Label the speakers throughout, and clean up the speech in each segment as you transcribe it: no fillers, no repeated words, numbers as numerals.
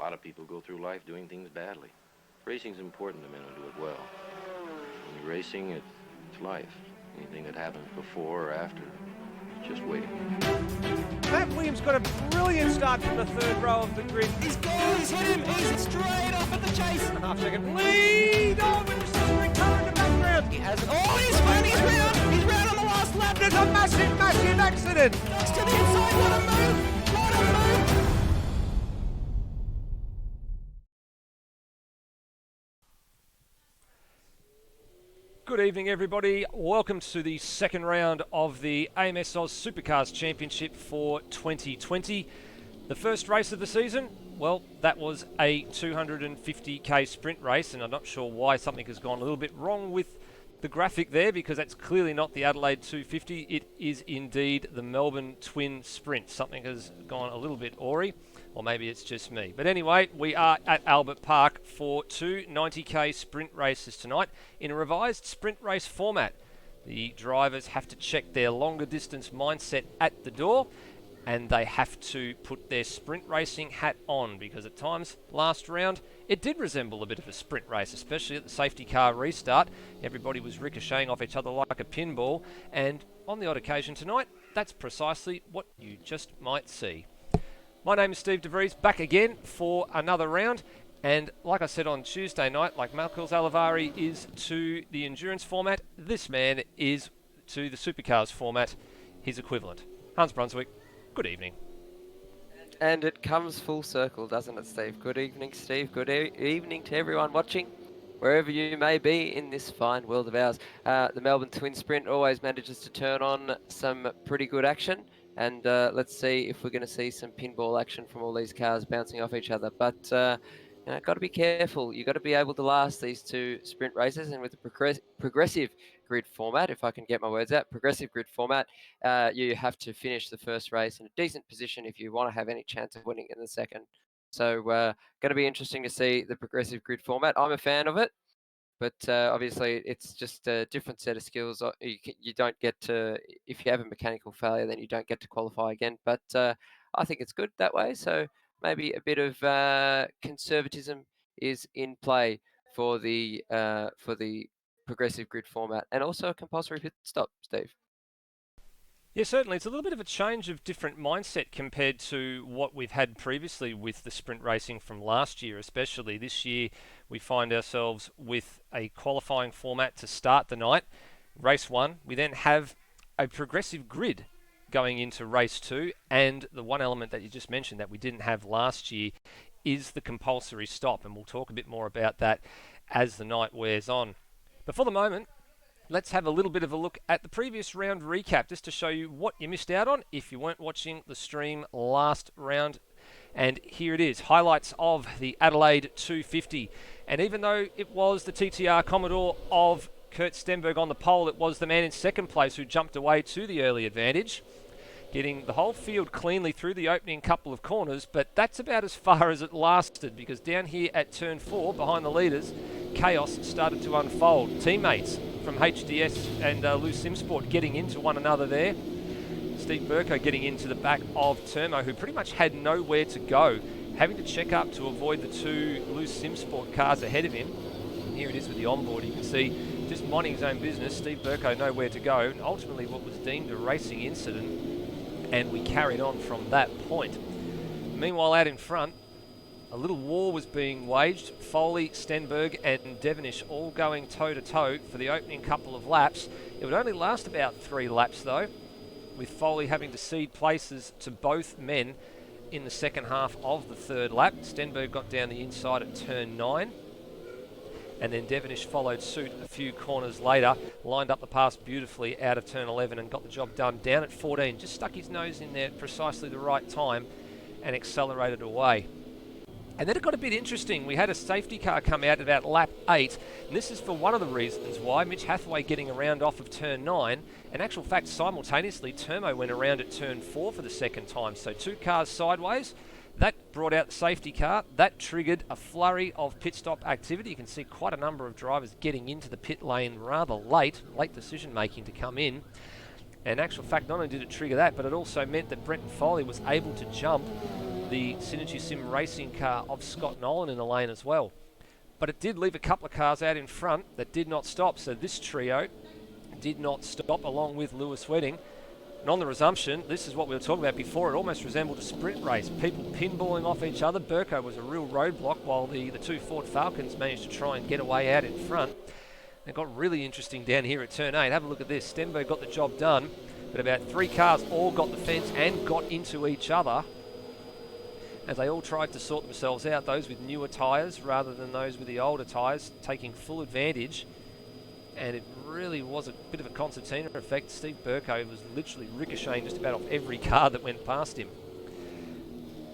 Speaker 1: A lot of people go through life doing things badly. Racing's important to men who do it well. When you're racing, it's life. Anything that happens before or after, it's just waiting.
Speaker 2: Matt Williams got a brilliant start from the third row of the grid.
Speaker 3: He's gone, he's hit him, he's straight off at the chase.
Speaker 2: And a half-second lead. Oh, with the sizzling car in the background.
Speaker 3: He has it. Oh, he's round on the last lap.
Speaker 2: There's a massive, massive accident.
Speaker 3: Next to the inside, what a move, what a move.
Speaker 4: Good evening, everybody. Welcome to the second round of the AMS Oz Supercars Championship for 2020. The first race of the season, well, that was a 250k sprint race, and I'm not sure why something has gone a little bit wrong with the graphic there, because that's clearly not the Adelaide 250. It is indeed the Melbourne Twin Sprint. Something has gone a little bit awry, or maybe it's just me. But anyway, we are at Albert Park for two 90k sprint races tonight in a revised sprint race format. The drivers have to check their longer distance mindset at the door, and they have to put their sprint racing hat on, because at times last round it did resemble a bit of a sprint race, especially at the safety car restart. Everybody was ricocheting off each other like a pinball, and on the odd occasion tonight, that's precisely what you just might see. My name is Steve DeVries, back again for another round, and like I said on Tuesday night, like Malcolm Alivari is to the endurance format, this man is to the supercars format, his equivalent. Hans Brunswick, good evening.
Speaker 5: And it comes full circle, doesn't it, Steve? Good evening, Steve. Good evening to everyone watching, wherever you may be in this fine world of ours. The Melbourne Twin Sprint always manages to turn on some pretty good action. And let's see if we're going to see some pinball action from all these cars bouncing off each other. But got to be careful. You've got to be able to last these two sprint races. And with the progressive grid format, if I can get my words out, progressive grid format, you have to finish the first race in a decent position if you want to have any chance of winning in the second. So going to be interesting to see the progressive grid format. I'm a fan of it. But obviously, it's just a different set of skills. You don't get to, if you have a mechanical failure, then you don't get to qualify again. But I think it's good that way. So maybe a bit of conservatism is in play for the progressive grid format, and also a compulsory pit stop, Steve.
Speaker 4: Yeah, certainly. It's a little bit of a change of different mindset compared to what we've had previously with the sprint racing from last year, especially. This year, we find ourselves with a qualifying format to start the night. Race 1, we then have a progressive grid going into race 2, and the one element that you just mentioned that we didn't have last year is the compulsory stop, and we'll talk a bit more about that as the night wears on. But for the moment, let's have a little bit of a look at the previous round recap, just to show you what you missed out on if you weren't watching the stream last round. And here it is, highlights of the Adelaide 250. And even though it was the TTR Commodore of Kurt Stenberg on the pole, it was the man in second place who jumped away to the early advantage, getting the whole field cleanly through the opening couple of corners. But that's about as far as it lasted, because down here at turn 4, behind the leaders, chaos started to unfold. Teammates from HDS and Lou Simsport getting into one another there. Steve Burko getting into the back of Termo, who pretty much had nowhere to go, having to check up to avoid the two Lou Simsport cars ahead of him. And here it is with the onboard. You can see just minding his own business, Steve Burko nowhere to go, and ultimately what was deemed a racing incident, and we carried on from that point. Meanwhile, out in front, a little war was being waged. Foley, Stenberg and Devonish all going toe-to-toe for the opening couple of laps. It would only last about 3 laps though, with Foley having to cede places to both men in the second half of the third lap. Stenberg got down the inside at turn 9. And then Devonish followed suit a few corners later, lined up the pass beautifully out of turn 11 and got the job done down at 14. Just stuck his nose in there at precisely the right time and accelerated away. And then it got a bit interesting. We had a safety car come out at about lap 8, and this is for one of the reasons why. Mitch Hathaway getting around off of turn 9. In actual fact, simultaneously, Termo went around at turn 4 for the second time. So 2 cars sideways. That brought out the safety car. That triggered a flurry of pit stop activity. You can see quite a number of drivers getting into the pit lane rather late decision making to come in. And in actual fact, not only did it trigger that, but it also meant that Brenton Foley was able to jump the Synergy Sim racing car of Scott Nolan in the lane as well. But it did leave a couple of cars out in front that did not stop. So this trio did not stop along with Lewis Wedding. And on the resumption, this is what we were talking about before. It almost resembled a sprint race. People pinballing off each other. Burko was a real roadblock while the two Ford Falcons managed to try and get away out in front. It got really interesting down here at turn 8. Have a look at this. Stenberg got the job done, but about 3 cars all got the fence and got into each other as they all tried to sort themselves out, those with newer tyres rather than those with the older tyres, taking full advantage. And it really was a bit of a concertina effect. Steve Burko was literally ricocheting just about off every car that went past him.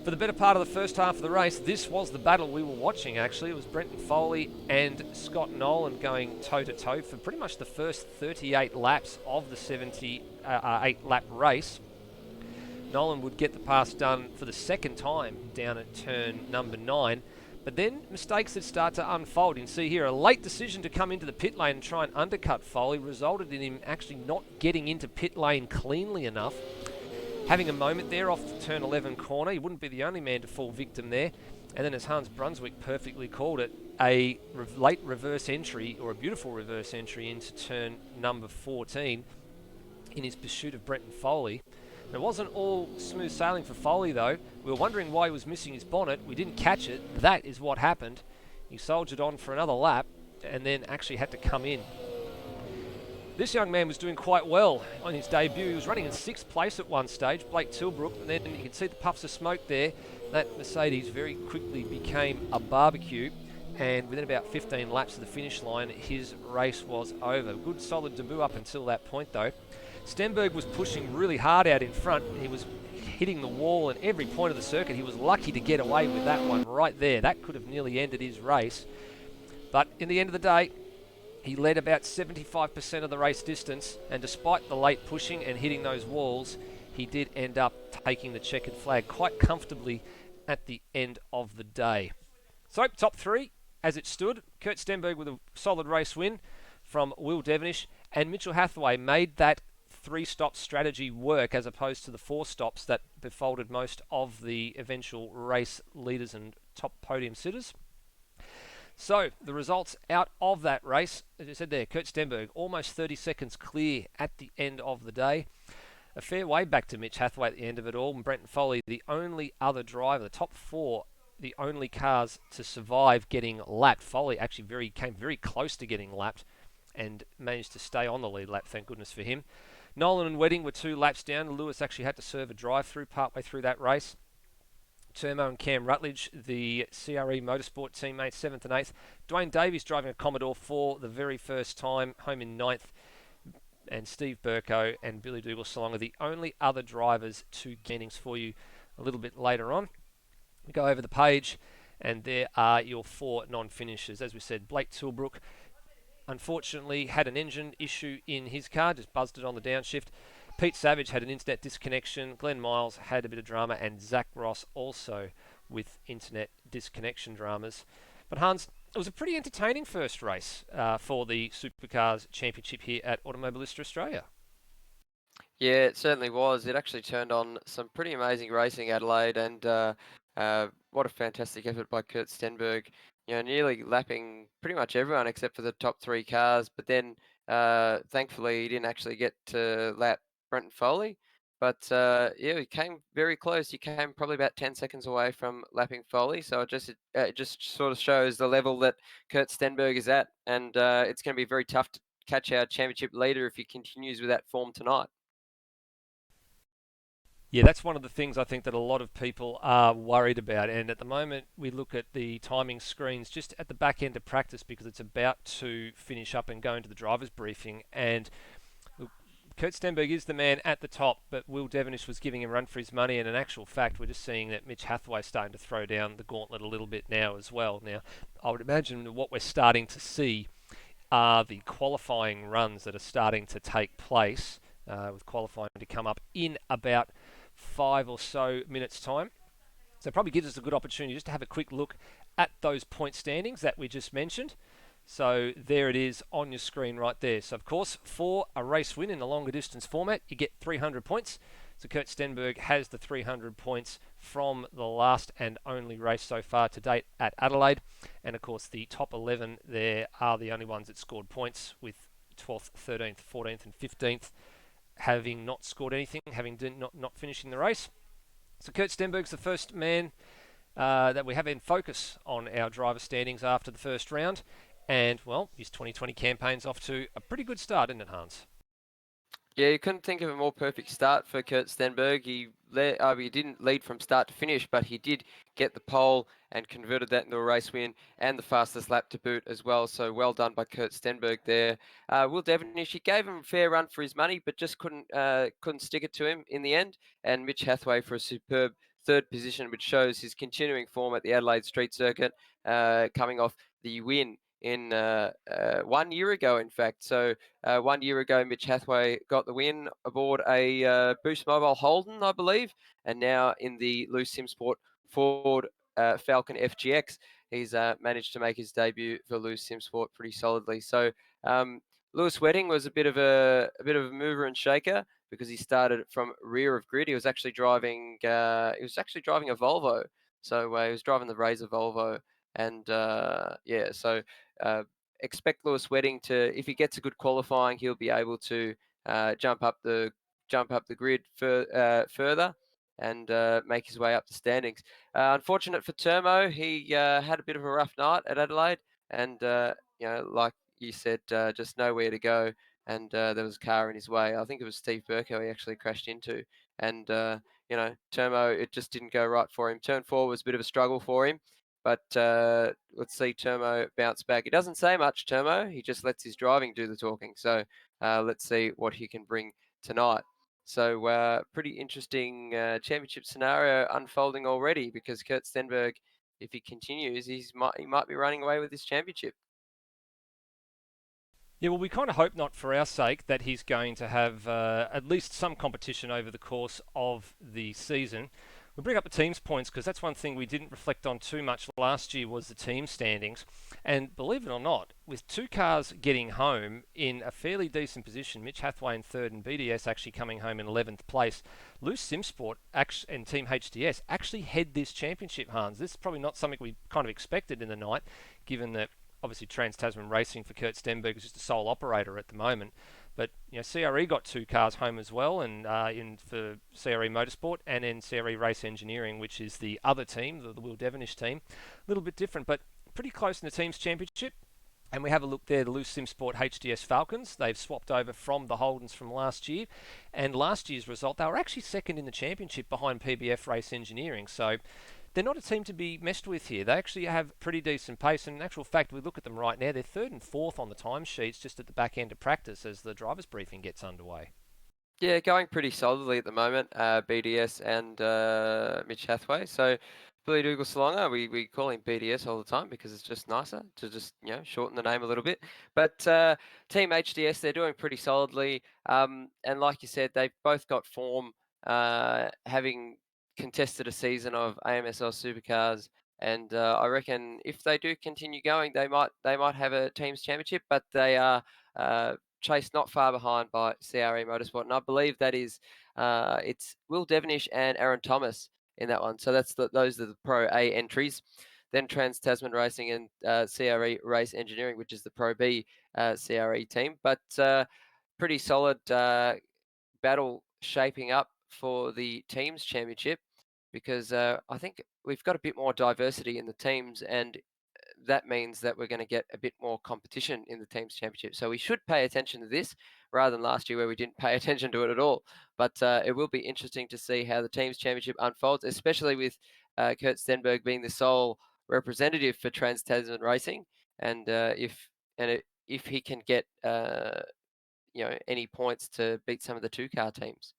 Speaker 4: For the better part of the first half of the race, this was the battle we were watching, actually. It was Brenton Foley and Scott Nolan going toe-to-toe for pretty much the first 38 laps of the 78-lap race. Nolan would get the pass done for the second time down at turn number 9. But then mistakes that start to unfold. You can see here a late decision to come into the pit lane and try and undercut Foley resulted in him actually not getting into pit lane cleanly enough. Having a moment there off the turn 11 corner. He wouldn't be the only man to fall victim there. And then, as Hans Brunswick perfectly called it, a late reverse entry, or a beautiful reverse entry into turn number 14 in his pursuit of Brenton Foley. It wasn't all smooth sailing for Foley, though. We were wondering why he was missing his bonnet. We didn't catch it. That is what happened. He soldiered on for another lap and then actually had to come in. This young man was doing quite well on his debut. He was running in 6th place at one stage, Blake Tilbrook, and then you can see the puffs of smoke there. That Mercedes very quickly became a barbecue, and within about 15 laps of the finish line, his race was over. Good solid debut up until that point, though. Stenberg was pushing really hard out in front. He was hitting the wall at every point of the circuit. He was lucky to get away with that one right there. That could have nearly ended his race. But in the end of the day, he led about 75% of the race distance, and despite the late pushing and hitting those walls, he did end up taking the checkered flag quite comfortably at the end of the day. So, top 3 as it stood. Kurt Stenberg with a solid race win from Will Devenish, and Mitchell Hathaway made that 3-stop strategy work as opposed to the 4 stops that befolded most of the eventual race leaders and top podium sitters. So the results out of that race, as I said there, Kurt Stenberg almost 30 seconds clear at the end of the day. A fair way back to Mitch Hathaway at the end of it all, and Brenton Foley, the only other driver, the top 4, the only cars to survive getting lapped. Foley actually came very close to getting lapped and managed to stay on the lead lap, thank goodness for him. Nolan and Wedding were 2 laps down. Lewis actually had to serve a drive-through partway through that race. Turmo and Cam Rutledge, the CRE Motorsport teammates, 7th and 8th. Dwayne Davies driving a Commodore for the very first time, home in 9th. And Steve Burko and Billy Dougal-Salong are the only other drivers to standings for you a little bit later on. We go over the page, and there are your 4 non-finishers. As we said, Blake Tilbrook, unfortunately, had an engine issue in his car, just buzzed it on the downshift. Pete Savage had an internet disconnection. Glenn Miles had a bit of drama, and Zach Ross also with internet disconnection dramas. But Hans, it was a pretty entertaining first race for the Supercars Championship here at Automobilista Australia.
Speaker 5: Yeah, it certainly was. It actually turned on some pretty amazing racing, Adelaide, and what a fantastic effort by Kurt Stenberg. Nearly lapping pretty much everyone except for the top 3 cars. But then, thankfully, he didn't actually get to lap Brenton Foley. But yeah, he came very close. He came probably about 10 seconds away from lapping Foley. So it just sort of shows the level that Kurt Stenberg is at, and it's going to be very tough to catch our championship leader if he continues with that form tonight.
Speaker 4: Yeah, that's one of the things I think that a lot of people are worried about. And at the moment, we look at the timing screens just at the back end of practice because it's about to finish up and go into the driver's briefing. And look, Kurt Stenberg is the man at the top, but Will Devenish was giving him a run for his money. And in actual fact, we're just seeing that Mitch Hathaway is starting to throw down the gauntlet a little bit now as well. Now, I would imagine that what we're starting to see are the qualifying runs that are starting to take place, with qualifying to come up in about 5 or so minutes time. So it probably gives us a good opportunity just to have a quick look at those point standings that we just mentioned. So there it is on your screen right there. So of course, for a race win in a longer distance format, you get 300 points. So Kurt Stenberg has the 300 points from the last and only race so far to date at Adelaide. And of course, the top 11 there are the only ones that scored points, with 12th, 13th, 14th, and 15th having not scored anything, having not finishing the race. So Kurt Stenberg's the first man that we have in focus on our driver standings after the first round. And, well, his 2020 campaign's off to a pretty good start, isn't it, Hans?
Speaker 5: Yeah, you couldn't think of a more perfect start for Kurt Stenberg. He didn't lead from start to finish, but he did get the pole and converted that into a race win and the fastest lap to boot as well. So well done by Kurt Stenberg there. Will Devonish, he gave him a fair run for his money, but just couldn't stick it to him in the end. And Mitch Hathaway for a superb third position, which shows his continuing form at the Adelaide Street Circuit, coming off the win in 1 year ago, in fact. So 1 year ago, Mitch Hathaway got the win aboard a Boost Mobile Holden, I believe, and now in the Loose SimSport Ford Falcon FGX, he's managed to make his debut for Loose SimSport pretty solidly. So Lewis Wedding was a bit of a mover and shaker because he started from rear of grid. He was actually driving a Volvo, so he was driving the Razor Volvo, and so expect Lewis Wedding to, if he gets a good qualifying, he'll be able to jump up the grid further and make his way up the standings. Unfortunate for Turmo, he had a bit of a rough night at Adelaide, and like you said, just nowhere to go, and there was a car in his way. I think it was Steve Burko he actually crashed into, and Turmo, it just didn't go right for him. Turn 4 was a bit of a struggle for him, but let's see Turmo bounce back. He doesn't say much, Turmo. He just lets his driving do the talking. So let's see what he can bring tonight. So pretty interesting championship scenario unfolding already, because Kurt Stenberg, if he continues, he might be running away with this championship.
Speaker 4: Yeah, well, we kind of hope not, for our sake, that he's going to have at least some competition over the course of the season. We bring up the team's points because that's one thing we didn't reflect on too much last year, was the team standings. And believe it or not, with two cars getting home in a fairly decent position, Mitch Hathaway in third and BDS actually coming home in 11th place, Loose SimSport and Team HDS actually head this championship, Hans. This is probably not something we kind of expected in the night, given that obviously Trans-Tasman Racing for Kurt Stenberg is just a sole operator at the moment. But CRE got two cars home as well, and for CRE Motorsport, and then CRE Race Engineering, which is the other team, the Will Devonish team. A little bit different, but pretty close in the team's championship. And we have a look there, the Loose SimSport HDS Falcons. They've swapped over from the Holdens from last year. And last year's result, they were actually second in the championship behind PBF Race Engineering. So they're not a team to be messed with here. They actually have pretty decent pace. And in actual fact, we look at them right now, they're third and fourth on the timesheets just at the back end of practice as the driver's briefing gets underway.
Speaker 5: Yeah, going pretty solidly at the moment, BDS and Mitch Hathaway. So Billy Dougal Salonga, we call him BDS all the time because it's just nicer to just shorten the name a little bit. But Team HDS, they're doing pretty solidly. And like you said, they've both got form, having contested a season of AMS Oz Supercars, and I reckon if they do continue going, they might have a teams championship. But they are chased not far behind by CRE Motorsport, and I believe that is it's Will Devonish and Aaron Thomas in that one. So those are the Pro A entries. Then Trans-Tasman Racing and CRE Race Engineering, which is the Pro B CRE team. But pretty solid battle shaping up for the teams championship, because I think we've got a bit more diversity in the teams, and that means that we're going to get a bit more competition in the teams championship. So we should pay attention to this rather than last year where we didn't pay attention to it at all. But it will be interesting to see how the teams championship unfolds, especially with Kurt Stenberg being the sole representative for Trans-Tasman Racing, and if he can get any points to beat some of the two-car teams.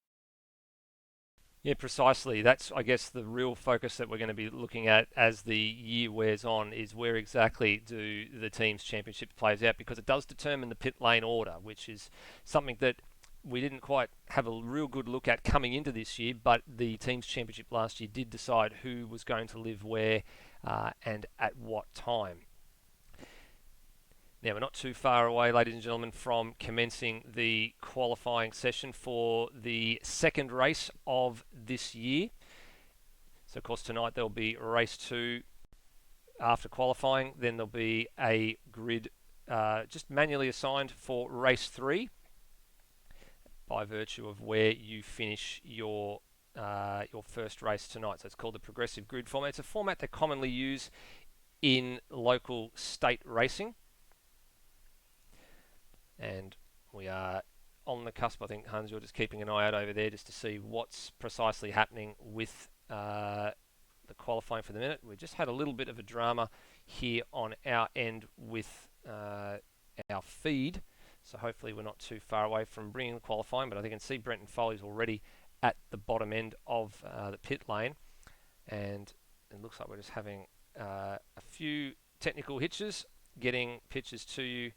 Speaker 4: Yeah, precisely. That's, I guess, the real focus that we're going to be looking at as the year wears on, is where exactly do the teams championship plays out, because it does determine the pit lane order, which is something that we didn't quite have a real good look at coming into this year, but the teams championship last year did decide who was going to live where and at what time. Now, we're not too far away, ladies and gentlemen, from commencing the qualifying session for the second race of this year. So, of course, tonight there'll be race 2 after qualifying. Then there'll be a grid just manually assigned for race 3 by virtue of where you finish your first race tonight. So it's called the progressive grid format. It's a format they commonly use in local state racing. And we are on the cusp. I think, Hans, you're just keeping an eye out over there just to see what's precisely happening with the qualifying for the minute. We just had a little bit of a drama here on our end with our feed. So hopefully we're not too far away from bringing the qualifying. But I think I can see Brenton Foley's already at the bottom end of the pit lane. And it looks like we're just having a few technical hitches, getting pictures to you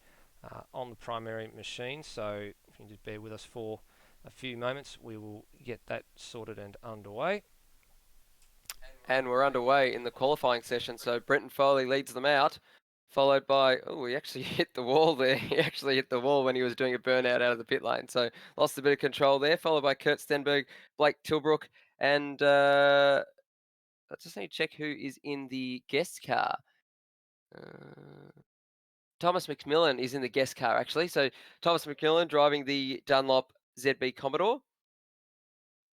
Speaker 4: on the primary machine. So if you can just bear with us for a few moments, we will get that sorted and underway.
Speaker 5: And we're underway in the qualifying session. So Brenton Foley leads them out, followed by, oh, he actually hit the wall there. He actually hit the wall when he was doing a burnout out of the pit lane. So lost a bit of control there, followed by Kurt Stenberg, Blake Tilbrook, and I just need to check who is in the guest car. Thomas McMillan is in the guest car, actually. So Thomas McMillan driving the Dunlop ZB Commodore.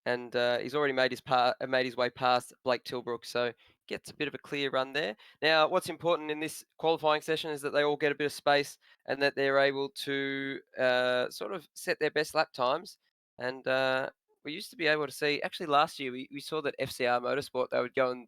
Speaker 5: And he's already made his way past Blake Tilbrook, so gets a bit of a clear run there. Now, what's important in this qualifying session is that they all get a bit of space and that they're able to sort of set their best lap times. And we used to be able to see, actually last year, we saw that FCR Motorsport, they would go and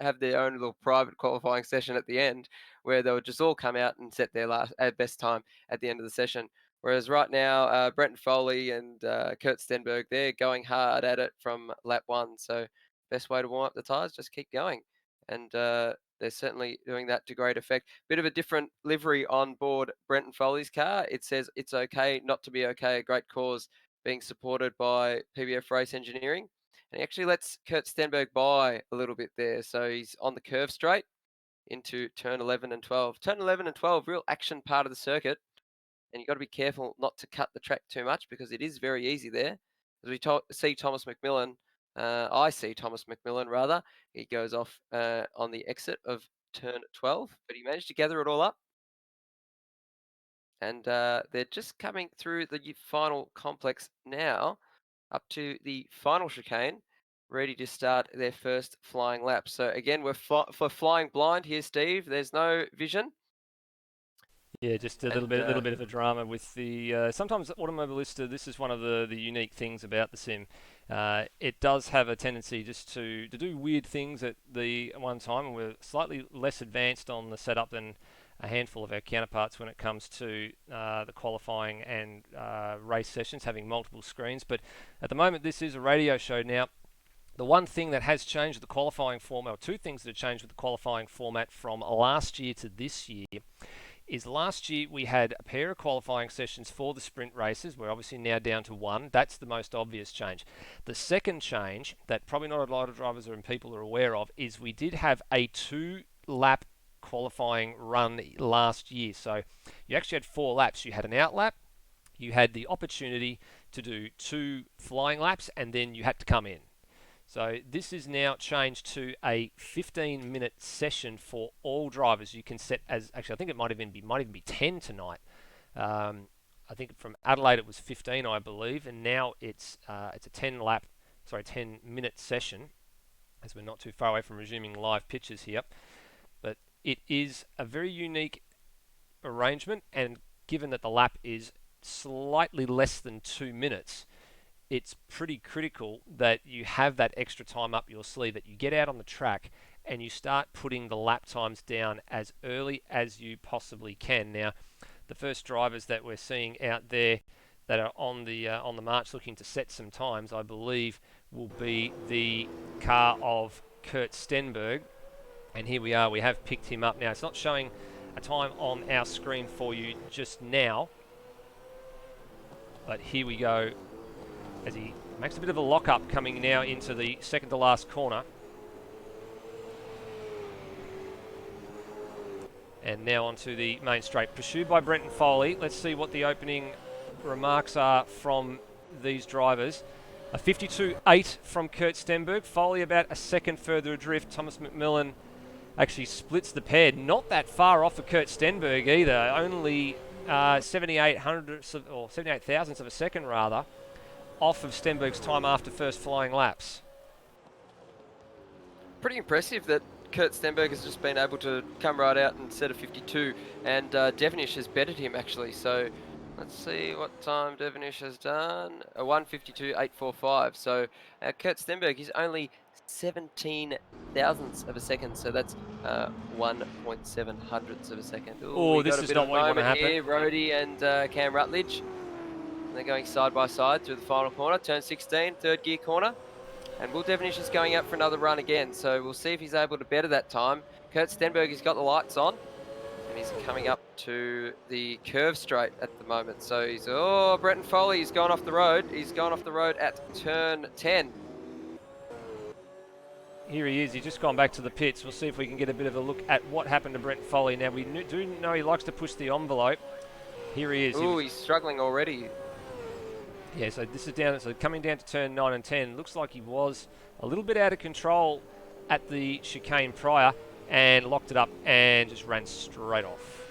Speaker 5: have their own little private qualifying session at the end where they would just all come out and set their best time at the end of the session. Whereas right now, Brenton Foley and Kurt Stenberg, they're going hard at it from lap 1. So best way to warm up the tyres, just keep going. And they're certainly doing that to great effect. Bit of a different livery on board Brenton Foley's car. It says it's okay not to be okay, a great cause, being supported by PBF Race Engineering. And he actually lets Kurt Stenberg by a little bit there. So he's on the curve straight into turn 11 and 12. Turn 11 and 12, real action part of the circuit. And you've got to be careful not to cut the track too much because it is very easy there. As we see Thomas McMillan, I see Thomas McMillan rather. He goes off on the exit of turn 12, but he managed to gather it all up. And they're just coming through the final complex now, up to the final chicane, ready to start their first flying lap. So again, we're for flying blind here, Steve. There's no vision.
Speaker 4: Yeah, just a little bit of a drama with the. Sometimes Automobilista, this is one of the unique things about the sim. It does have a tendency just to do weird things at the one time, and we're slightly less advanced on the setup than a handful of our counterparts when it comes to the qualifying and race sessions, having multiple screens. But at the moment, this is a radio show now. The one thing that has changed with the qualifying format, or two things that have changed with the qualifying format from last year to this year, is last year we had a pair of qualifying sessions for the sprint races. We're obviously now down to one. That's the most obvious change. The second change that probably not a lot of drivers and people are aware of is we did have a 2-lap qualifying run last year. So you actually had 4 laps. You had an out lap, you had the opportunity to do 2 flying laps, and then you had to come in. So this is now changed to a 15-minute session for all drivers. You can set as, actually I think it might even be 10 tonight. I think from Adelaide it was 15, I believe, and now it's a 10-minute session, as we're not too far away from resuming live pitches here. But it is a very unique arrangement, and given that the lap is slightly less than 2 minutes, it's pretty critical that you have that extra time up your sleeve, that you get out on the track and you start putting the lap times down as early as you possibly can. Now, the first drivers that we're seeing out there that are on the march looking to set some times, I believe, will be the car of Kurt Stenberg. And here we are, we have picked him up now. It's not showing a time on our screen for you just now, but here we go as he makes a bit of a lock-up coming now into the second to last corner. And now onto the main straight, pursued by Brenton Foley. Let's see what the opening remarks are from these drivers. A 52.8 from Kurt Stenberg. Foley about a second further adrift. Thomas McMillan actually splits the paired. Not that far off of Kurt Stenberg either. Only 78 thousandths of a second rather off of Stenberg's time after first flying laps.
Speaker 5: Pretty impressive that Kurt Stenberg has just been able to come right out and set a 52, and Devonish has bettered him actually. So let's see what time Devonish has done. A 1:52.845. So Kurt Stenberg is only 17 thousandths of a second. So that's 1.7 hundredths of a second.
Speaker 4: Oh, this is not what you want to happen.
Speaker 5: Here, Rhodey and Cam Rutledge. They're going side by side through the final corner. Turn 16, third gear corner. And Will Devonish is going out for another run again, so we'll see if he's able to better that time. Kurt Stenberg has got the lights on, and he's coming up to the curve straight at the moment. So he's, Brenton Foley, he's gone off the road. He's gone off the road at turn 10.
Speaker 4: Here he is, he's just gone back to the pits. We'll see if we can get a bit of a look at what happened to Brenton Foley. Now, we do know he likes to push the envelope. Here he is.
Speaker 5: He's struggling already.
Speaker 4: Yeah, so this is down, so coming down to turn 9 and 10. Looks like he was a little bit out of control at the chicane prior and locked it up and just ran straight off.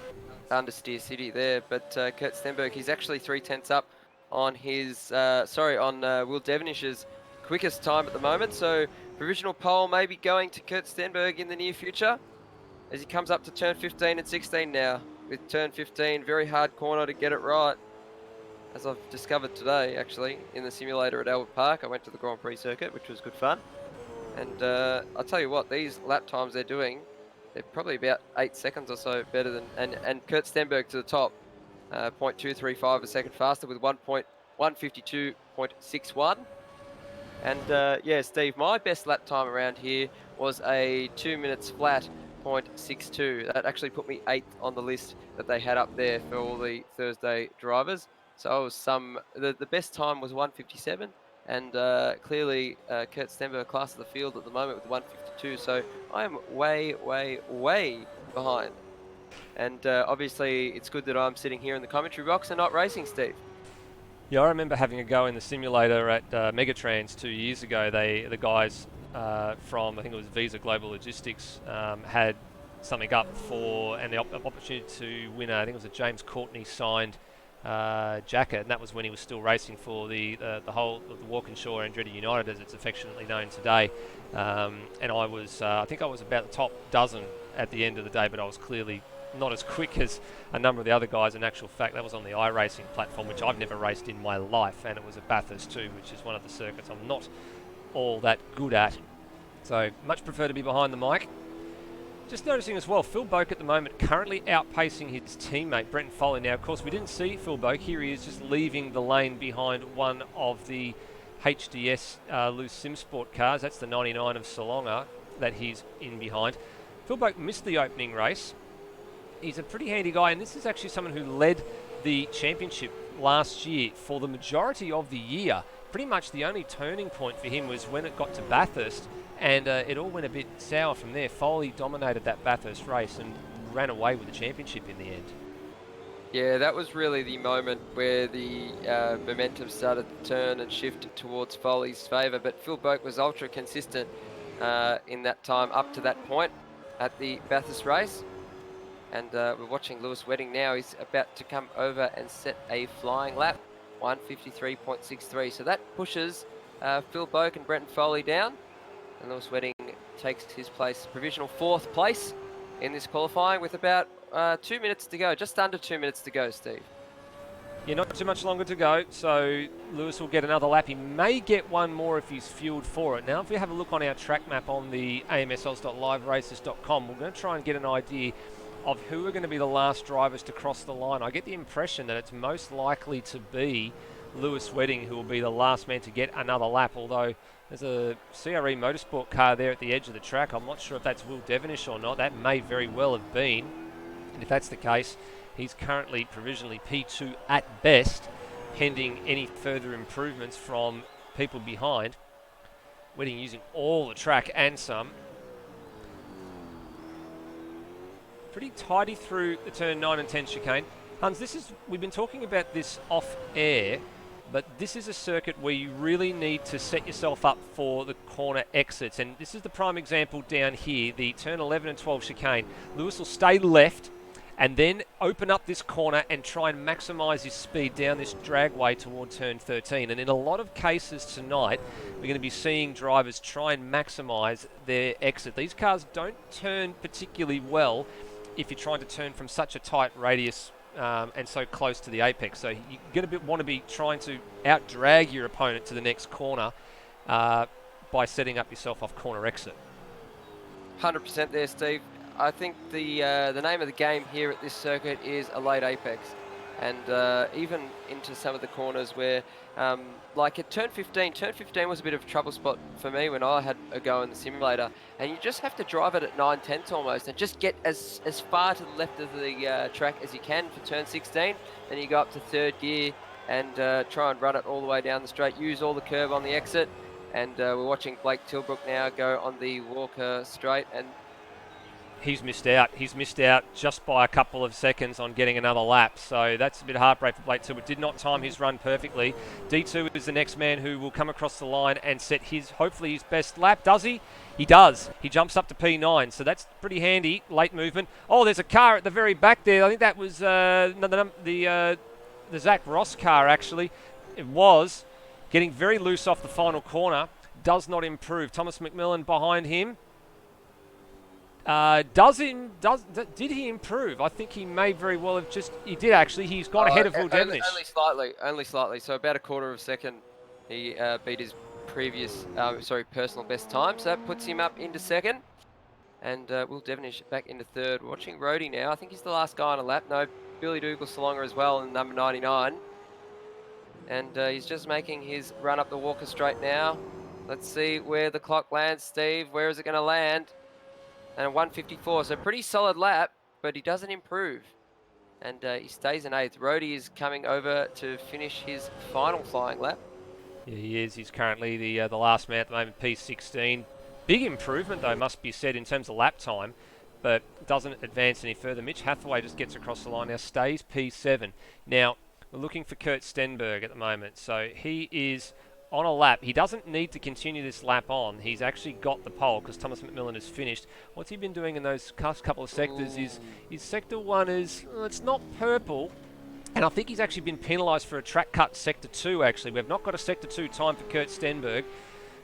Speaker 5: Understeer City there, but Kurt Stenberg, he's actually 3/10 up on his, on Will Devonish's quickest time at the moment. So provisional pole may be going to Kurt Stenberg in the near future as he comes up to turn 15 and 16 now. With turn 15, very hard corner to get it right. As I've discovered today, actually, in the simulator at Albert Park. I went to the Grand Prix circuit, which was good fun. And I'll tell you what, these lap times they're doing, they're probably about 8 seconds or so better than... And Kurt Stenberg to the top, 0.235 a second faster with 152.61. And yeah, Steve, my best lap time around here was a 2 minutes flat, 0.62. That actually put me 8th on the list that they had up there for all the Thursday drivers. So I was the best time was 1:57, and clearly Kurt Stenberg class of the field at the moment with 1:52. So I am way, way, way behind. And obviously it's good that I'm sitting here in the commentary box and not racing, Steve.
Speaker 4: Yeah, I remember having a go in the simulator at Megatrans 2 years ago. The guys from, I think it was Visa Global Logistics, had something up for, and the opportunity to win, I think it was a James Courtney signed jacket, and that was when he was still racing for the whole of the Walkinshaw Andretti United, as it's affectionately known today. And I was, I think I was about the top dozen at the end of the day, but I was clearly not as quick as a number of the other guys. In actual fact, that was on the iRacing platform, which I've never raced in my life, and it was at Bathurst too, which is one of the circuits I'm not all that good at. So much prefer to be behind the mic. Just noticing as well, Phil Boak at the moment currently outpacing his teammate Brenton Foley. Now, of course, we didn't see Phil Boak. Here he is just leaving the lane behind one of the HDS loose sim sport cars. That's the 99 of Salonga that he's in behind. Phil Boak missed the opening race. He's a pretty handy guy, and this is actually someone who led the championship last year for the majority of the year. Pretty much the only turning point for him was when it got to Bathurst, and it all went a bit sour from there. Foley dominated that Bathurst race and ran away with the championship in the end.
Speaker 5: Yeah, that was really the moment where the momentum started to turn and shift towards Foley's favour. But Phil Boak was ultra consistent in that time up to that point at the Bathurst race. And we're watching Lewis Wedding now. He's about to come over and set a flying lap, 1:53.63. So that pushes Phil Boak and Brenton Foley down. And Lewis Wedding takes his place, provisional 4th place in this qualifying with about 2 minutes to go, just under 2 minutes to go, Steve.
Speaker 4: Yeah, not too much longer to go, so Lewis will get another lap. He may get one more if he's fueled for it. Now, if we have a look on our track map on the amsoz.liveraces.com, we're going to try and get an idea of who are going to be the last drivers to cross the line. I get the impression that it's most likely to be Lewis Wedding who will be the last man to get another lap, although there's a CRE Motorsport car there at the edge of the track. I'm not sure if that's Will Devonish or not. That may very well have been. And if that's the case, he's currently provisionally P2 at best, pending any further improvements from people behind. Wedding using all the track and some. pretty tidy through the turn 9 and 10 chicane. Hans, we've been talking about this off air, but this is a circuit where you really need to set yourself up for the corner exits. And this is the prime example down here, the turn 11 and 12 chicane. Lewis will stay left and then open up this corner and try and maximise his speed down this dragway toward turn 13. And in a lot of cases tonight, we're going to be seeing drivers try and maximise their exit. These cars don't turn particularly well if you're trying to turn from such a tight radius and so close to the apex. So you're going to want to be trying to out-drag your opponent to the next corner by setting up yourself off corner exit.
Speaker 5: 100% there, Steve. I think the name of the game here at this circuit is a late apex. And even into some of the corners where, like at turn 15 was a bit of a trouble spot for me when I had a go in the simulator. And you just have to drive it at 9/10 almost and just get as far to the left of the track as you can for turn 16. Then you go up to third gear and try and run it all the way down the straight. Use all the curve on the exit. And we're watching Blake Tilbrook now go on the Walker straight. And
Speaker 4: he's missed out. He's missed out just by a couple of seconds on getting another lap. So that's a bit of heartbreak for Blake Tilbrook. Did not time his run perfectly. D2 is the next man who will come across the line and set hopefully his best lap. Does he? He does. He jumps up to P9. So that's pretty handy. Late movement. Oh, there's a car at the very back there. I think that was the Zach Ross car, actually. It was getting very loose off the final corner. Does not improve. Thomas McMillan behind him. Did he improve? I think he may very well have he did actually. He's got ahead of Will Devenish.
Speaker 5: Only slightly. So about a quarter of a second, he beat his previous, personal best time. So that puts him up into second. And Will Devenish back into third. We're watching Rhodey now. I think he's the last guy on a lap. No, Billy Dougal-Salonga as well in number 99. And he's just making his run up the Walker straight now. Let's see where the clock lands, Steve. Where is it going to land? And a 154, so pretty solid lap, but he doesn't improve. And he stays in 8th. Rhodey is coming over to finish his final flying lap.
Speaker 4: Yeah, he is. He's currently the last man at the moment, P16. Big improvement, though, must be said, in terms of lap time, but doesn't advance any further. Mitch Hathaway just gets across the line now, stays P7. Now, we're looking for Kurt Stenberg at the moment, so he is on a lap. He doesn't need to continue this lap on. He's actually got the pole because Thomas McMillan has finished. What's he been doing in those couple of sectors is sector 1 is, it's not purple, and I think he's actually been penalised for a track cut sector 2 actually. We've not got a sector 2 time for Kurt Stenberg.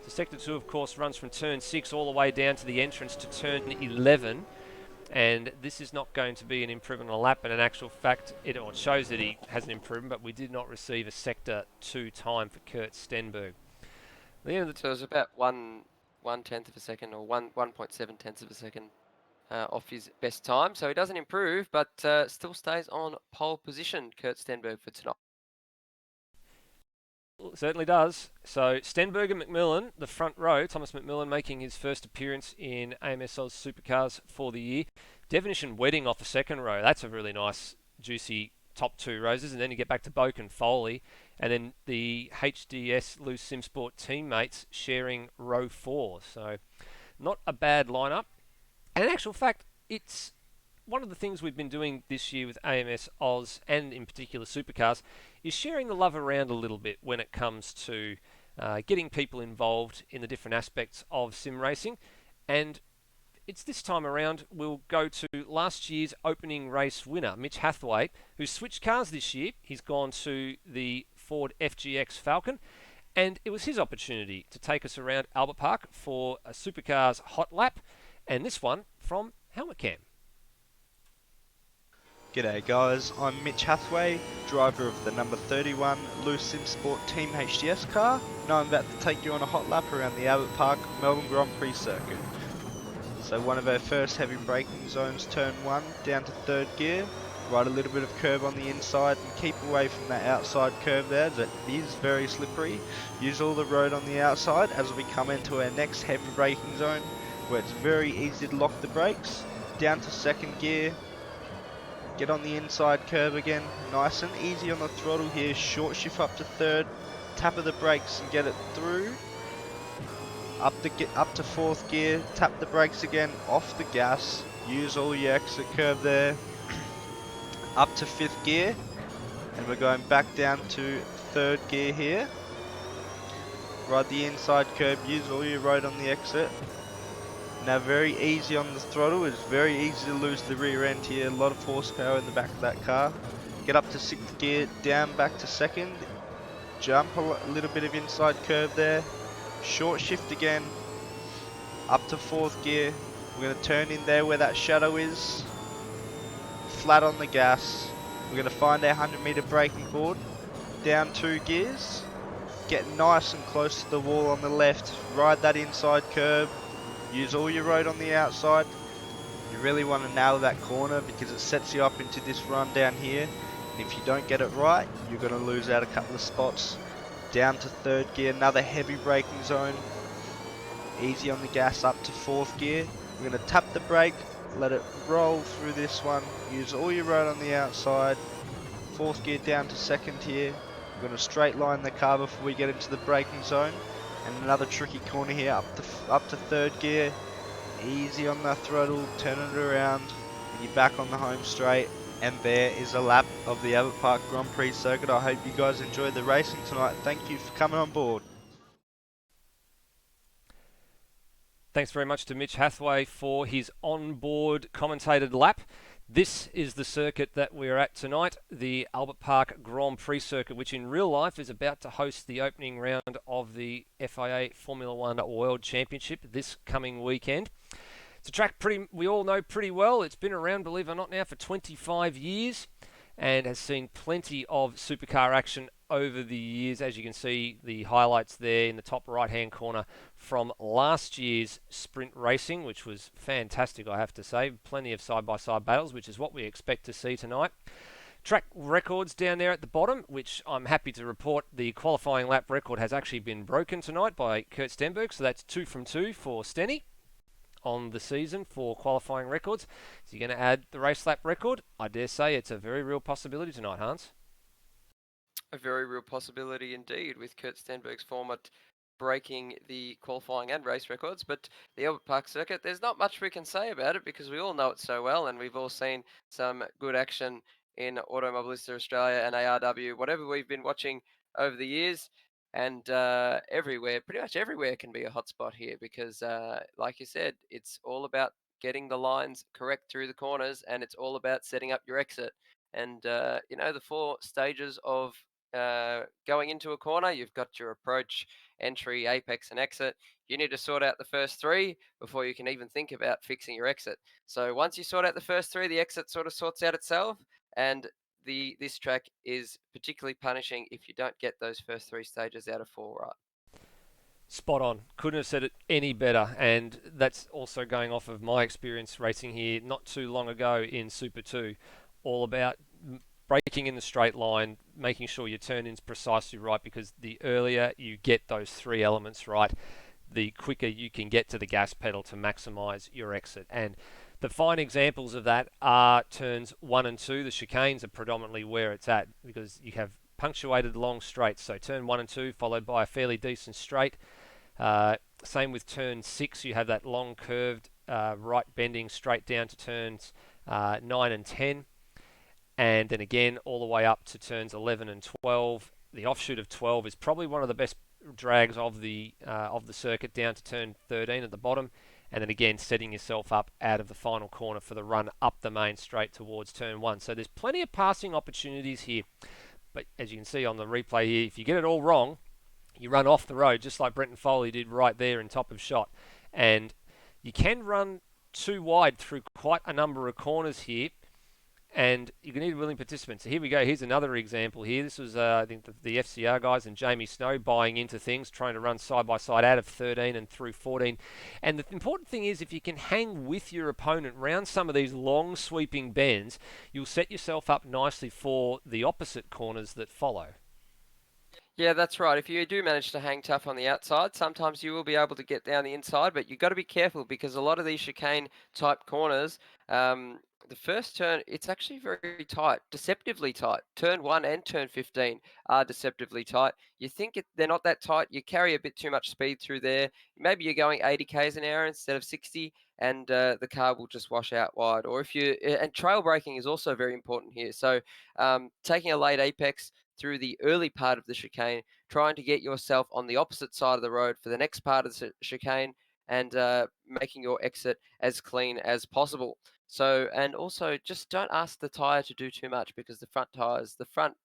Speaker 4: So sector 2 of course runs from turn 6 all the way down to the entrance to turn 11. And this is not going to be an improvement on a lap, but in actual fact, it shows that he has an improvement, but we did not receive a Sector 2 time for Kurt Stenberg.
Speaker 5: So it was about 1/10 of a second, or 1.7 tenths of a second off his best time. So he doesn't improve, but still stays on pole position, Kurt Stenberg, for tonight.
Speaker 4: Certainly does. So Stenberg and McMillan, the front row. Thomas McMillan making his first appearance in AMS Oz Supercars for the year. Devenish and Wedding off the second row. That's a really nice, juicy top 2 roses. And then you get back to Boak and Foley. And then the HDS Loose SimSport teammates sharing row 4. So not a bad lineup. And in actual fact, it's one of the things we've been doing this year with AMS Oz and in particular Supercars is sharing the love around a little bit when it comes to getting people involved in the different aspects of sim racing. And it's this time around we'll go to last year's opening race winner, Mitch Hathaway, who's switched cars this year. He's gone to the Ford FGX Falcon, and it was his opportunity to take us around Albert Park for a Supercars hot lap, and this one from Helmet Cam.
Speaker 6: G'day guys, I'm Mitch Hathaway, driver of the number 31 Loose SimSport Team HDS car, and I'm about to take you on a hot lap around the Albert Park Melbourne Grand Prix circuit. So one of our first heavy braking zones, turn 1, down to 3rd gear, ride a little bit of curb on the inside and keep away from that outside curve there as it is very slippery. Use all the road on the outside as we come into our next heavy braking zone where it's very easy to lock the brakes, down to 2nd gear. Get on the inside curve again, nice and easy on the throttle here, short shift up to 3rd, tap of the brakes and get it through. Up to 4th gear, tap the brakes again, off the gas, Use all your exit curve there. Up to 5th gear. And we're going back down to 3rd gear here. Ride the inside curb, use all your road on the exit. Now very easy on the throttle, it's very easy to lose the rear end here, a lot of horsepower in the back of that car. Get up to 6th gear, down back to 2nd, jump a little bit of inside curve there, short shift again, up to 4th gear. We're going to turn in there where that shadow is, flat on the gas. We're going to find our 100-meter braking board, down 2 gears, get nice and close to the wall on the left, ride that inside curb, use all your road on the outside. You really want to nail that corner because it sets you up into this run down here. And if you don't get it right, you're going to lose out a couple of spots. Down to 3rd gear, another heavy braking zone. Easy on the gas up to 4th gear. We're going to tap the brake, let it roll through this one. Use all your road on the outside. 4th gear down to 2nd here. We're going to straight line the car before we get into the braking zone. And another tricky corner here up to 3rd gear. Easy on the throttle, turn it around, and you're back on the home straight. And there is a lap of the Albert Park Grand Prix circuit. I hope you guys enjoyed the racing tonight. Thank you for coming on board.
Speaker 4: Thanks very much to Mitch Hathaway for his on-board commentated lap. This is the circuit that we're at tonight, the Albert Park Grand Prix circuit, which in real life is about to host the opening round of the FIA Formula One World Championship this coming weekend. It's a track we all know pretty well. It's been around, believe it or not, now for 25 years and has seen plenty of supercar action over the years. As you can see, the highlights there in the top right-hand corner from last year's sprint racing, which was fantastic, I have to say. Plenty of side-by-side battles, which is what we expect to see tonight. Track records down there at the bottom, which I'm happy to report the qualifying lap record has actually been broken tonight by Kurt Stenberg, so that's 2 from 2 for Stenny on the season for qualifying records. So you're going to add the race lap record? I dare say it's a very real possibility tonight, Hans.
Speaker 5: A very real possibility indeed, with Kurt Stenberg's format breaking the qualifying and race records. But the Albert Park circuit, there's not much we can say about it because we all know it so well, and we've all seen some good action in Automobilista Australia and ARW, whatever we've been watching over the years. And everywhere, pretty much everywhere can be a hotspot here because, like you said, it's all about getting the lines correct through the corners, and it's all about setting up your exit. And, the 4 stages of going into a corner, you've got your approach, entry, apex, and exit. You need to sort out the first 3 before you can even think about fixing your exit. So once you sort out the first 3, the exit sort of sorts out itself. And this track is particularly punishing if you don't get those first 3 stages out of 4 right.
Speaker 4: Spot on. Couldn't have said it any better. And that's also going off of my experience racing here not too long ago in Super 2. All about braking in the straight line, making sure your turn-in's precisely right, because the earlier you get those 3 elements right, the quicker you can get to the gas pedal to maximise your exit. And the fine examples of that are turns 1 and 2. The chicanes are predominantly where it's at because you have punctuated long straights. So turn 1 and 2 followed by a fairly decent straight. Same with turn 6. You have that long curved right bending straight down to turns 9 and 10. And then again all the way up to turns 11 and 12. The offshoot of 12 is probably one of the best drags of the circuit down to turn 13 at the bottom. And then again setting yourself up out of the final corner for the run up the main straight towards turn 1. So there's plenty of passing opportunities here. But as you can see on the replay here, if you get it all wrong, you run off the road, just like Brenton Foley did right there in top of shot. And you can run too wide through quite a number of corners here, and you need willing participants. So here we go. Here's another example here. This was, I think, the FCR guys and Jamie Snow buying into things, trying to run side by side out of 13 and through 14. And the important thing is if you can hang with your opponent round some of these long sweeping bends, you'll set yourself up nicely for the opposite corners that follow.
Speaker 5: Yeah, that's right. If you do manage to hang tough on the outside, sometimes you will be able to get down the inside, but you've got to be careful because a lot of these chicane type corners, The first turn, it's actually very tight, deceptively tight. Turn 1 and turn 15 are deceptively tight. You think they're not that tight. You carry a bit too much speed through there. Maybe you're going 80 k's an hour instead of 60, and the car will just wash out wide. Or if you and trail braking is also very important here. So taking a late apex through the early part of the chicane, trying to get yourself on the opposite side of the road for the next part of the chicane, and making your exit as clean as possible. So, and also just don't ask the tire to do too much, because the front tires, the front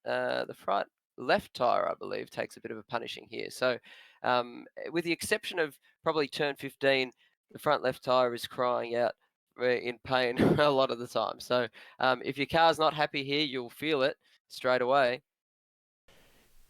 Speaker 5: left tire, I believe, takes a bit of a punishing here. So, with the exception of probably turn 15, the front left tire is crying out in pain a lot of the time. So, if your car's not happy here, you'll feel it straight away.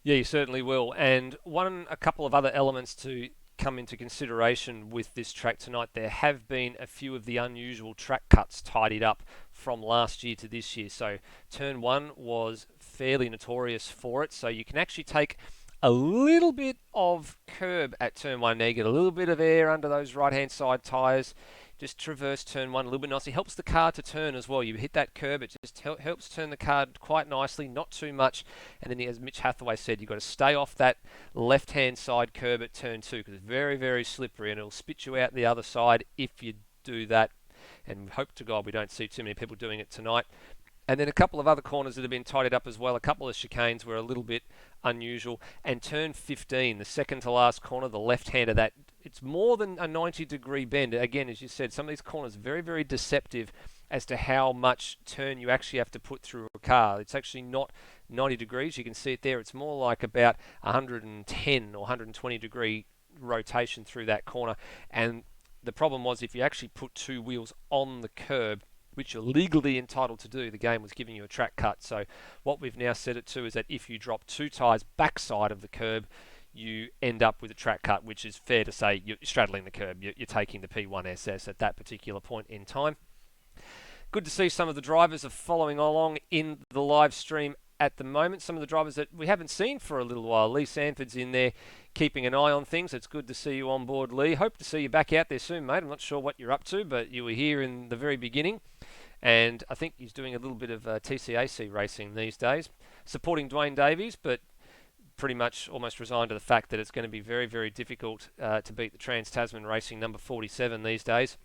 Speaker 4: Yeah, you certainly will. And a couple of other elements to come into consideration with this track tonight. There have been a few of the unusual track cuts tidied up from last year to this year. So turn 1 was fairly notorious for it. So you can actually take a little bit of curb at turn 1 now. You get a little bit of air under those right-hand side tyres. Just traverse turn 1 a little bit nicely. Helps the car to turn as well. You hit that curb, it just helps turn the car quite nicely, not too much. And then, as Mitch Hathaway said, you've got to stay off that left-hand side curb at turn 2, because it's very, very slippery, and it'll spit you out the other side if you do that. And hope to God we don't see too many people doing it tonight. And then a couple of other corners that have been tidied up as well. A couple of chicanes were a little bit unusual. And turn 15, the second to last corner, the left hand of that, it's more than a 90-degree bend. Again, as you said, some of these corners are very, very deceptive as to how much turn you actually have to put through a car. It's actually not 90 degrees. You can see it there. It's more like about 110 or 120 degree rotation through that corner. And the problem was, if you actually put two wheels on the curb, which you're legally entitled to do, the game was giving you a track cut. So what we've now set it to is that if you drop two tyres backside of the curb, you end up with a track cut, which is fair to say you're straddling the curb. You're taking the P1SS at that particular point in time. Good to see some of the drivers are following along in the live stream at the moment. Some of the drivers that we haven't seen for a little while. Lee Sanford's in there keeping an eye on things. It's good to see you on board, Lee. Hope to see you back out there soon, mate. I'm not sure what you're up to, but you were here in the very beginning. And I think he's doing a little bit of TCAC racing these days, supporting Dwayne Davies, but pretty much almost resigned to the fact that it's going to be very, very difficult to beat the Trans-Tasman Racing number 47 these days.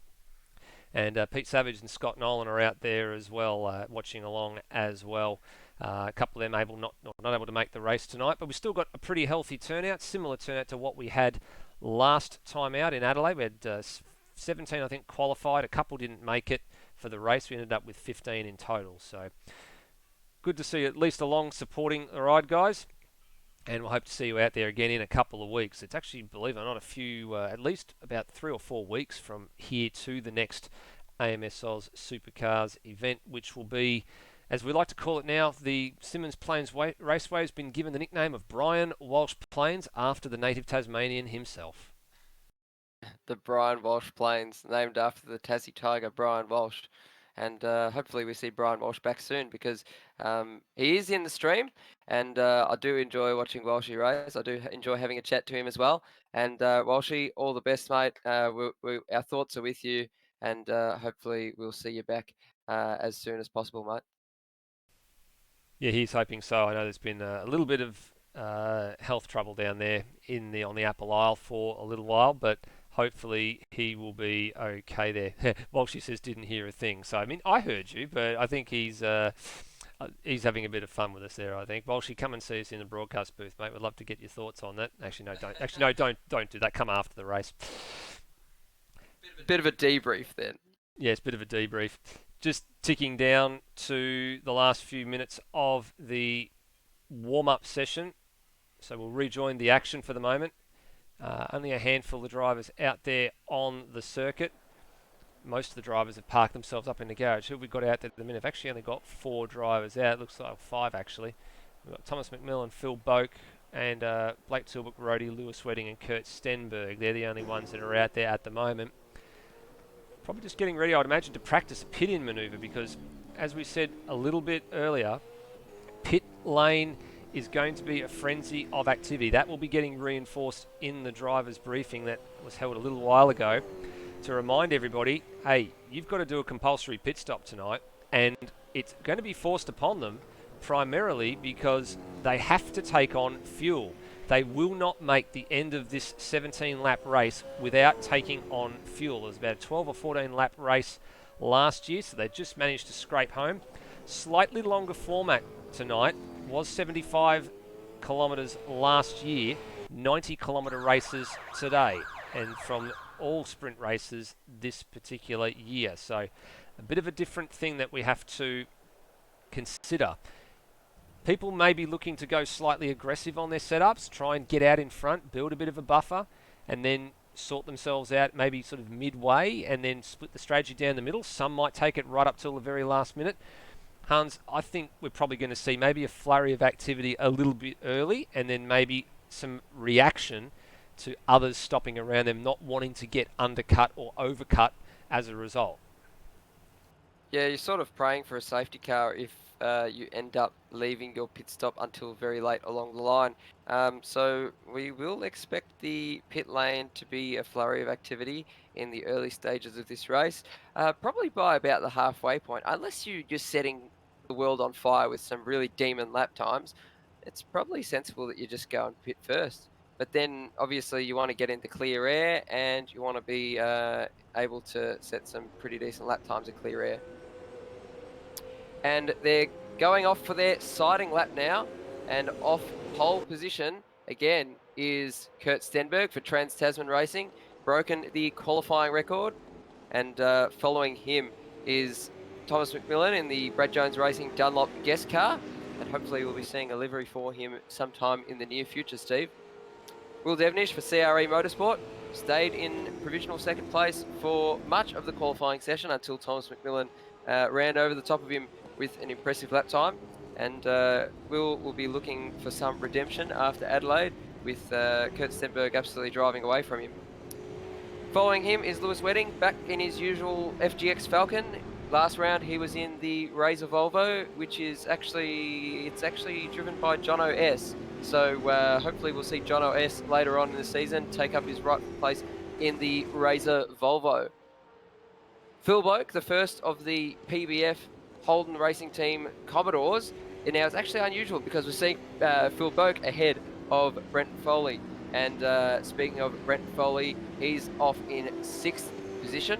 Speaker 4: And Pete Savage and Scott Nolan are out there as well, watching along as well. A couple of them not able to make the race tonight, but we've still got a pretty healthy turnout, similar turnout to what we had last time out in Adelaide. We had 17, I think, qualified. A couple didn't make it for the race. We ended up with 15 in total. So good to see at least along supporting the ride, guys. And we'll hope to see you out there again in a couple of weeks. It's actually, believe it or not, a few, at least about 3 or 4 weeks from here to the next AMS Oz Supercars event, which will be, as we like to call it now, the Symmons Plains Raceway has been given the nickname of Brian Walsh Plains after the native Tasmanian himself.
Speaker 5: The Brian Walsh Plains, named after the Tassie Tiger, Brian Walsh. And hopefully we see Brian Walsh back soon, because he is in the stream, and I do enjoy watching Walshy race. I do enjoy having a chat to him as well. And Walshy, all the best, mate. Our thoughts are with you, and hopefully we'll see you back as soon as possible, mate.
Speaker 4: Yeah, he's hoping so. I know there's been a little bit of health trouble down there on the Apple Isle for a little while, but hopefully he will be okay there. Walshy says didn't hear a thing. So, I mean, I heard you, but I think he's having a bit of fun with us there, I think. Walshy, come and see us in the broadcast booth, mate. We'd love to get your thoughts on that. Actually, no, don't. Actually, no, don't do that. Come after the race.
Speaker 5: Bit of a debrief then.
Speaker 4: Yeah, it's a bit of a debrief. Just ticking down to the last few minutes of the warm-up session. So we'll rejoin the action for the moment. Only a handful of drivers out there on the circuit. Most of the drivers have parked themselves up in the garage. Who have we got out there at the minute? I've actually only got 4 drivers out. It looks like 5 actually. We've got Thomas McMillan, Phil Boak, and Blake Tilbrook, Rhodey, Lewis Wedding, and Kurt Stenberg. They're the only ones that are out there at the moment. Probably just getting ready, I'd imagine, to practice a pit-in manoeuvre, because, as we said a little bit earlier, pit lane is going to be a frenzy of activity. That will be getting reinforced in the driver's briefing that was held a little while ago to remind everybody, hey, you've got to do a compulsory pit stop tonight. and it's going to be forced upon them primarily because they have to take on fuel. They will not make the end of this 17-lap race without taking on fuel. It was about a 12 or 14-lap race last year, so they just managed to scrape home. Slightly longer format tonight, was 75 kilometres last year, 90-kilometre races today, and from all sprint races this particular year. So a bit of a different thing that we have to consider. People may be looking to go slightly aggressive on their setups, try and get out in front, build a bit of a buffer, and then sort themselves out maybe sort of midway and then split the strategy down the middle. Some might take it right up till the very last minute. Hans, I think we're probably going to see maybe a flurry of activity a little bit early and then maybe some reaction to others stopping around them, not wanting to get undercut or overcut as a result.
Speaker 5: Yeah, you're sort of praying for a safety car if you end up leaving your pit stop until very late along the line. So we will expect the pit lane to be a flurry of activity in the early stages of this race, probably by about the halfway point. Unless you're just setting the world on fire with some really demon lap times, it's probably sensible that you just go and pit first. But then obviously you want to get into clear air and you want to be able to set some pretty decent lap times in clear air. And they're going off for their siding lap now, and off pole position again is Kurt Stenberg for Trans-Tasman Racing, broken the qualifying record, and following him is Thomas McMillan in the Brad Jones Racing Dunlop guest car, and hopefully we'll be seeing a livery for him sometime in the near future, Steve. Will Devnish for CRE Motorsport stayed in provisional second place for much of the qualifying session until Thomas McMillan ran over the top of him with an impressive lap time, and we'll be looking for some redemption after Adelaide with Kurt Stenberg absolutely driving away from him. Following him is Lewis Wedding back in his usual FGX Falcon. Last round he was in the Razor Volvo, which is actually driven by Jono S. So hopefully we'll see Jono S later on in the season take up his rightful place in the Razor Volvo. Phil Boak, the first of the PBF Holden Racing Team Commodores. And now it's actually unusual because we're seeing Phil Boak ahead of Brent Foley. And speaking of Brent Foley, he's off in 6th position.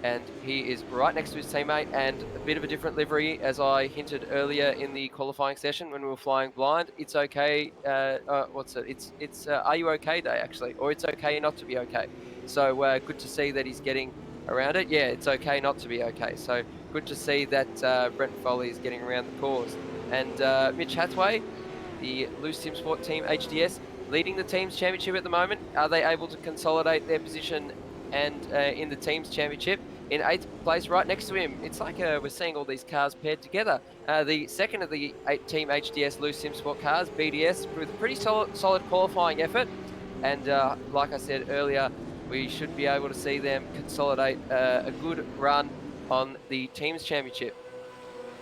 Speaker 5: And he is right next to his teammate, and a bit of a different livery, as I hinted earlier in the qualifying session when we were flying blind. It's okay, it's are you okay day actually, or it's okay not to be okay. So good to see that he's getting around it. Yeah, it's okay not to be okay. So good to see that Brent Foley is getting around the cause. And Mitch Hathaway, the Loose Sim Sport Team HDS, leading the team's championship at the moment. Are they able to consolidate their position and in the team's championship? In 8th place, right next to him. It's like we're seeing all these cars paired together. The second of the Team HDS Loose Sim Sport cars, BDS, with a pretty solid qualifying effort. And like I said earlier, we should be able to see them consolidate a good run on the team's championship.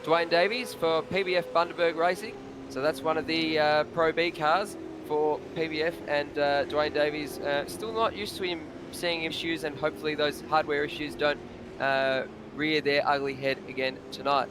Speaker 5: Dwayne Davies for PBF Bundaberg Racing. So that's one of the Pro B cars for PBF, and Dwayne Davies still not used to him seeing issues, and hopefully those hardware issues don't rear their ugly head again tonight.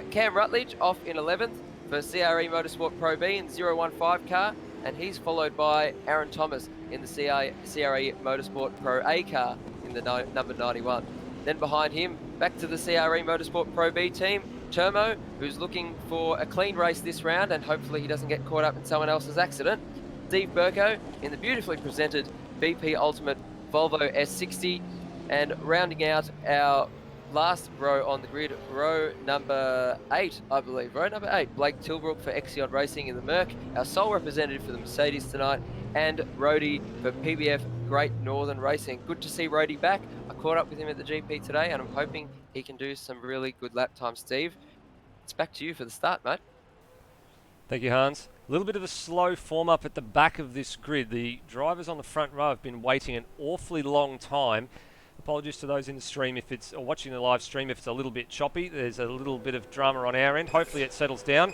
Speaker 5: Cam Rutledge off in 11th for CRE Motorsport Pro B in 015 car, and he's followed by Aaron Thomas in the CRE Motorsport Pro A car in the number 91. Then behind him, back to the CRE Motorsport Pro B team, Termo, who's looking for a clean race this round, and hopefully he doesn't get caught up in someone else's accident. Steve Burko in the beautifully presented BP Ultimate Volvo S60, and rounding out our last row on the grid, row number 8, I believe. Row number 8, Blake Tilbrook for Exion Racing in the Merc, our sole representative for the Mercedes tonight, and Rhodey for PBF Great Northern Racing. Good to see Rhodey back. I caught up with him at the GP today, and I'm hoping he can do some really good lap times. Steve, it's back to you for the start, mate.
Speaker 4: Thank you, Hans. A little bit of a slow form up at the back of this grid. The drivers on the front row have been waiting an awfully long time. Apologies to those in the stream if it's, or watching the live stream, if it's a little bit choppy. There's a little bit of drama on our end. Hopefully it settles down.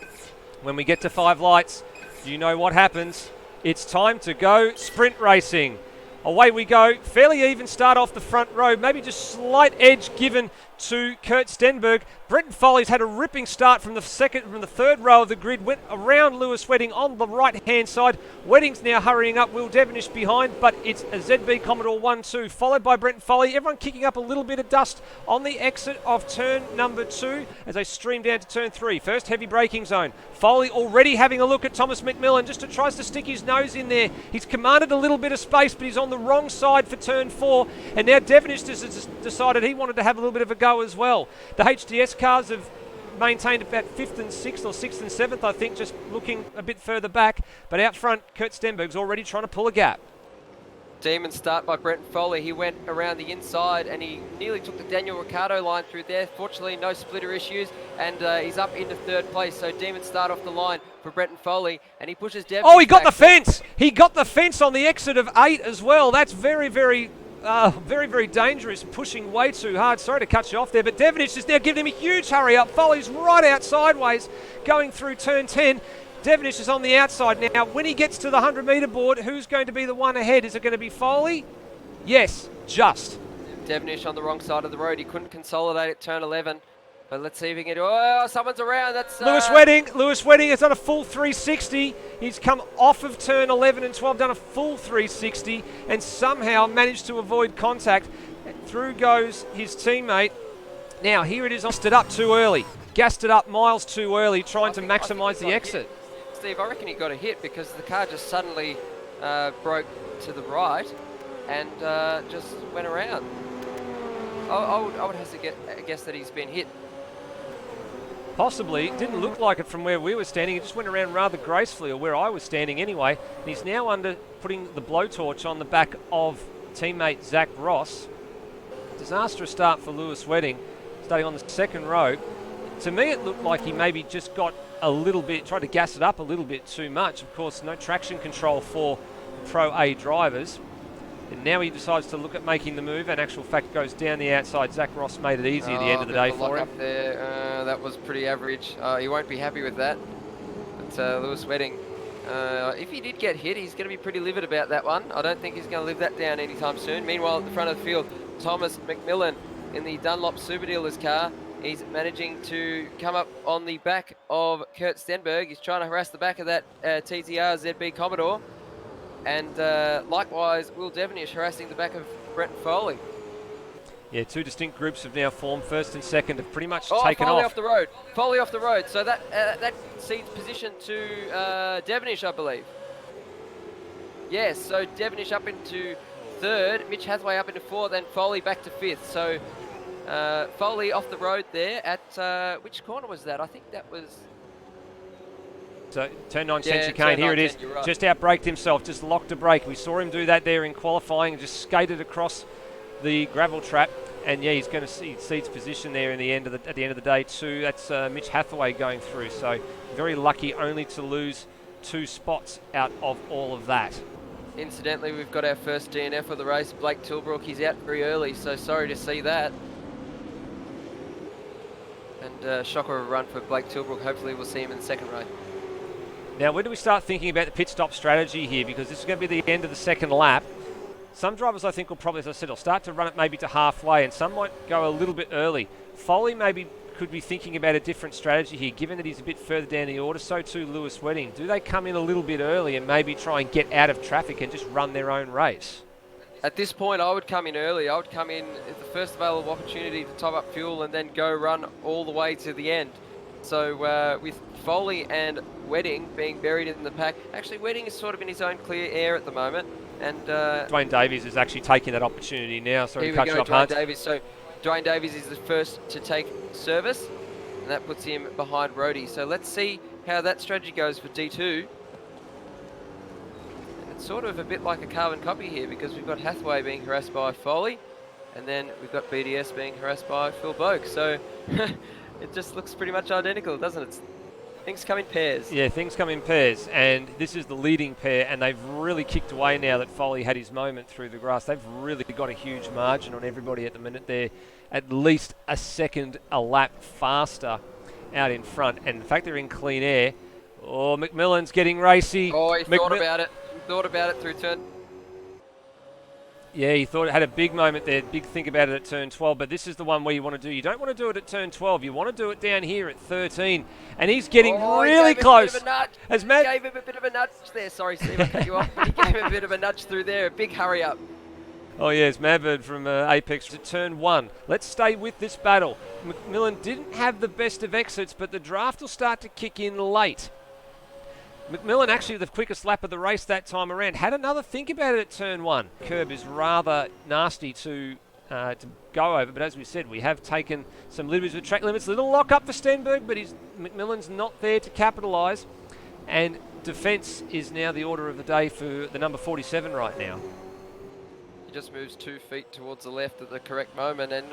Speaker 4: When we get to 5 lights, you know what happens. It's time to go sprint racing. Away we go. Fairly even start off the front row. Maybe just slight edge given to Kurt Stenberg. Brenton Foley's had a ripping start from the third row of the grid. Went around Lewis Wedding on the right-hand side. Wedding's now hurrying up. Will Devonish behind, but it's a ZB Commodore 1-2, followed by Brenton Foley. Everyone kicking up a little bit of dust on the exit of turn number 2 as they stream down to turn 3. First heavy braking zone. Foley already having a look at Thomas McMillan, just tries to stick his nose in there. He's commanded a little bit of space, but he's on the wrong side for turn 4. And now Devonish has decided he wanted to have a little bit of a go as well. The HDS cars have maintained about 5th and 6th or 6th and 7th, I think, just looking a bit further back. But out front, Kurt Stenberg's already trying to pull a gap.
Speaker 5: Demon start by Brenton Foley. He went around the inside and he nearly took the Daniel Ricciardo line through there. Fortunately, no splitter issues, and he's up into 3rd place. So Demon start off the line for Brenton Foley, and he pushes Devon.
Speaker 4: Oh, he got the fence! He got the fence on the exit of 8 as well. That's very, very dangerous, pushing way too hard. Sorry to cut you off there, but Devonish is now giving him a huge hurry up. Foley's right out sideways, going through turn 10. Devonish is on the outside now. When he gets to the 100-metre board, who's going to be the one ahead? Is it going to be Foley? Yes, just.
Speaker 5: Devonish on the wrong side of the road. He couldn't consolidate at turn 11. But let's see if he can do. Oh, someone's around. That's
Speaker 4: Lewis Wedding. Lewis Wedding has done a full 360. He's come off of turn 11 and 12, done a full 360, and somehow managed to avoid contact. Through goes his teammate. Now here it is. Gassed it up too early. Gassed it up miles too early, trying to maximise the exit.
Speaker 5: Steve, I reckon he got a hit because the car just suddenly broke to the right and just went around. I would have to guess that he's been hit.
Speaker 4: Possibly. It didn't look like it from where we were standing. It just went around rather gracefully, or where I was standing anyway. And he's now putting the blowtorch on the back of teammate Zach Ross. Disastrous start for Lewis Wedding, starting on the 2nd row. To me, it looked like he maybe just got a little bit, tried to gas it up a little bit too much. Of course, no traction control for Pro A drivers. And now he decides to look at making the move, and actual fact goes down the outside. Zach Ross made it easy at the end of the day for him.
Speaker 5: Up there, that was pretty average. He won't be happy with that. But Lewis Wedding, if he did get hit, he's going to be pretty livid about that one. I don't think he's going to live that down anytime soon. Meanwhile, at the front of the field, Thomas McMillan in the Dunlop Super Dealers car. He's managing to come up on the back of Kurt Stenberg. He's trying to harass the back of that TTR ZB Commodore. And likewise, Will Devonish harassing the back of Brenton Foley.
Speaker 4: Yeah, 2 distinct groups have now formed. 1st and 2nd have pretty much
Speaker 5: Foley
Speaker 4: taken off.
Speaker 5: off the road. Foley off the road. So that cedes position to Devonish, I believe. Yes, so Devonish up into 3rd, Mitch Hathaway up into 4th, then Foley back to 5th. So Foley off the road there at, which corner was that? I think that was...
Speaker 4: So turn 9 Century Cane, here it is. Right. Just outbraked himself, just locked a brake. We saw him do that there in qualifying, just skated across the gravel trap. And yeah, he's going to cedes position there at the end of the day too. That's Mitch Hathaway going through. So very lucky only to lose 2 spots out of all of that.
Speaker 5: Incidentally, we've got our first DNF of the race. Blake Tilbrook, he's out very early, so sorry to see that. And shocker of a run for Blake Tilbrook. Hopefully we'll see him in the 2nd row.
Speaker 4: Now, when do we start thinking about the pit stop strategy here? Because this is going to be the end of the 2nd lap. Some drivers, I think, will probably, as I said, will start to run it maybe to halfway, and some might go a little bit early. Foley maybe could be thinking about a different strategy here, given that he's a bit further down the order. So too Lewis Wedding. Do they come in a little bit early and maybe try and get out of traffic and just run their own race?
Speaker 5: At this point, I would come in early. I would come in at the first available opportunity to top up fuel and then go run all the way to the end. So with Foley and Wedding being buried in the pack, actually Wedding is sort of in his own clear air at the moment. And
Speaker 4: Dwayne Davies is actually taking that opportunity now. Sorry to cut you off,
Speaker 5: Dwayne Davies. So Dwayne Davies is the first to take service, and that puts him behind Rhodey. So let's see how that strategy goes for D2. And it's sort of a bit like a carbon copy here, because we've got Hathaway being harassed by Foley, and then we've got BDS being harassed by Phil Boak. So it just looks pretty much identical, doesn't it? Things come in pairs. Yeah, things come in pairs, and this is the leading pair, and they've really kicked away now that Foley had his moment through the grass. They've really got a huge margin on everybody at the minute. They're at least a second a lap faster out in front, and the fact they're in clean air. Oh, McMillan's getting racy. Oh, he thought about it. He thought about it through turn.
Speaker 4: Yeah, he thought it had a big moment there, big think about it at turn 12, but this is the one where you want to do. You don't want to do it at turn 12. You want to do it down here at 13. And he's getting really close.
Speaker 5: He gave him a bit of a nudge there. Sorry, Steve, I cut you off. But he gave him a bit of a nudge through there. A big hurry up.
Speaker 4: Oh yes, Madbird from Apex to turn 1. Let's stay with this battle. McMillan didn't have the best of exits, but the draft will start to kick in late. McMillan actually the quickest lap of the race that time around. Had another think about it at turn 1. Curb is rather nasty to go over, but as we said, we have taken some liberties with track limits. Little lock up for Stenberg, but McMillan's not there to capitalise. And defence is now the order of the day for the number 47 right now.
Speaker 5: He just moves 2 feet towards the left at the correct moment, and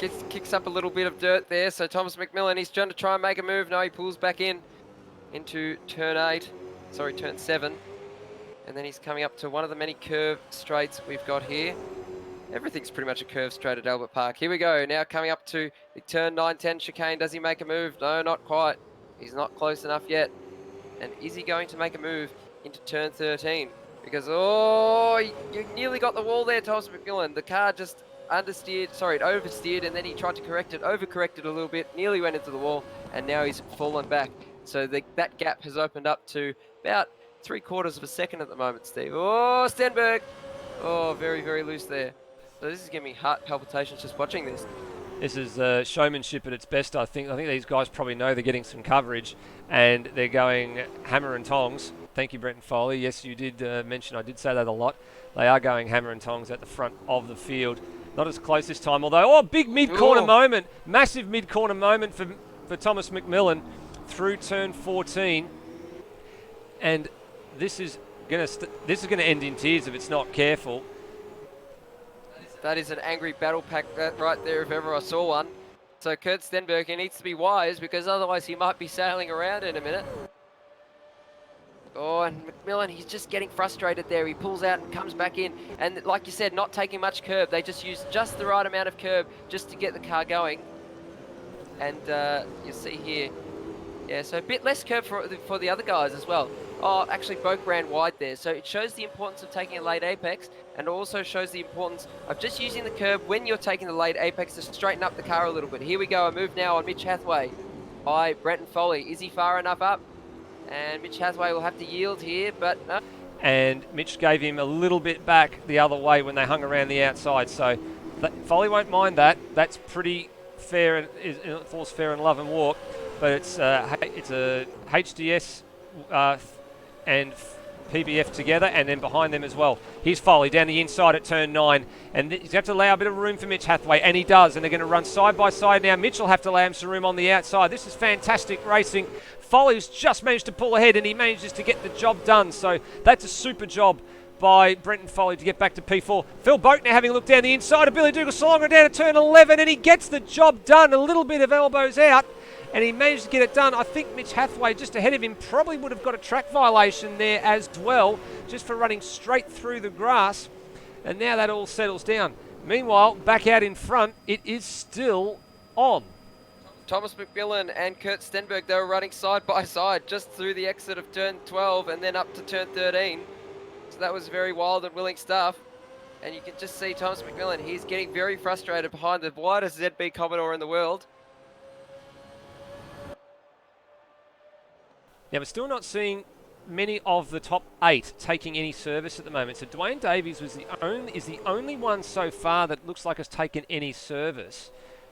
Speaker 5: he kicks up a little bit of dirt there. So Thomas McMillan, he's trying to make a move. No, he pulls back into turn 7, and then he's coming up to one of the many curve straights we've got here. Everything's pretty much a curve straight at Albert Park. Here we go, now coming up to the turn 9-10 chicane. Does he make a move? No, not quite. He's not close enough yet. And is he going to make a move into turn 13? Because, you nearly got the wall there, Thomas McMillan. The car just it oversteered, and then he tried to overcorrected a little bit, nearly went into the wall, and now he's fallen back. So that gap has opened up to about 3/4 of a second at the moment, Steve. Oh, Stenberg. Oh, very, very loose there. So this is giving me heart palpitations just watching this.
Speaker 4: This is showmanship at its best, I think. I think these guys probably know they're getting some coverage, and they're going hammer and tongs. Thank you, Brenton Foley. Yes, you did mention, I did say that a lot. They are going hammer and tongs at the front of the field. Not as close this time, although, big mid-corner moment. Massive mid-corner moment for Thomas McMillan through turn 14, and this is gonna end in tears if it's not careful.
Speaker 5: That is an angry battle pack right there if ever I saw one. So Kurt Stenberg, he needs to be wise, because otherwise he might be sailing around in a minute. Oh, and McMillan, he's just getting frustrated there. He pulls out and comes back in, and like you said, not taking much curb. They just use just the right amount of curb just to get the car going. And you see here, yeah, so a bit less curb for the other guys as well. Oh, actually both ran wide there. So it shows the importance of taking a late apex, and also shows the importance of just using the curb when you're taking the late apex to straighten up the car a little bit. Here we go, a move now on Mitch Hathaway by Brenton Foley. Is he far enough up? And Mitch Hathaway will have to yield here, but no.
Speaker 4: And Mitch gave him a little bit back the other way when they hung around the outside. So Foley won't mind that. That's pretty fair, and it falls fair in love and walk. But it's a HDS and PBF together, and then behind them as well. Here's Foley down the inside at turn 9, and he's got to allow a bit of room for Mitch Hathaway, and he does, and they're going to run side by side now. Mitch will have to allow him some room on the outside. This is fantastic racing. Foley's just managed to pull ahead, and he manages to get the job done, so that's a super job by Brenton Foley to get back to P4. Phil Boat now having a look down the inside of Billy Dougal-Salonga down at turn 11, and he gets the job done. A little bit of elbows out, and he managed to get it done. I think Mitch Hathaway, just ahead of him, probably would have got a track violation there as well, just for running straight through the grass. And now that all settles down. Meanwhile, back out in front, it is still on.
Speaker 5: Thomas McMillan and Kurt Stenberg, they were running side by side just through the exit of turn 12 and then up to turn 13. So that was very wild and willing stuff. And you can just see Thomas McMillan, he's getting very frustrated behind the widest ZB Commodore in the world.
Speaker 4: Now, we're still not seeing many of the top 8 taking any service at the moment. So Dwayne Davies is the only one so far that looks like has taken any service.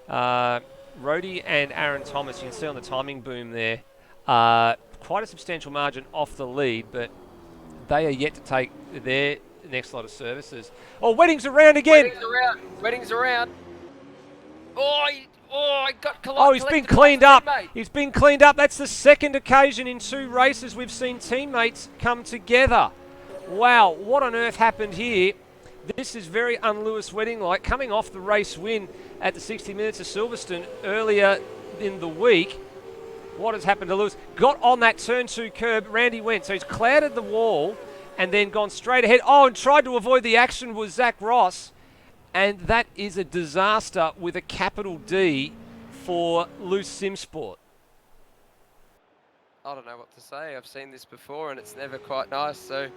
Speaker 4: Rhodey and Aaron Thomas, you can see on the timing boom there, quite a substantial margin off the lead, but they are yet to take their next lot of services. Oh, Wedding's around again!
Speaker 5: Wedding's around. He got collected.
Speaker 4: Oh, he's been cleaned up. He's been cleaned up. That's the second occasion in 2 races we've seen teammates come together. Wow, what on earth happened here? This is very un-Lewis Wedding-like, coming off the race win at the 60 Minutes of Silverstone earlier in the week. What has happened to Lewis? Got on that turn 2 curb, Randy went. So he's clouded the wall and then gone straight ahead. Oh, and tried to avoid the action with Zach Ross. And that is a disaster with a capital D for Loose Sim Sport.
Speaker 5: I don't know what to say. I've seen this before and it's never quite nice. So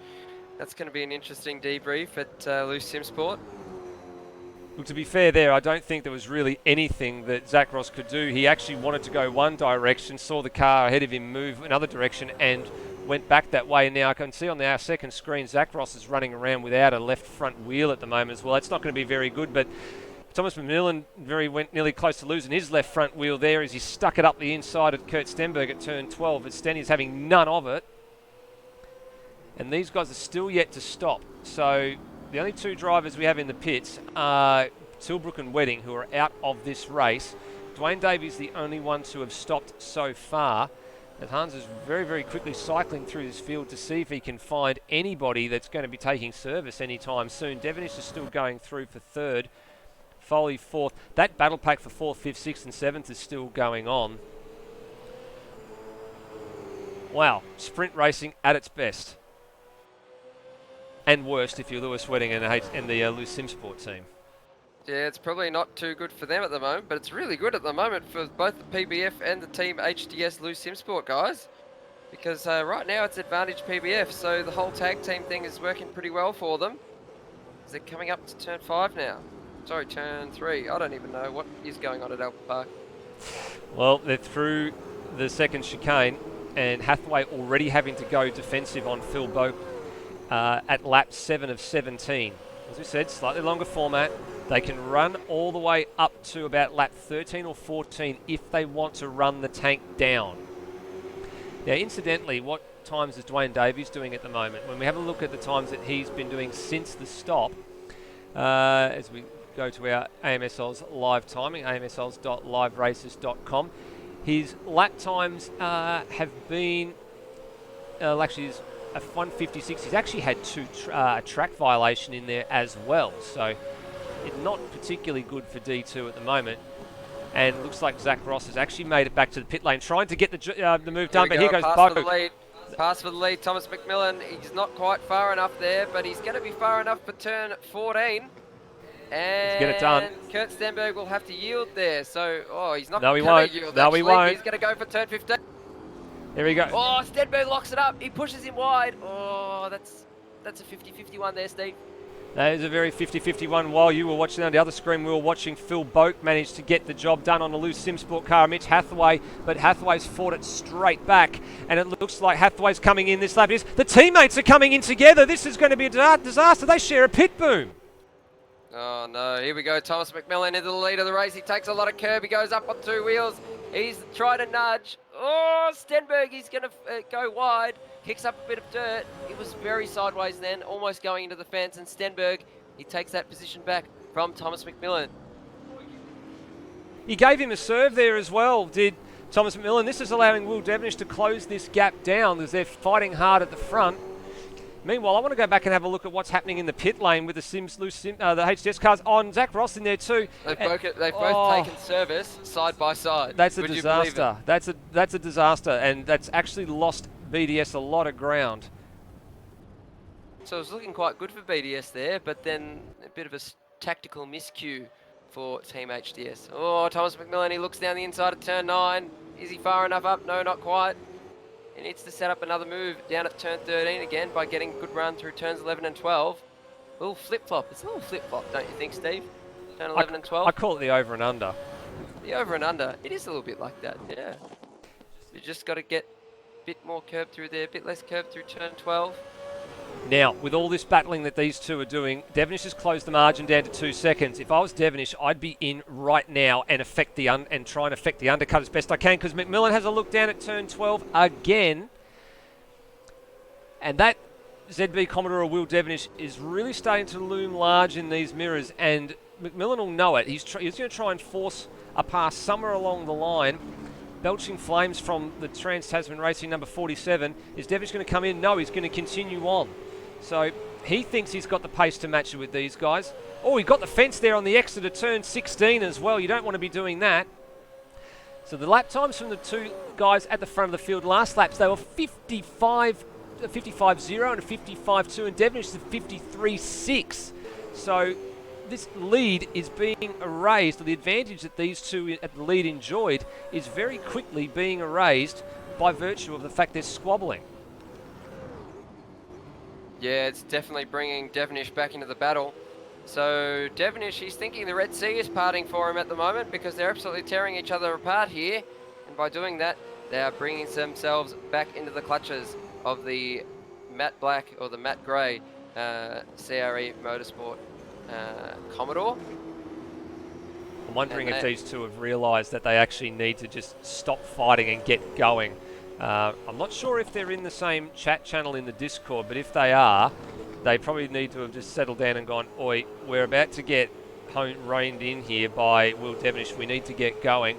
Speaker 5: That's going to be an interesting debrief at Loose Sim Sport.
Speaker 4: Look, to be fair there, I don't think there was really anything that Zach Ross could do. He actually wanted to go one direction, saw the car ahead of him move another direction and went back that way. And now I can see on our second screen, Zach Ross is running around without a left front wheel at the moment as well. It's not going to be very good, but Thomas McMillan went nearly close to losing his left front wheel there as he stuck it up the inside of Kurt Stenberg at turn 12, but Stenny is having none of it. And these guys are still yet to stop. So the only two drivers we have in the pits are Tilbrook and Wedding, who are out of this race. Dwayne Davies the only one to have stopped so far. And Hans is very, very quickly cycling through this field to see if he can find anybody that's going to be taking service anytime soon. Devonish is still going through for third. Foley fourth. That battle pack for fourth, fifth, sixth and seventh is still going on. Wow, sprint racing at its best. And worst if you're Lewis Wedding and the Loose Sim Sport team.
Speaker 5: Yeah, it's probably not too good for them at the moment, but it's really good at the moment for both the PBF and the Team HDS Loose Sim Sport guys. Because right now it's advantage PBF, so the whole tag team thing is working pretty well for them. They're coming up to turn 5 now. Sorry, turn 3. I don't even know what is going on at Albert Park.
Speaker 4: Well, they're through the second chicane, and Hathaway already having to go defensive on Phil Boak at lap 7 of 17. As we said, slightly longer format. They can run all the way up to about lap 13 or 14 if they want to run the tank down. Now, incidentally, what times is Dwayne Davies doing at the moment? When we have a look at the times that he's been doing since the stop, as we go to our AMS Oz live timing, amsoz.liveraces.com, his lap times have been, actually, he's a 156. He's actually had a track violation in there as well, so it's not particularly good for D2 at the moment. And it looks like Zach Ross has actually made it back to the pit lane, trying to get the move done, but here goes
Speaker 5: Pass
Speaker 4: Bo.
Speaker 5: for the lead. Pass for the lead, Thomas McMillan. He's not quite far enough there, but he's going to be far enough for turn 14. And
Speaker 4: get it done.
Speaker 5: Kurt Stenberg will have to yield there. So, he's not
Speaker 4: No, he
Speaker 5: going
Speaker 4: won't.
Speaker 5: to yield.
Speaker 4: No, he won't.
Speaker 5: He's going to go for turn 15.
Speaker 4: There we go.
Speaker 5: Oh, Stenberg locks it up. He pushes him wide. Oh, that's a 50-51 there, Steve.
Speaker 4: That is a very 50-51. While you were watching on the other screen, we were watching Phil Boak manage to get the job done on the Loose Sim Sport car, Mitch Hathaway, but Hathaway's fought it straight back, and it looks like Hathaway's coming in this lap. The teammates are coming in together. This is going to be a disaster. They share a pit boom.
Speaker 5: Oh no, here we go. Thomas McMillan into the lead of the race. He takes a lot of curb. He goes up on 2 wheels. He's trying to nudge. Oh, Stenberg, he's going to go wide. Kicks up a bit of dirt. It was very sideways then, almost going into the fence. And Stenberg, he takes that position back from Thomas McMillan.
Speaker 4: He gave him a serve there as well, did Thomas McMillan. This is allowing Will Devonish to close this gap down as they're fighting hard at the front. Meanwhile, I want to go back and have a look at what's happening in the pit lane with the the HDS cars on. Zach Ross in there too.
Speaker 5: They've both taken service side by side.
Speaker 4: That's a disaster. That's a disaster, and that's actually lost BDS a lot of ground.
Speaker 5: So it was looking quite good for BDS there, but then a bit of a tactical miscue for Team HDS. Oh, Thomas McMillan, he looks down the inside of turn 9. Is he far enough up? No, not quite. He needs to set up another move down at turn 13 again by getting a good run through turns 11 and 12. A little flip-flop. It's a little flip-flop, don't you think, Steve? Turn 11 and 12.
Speaker 4: I call it the over and under.
Speaker 5: The over and under. It is a little bit like that, yeah. You just got to get a bit more curb through there, a bit less curb through turn 12.
Speaker 4: Now, with all this battling that these two are doing, Devonish has closed the margin down to 2 seconds. If I was Devonish, I'd be in right now and try and affect the undercut as best I can, because McMillan has a look down at turn 12 again. And that ZB Commodore or Will Devonish is really starting to loom large in these mirrors, and McMillan will know it. He's going to try and force a pass somewhere along the line. Belching flames from the Trans-Tasman Racing number 47. Is Devonish going to come in? No, he's going to continue on. So he thinks he's got the pace to match it with these guys. Oh, he got the fence there on the exit of turn 16 as well. You don't want to be doing that. So the lap times from the two guys at the front of the field last laps, they were 55.0 and a 55.2, and Devonish is a 53.6. So this lead is being erased, or the advantage that these two at the lead enjoyed is very quickly being erased by virtue of the fact they're squabbling.
Speaker 5: Yeah, it's definitely bringing Devonish back into the battle. So Devonish, he's thinking the Red Sea is parting for him at the moment because they're absolutely tearing each other apart here. And by doing that, they are bringing themselves back into the clutches of the matte black or the matte grey CRE Motorsport Commodore.
Speaker 4: I'm wondering if these two have realised that they actually need to just stop fighting and get going. I'm not sure if they're in the same chat channel in the Discord, but if they are, they probably need to have just settled down and gone, oi, we're about to get reined in here by Will Devonish. We need to get going.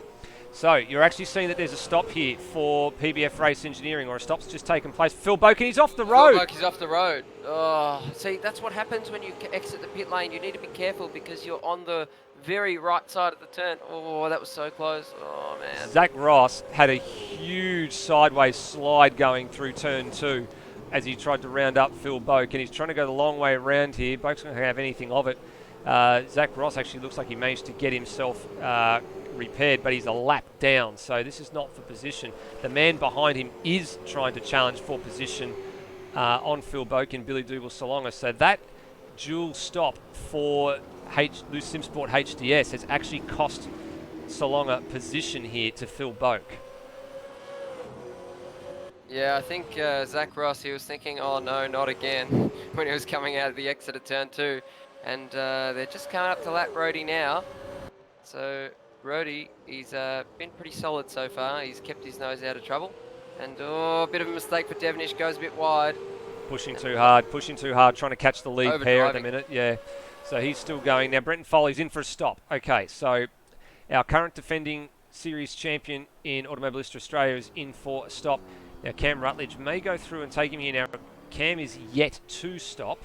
Speaker 4: So you're actually seeing that there's a stop here for PBF Race Engineering, or a stop's just taken place. Phil Boken, he's off the road.
Speaker 5: Phil Boken's off the road. Oh, see, that's what happens when you exit the pit lane. You need to be careful because you're on the very right side of the turn. Oh, that was so close. Oh, man.
Speaker 4: Zach Ross had a huge sideways slide going through turn 2 as he tried to round up Phil Boke, and he's trying to go the long way around here. Boke's not going to have anything of it. Zach Ross actually looks like he managed to get himself repaired, but he's a lap down, so this is not for position. The man behind him is trying to challenge for position on Phil Boke and Billy Dougal-Salonga, so that dual stop for Loose SimSport HDS has actually cost Salonga position here to Phil Boke.
Speaker 5: Yeah, I think Zach Ross, he was thinking, oh no, not again, when he was coming out of the exit of turn 2. And they're just coming up to lap Rody now. So Rody, he's been pretty solid so far. He's kept his nose out of trouble. And a bit of a mistake for Devonish, goes a bit wide.
Speaker 4: Pushing too hard, trying to catch the lead pair at the minute, yeah. So he's still going. Now Brenton Foley's in for a stop. Okay, so our current defending series champion in Automobilista Australia is in for a stop. Now Cam Rutledge may go through and take him here now. Cam is yet to stop.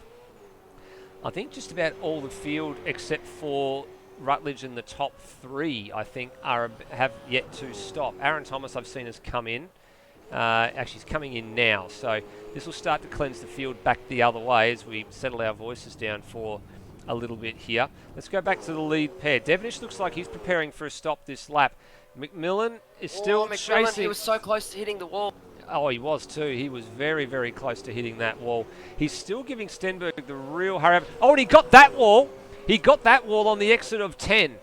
Speaker 4: I think just about all the field except for Rutledge and the top 3, I think, have yet to stop. Aaron Thomas I've seen has come in. Actually, he's coming in now. So this will start to cleanse the field back the other way as we settle our voices down for a little bit here. Let's go back to the lead pair. Devonish looks like he's preparing for a stop this lap. McMillan is still chasing.
Speaker 5: He was so close to hitting the wall.
Speaker 4: Oh, he was too. He was very, very close to hitting that wall. He's still giving Stenberg the real hurry. Oh, and he got that wall. He got that wall on the exit of 10.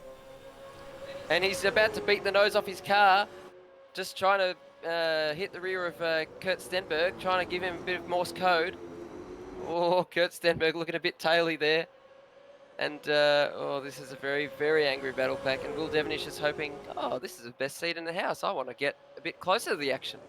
Speaker 5: And he's about to beat the nose off his car. Just trying to hit the rear of Kurt Stenberg, trying to give him a bit of Morse code. Oh, Kurt Stenberg looking a bit taily there. And, this is a very, very angry battle pack. And Will Devonish is hoping, oh, this is the best seat in the house. I want to get a bit closer to the action.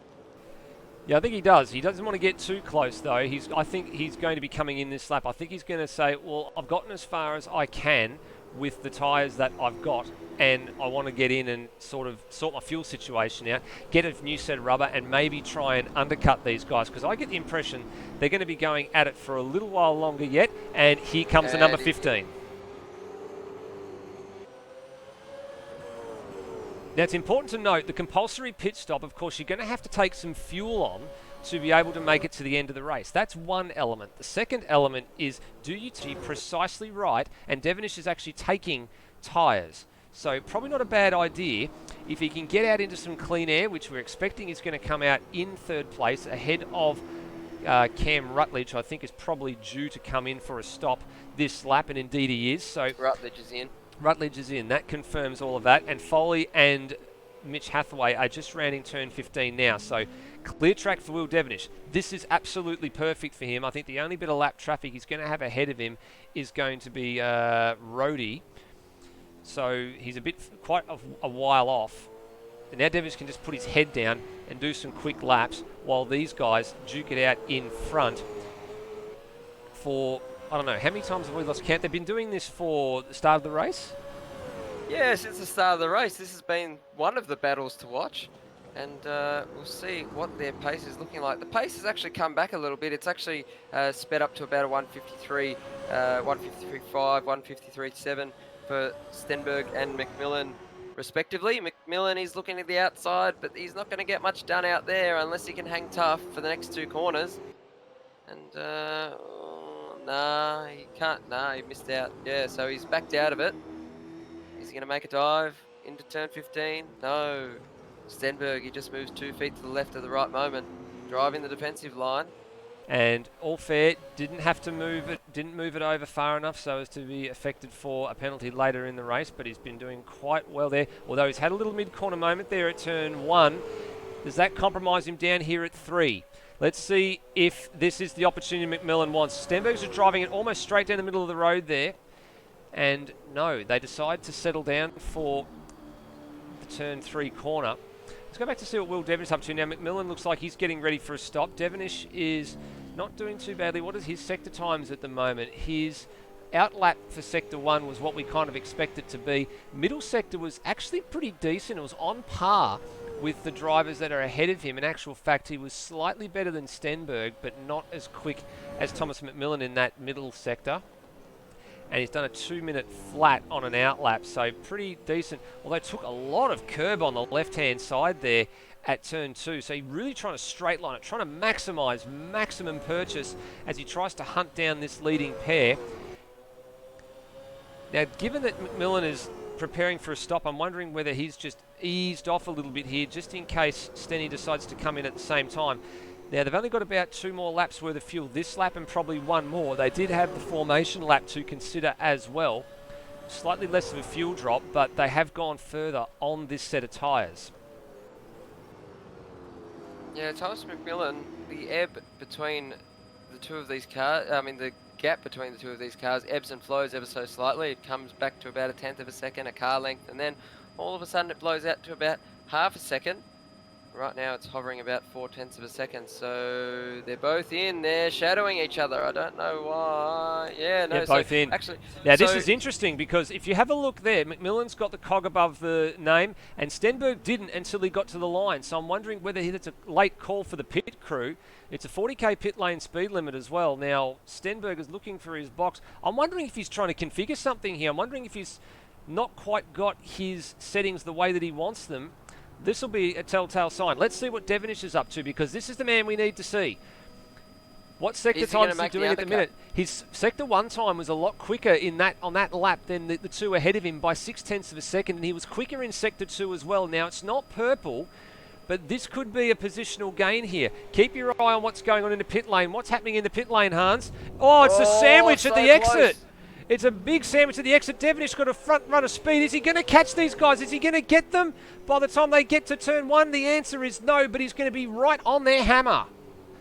Speaker 4: Yeah, I think he does. He doesn't want to get too close, though. I think he's going to be coming in this lap. I think he's going to say, well, I've gotten as far as I can with the tyres that I've got, and I want to get in and sort of sort my fuel situation out, get a new set of rubber, and maybe try and undercut these guys, because I get the impression they're going to be going at it for a little while longer yet, and here comes the number 15. Now, it's important to note the compulsory pit stop, of course, you're going to have to take some fuel on to be able to make it to the end of the race. That's one element. The second element is, do you be precisely right? And Devonish is actually taking tyres. So probably not a bad idea if he can get out into some clean air, which we're expecting is going to come out in 3rd place ahead of Cam Rutledge, I think is probably due to come in for a stop this lap, and indeed he is. So
Speaker 5: Rutledge is in.
Speaker 4: Rutledge is in. That confirms all of that. And Foley and Mitch Hathaway are just rounding turn 15 now. So clear track for Will Devonish. This is absolutely perfect for him. I think the only bit of lap traffic he's going to have ahead of him is going to be Rody. So he's quite a while off. And now Devonish can just put his head down and do some quick laps while these guys duke it out in front for, I don't know, how many times have we lost count? They've been doing this for the start of the race?
Speaker 5: Yeah, since the start of the race, this has been one of the battles to watch. And we'll see what their pace is looking like. The pace has actually come back a little bit. It's actually sped up to about a 153, 153.5, 153.7 for Stenberg and McMillan, respectively. McMillan is looking at the outside, but he's not going to get much done out there unless he can hang tough for the next 2 corners. And nah, he can't. Nah, he missed out. Yeah, so he's backed out of it. Is he going to make a dive into turn 15? No. Stenberg, he just moves 2 feet to the left at the right moment, driving the defensive line.
Speaker 4: And all fair, didn't have to move it, didn't move it over far enough so as to be affected for a penalty later in the race, but he's been doing quite well there. Although he's had a little mid-corner moment there at turn 1. Does that compromise him down here at 3? Let's see if this is the opportunity McMillan wants. Stenberg's are driving it almost straight down the middle of the road there. And no, they decide to settle down for the turn 3 corner. Let's go back to see what Will Devonish up to now. McMillan looks like he's getting ready for a stop. Devonish is not doing too badly. What is his sector times at the moment? His outlap for sector 1 was what we kind of expected to be. Middle sector was actually pretty decent. It was on par with the drivers that are ahead of him. In actual fact, he was slightly better than Stenberg, but not as quick as Thomas McMillan in that middle sector. And he's done a 2-minute flat on an outlap, so pretty decent. Although took a lot of curb on the left-hand side there at turn 2. So he's really trying to straight line it, trying to maximise maximum purchase as he tries to hunt down this leading pair. Now, given that McMillan is preparing for a stop, I'm wondering whether he's just eased off a little bit here, just in case Stenny decides to come in at the same time. Now, they've only got about 2 more laps worth of fuel this lap and probably 1 more. They did have the formation lap to consider as well. Slightly less of a fuel drop, but they have gone further on this set of tyres.
Speaker 5: Yeah, Thomas McMillan, the ebb between the two of these cars, the gap between the two of these cars ebbs and flows ever so slightly. It comes back to about 1/10 of a second, a car length, and then all of a sudden it blows out to about half a second. Right now it's hovering about 4/10 of a second, so they're both in. They're shadowing each other. I don't know why. Yeah, no,
Speaker 4: yeah, both in.
Speaker 5: Actually,
Speaker 4: now this is interesting because if you have a look there, McMillan's got the cog above the name, and Stenberg didn't until he got to the line. So I'm wondering whether it's a late call for the pit crew. It's a 40k pit lane speed limit as well. Now Stenberg is looking for his box. I'm wondering if he's trying to configure something here. I'm wondering if he's not quite got his settings the way that he wants them. This will be a telltale sign. Let's see what Devonish is up to, because this is the man we need to see. What sector time is he doing at the minute? His sector 1 time was a lot quicker on that lap than the 2 ahead of him by 0.6 of a second, and he was quicker in sector 2 as well. Now, it's not purple, but this could be a positional gain here. Keep your eye on what's going on in the pit lane. What's happening in the pit lane, Hans? Oh, it's a sandwich at the exit. It's a big sandwich at the exit. Devonish got a front run of speed. Is he going to catch these guys? Is he going to get them by the time they get to turn 1? The answer is no, but he's going to be right on their hammer.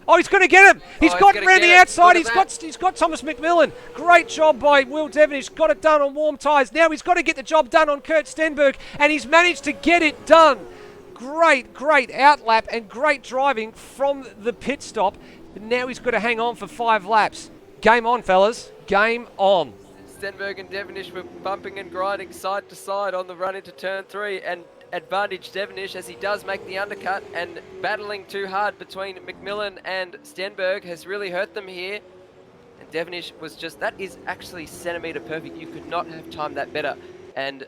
Speaker 4: Oh, he's going to get him. He's got him around the outside. He's got Thomas McMillan. Great job by Will Devonish. Got it done on warm tyres. Now he's got to get the job done on Kurt Stenberg, and he's managed to get it done. Great outlap and great driving from the pit stop. Now he's got to hang on for 5 laps. Game on, fellas. Game on.
Speaker 5: Stenberg and Devonish were bumping and grinding side to side on the run into turn 3, and advantage Devonish as he does make the undercut, and battling too hard between McMillan and Stenberg has really hurt them here. And Devonish was just, that is actually centimetre perfect. You could not have timed that better, and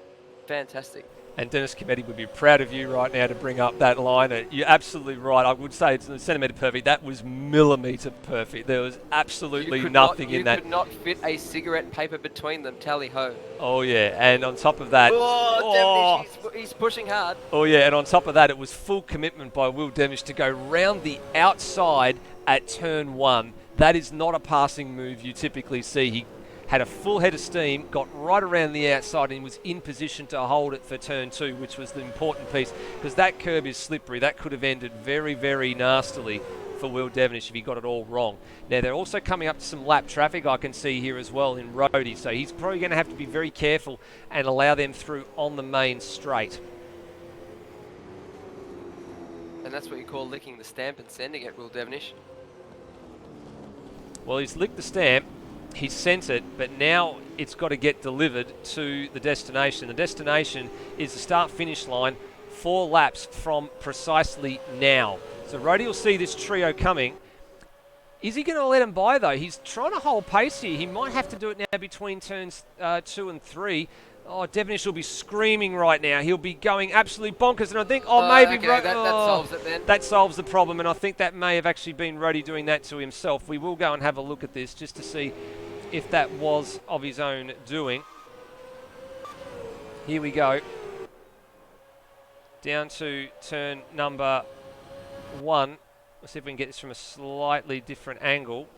Speaker 5: fantastic.
Speaker 4: And Dennis Cometti would be proud of you right now to bring up that line. You're absolutely right. I would say it's centimetre perfect. That was millimetre perfect. There was absolutely nothing in that.
Speaker 5: You could not fit a cigarette paper between them, tally ho.
Speaker 4: Oh, yeah. And on top of that...
Speaker 5: Devonish, he's pushing hard.
Speaker 4: Oh, yeah. And on top of that, it was full commitment by Will Devonish to go round the outside at turn 1. That is not a passing move you typically see. He had a full head of steam, got right around the outside, and was in position to hold it for turn 2, which was the important piece, because that curb is slippery. That could have ended very, very nastily for Will Devonish if he got it all wrong. Now, they're also coming up to some lap traffic, I can see here as well, in roadie, so he's probably going to have to be very careful and allow them through on the main straight.
Speaker 5: And that's what you call licking the stamp and sending it, Will Devonish.
Speaker 4: Well, he's licked the stamp. He's sent it, but now it's got to get delivered to the destination. The destination is the start-finish line, 4 laps from precisely now. So Rhodey will see this trio coming. Is he going to let him by, though? He's trying to hold pace here. He might have to do it now between turns 2 and 3. Oh, Devonish will be screaming right now. He'll be going absolutely bonkers, and I think, maybe...
Speaker 5: Okay, that solves it then.
Speaker 4: That solves the problem, and I think that may have actually been Rhodey doing that to himself. We will go and have a look at this just to see if that was of his own doing. Here we go. Down to turn number 1. Let's see if we can get this from a slightly different angle.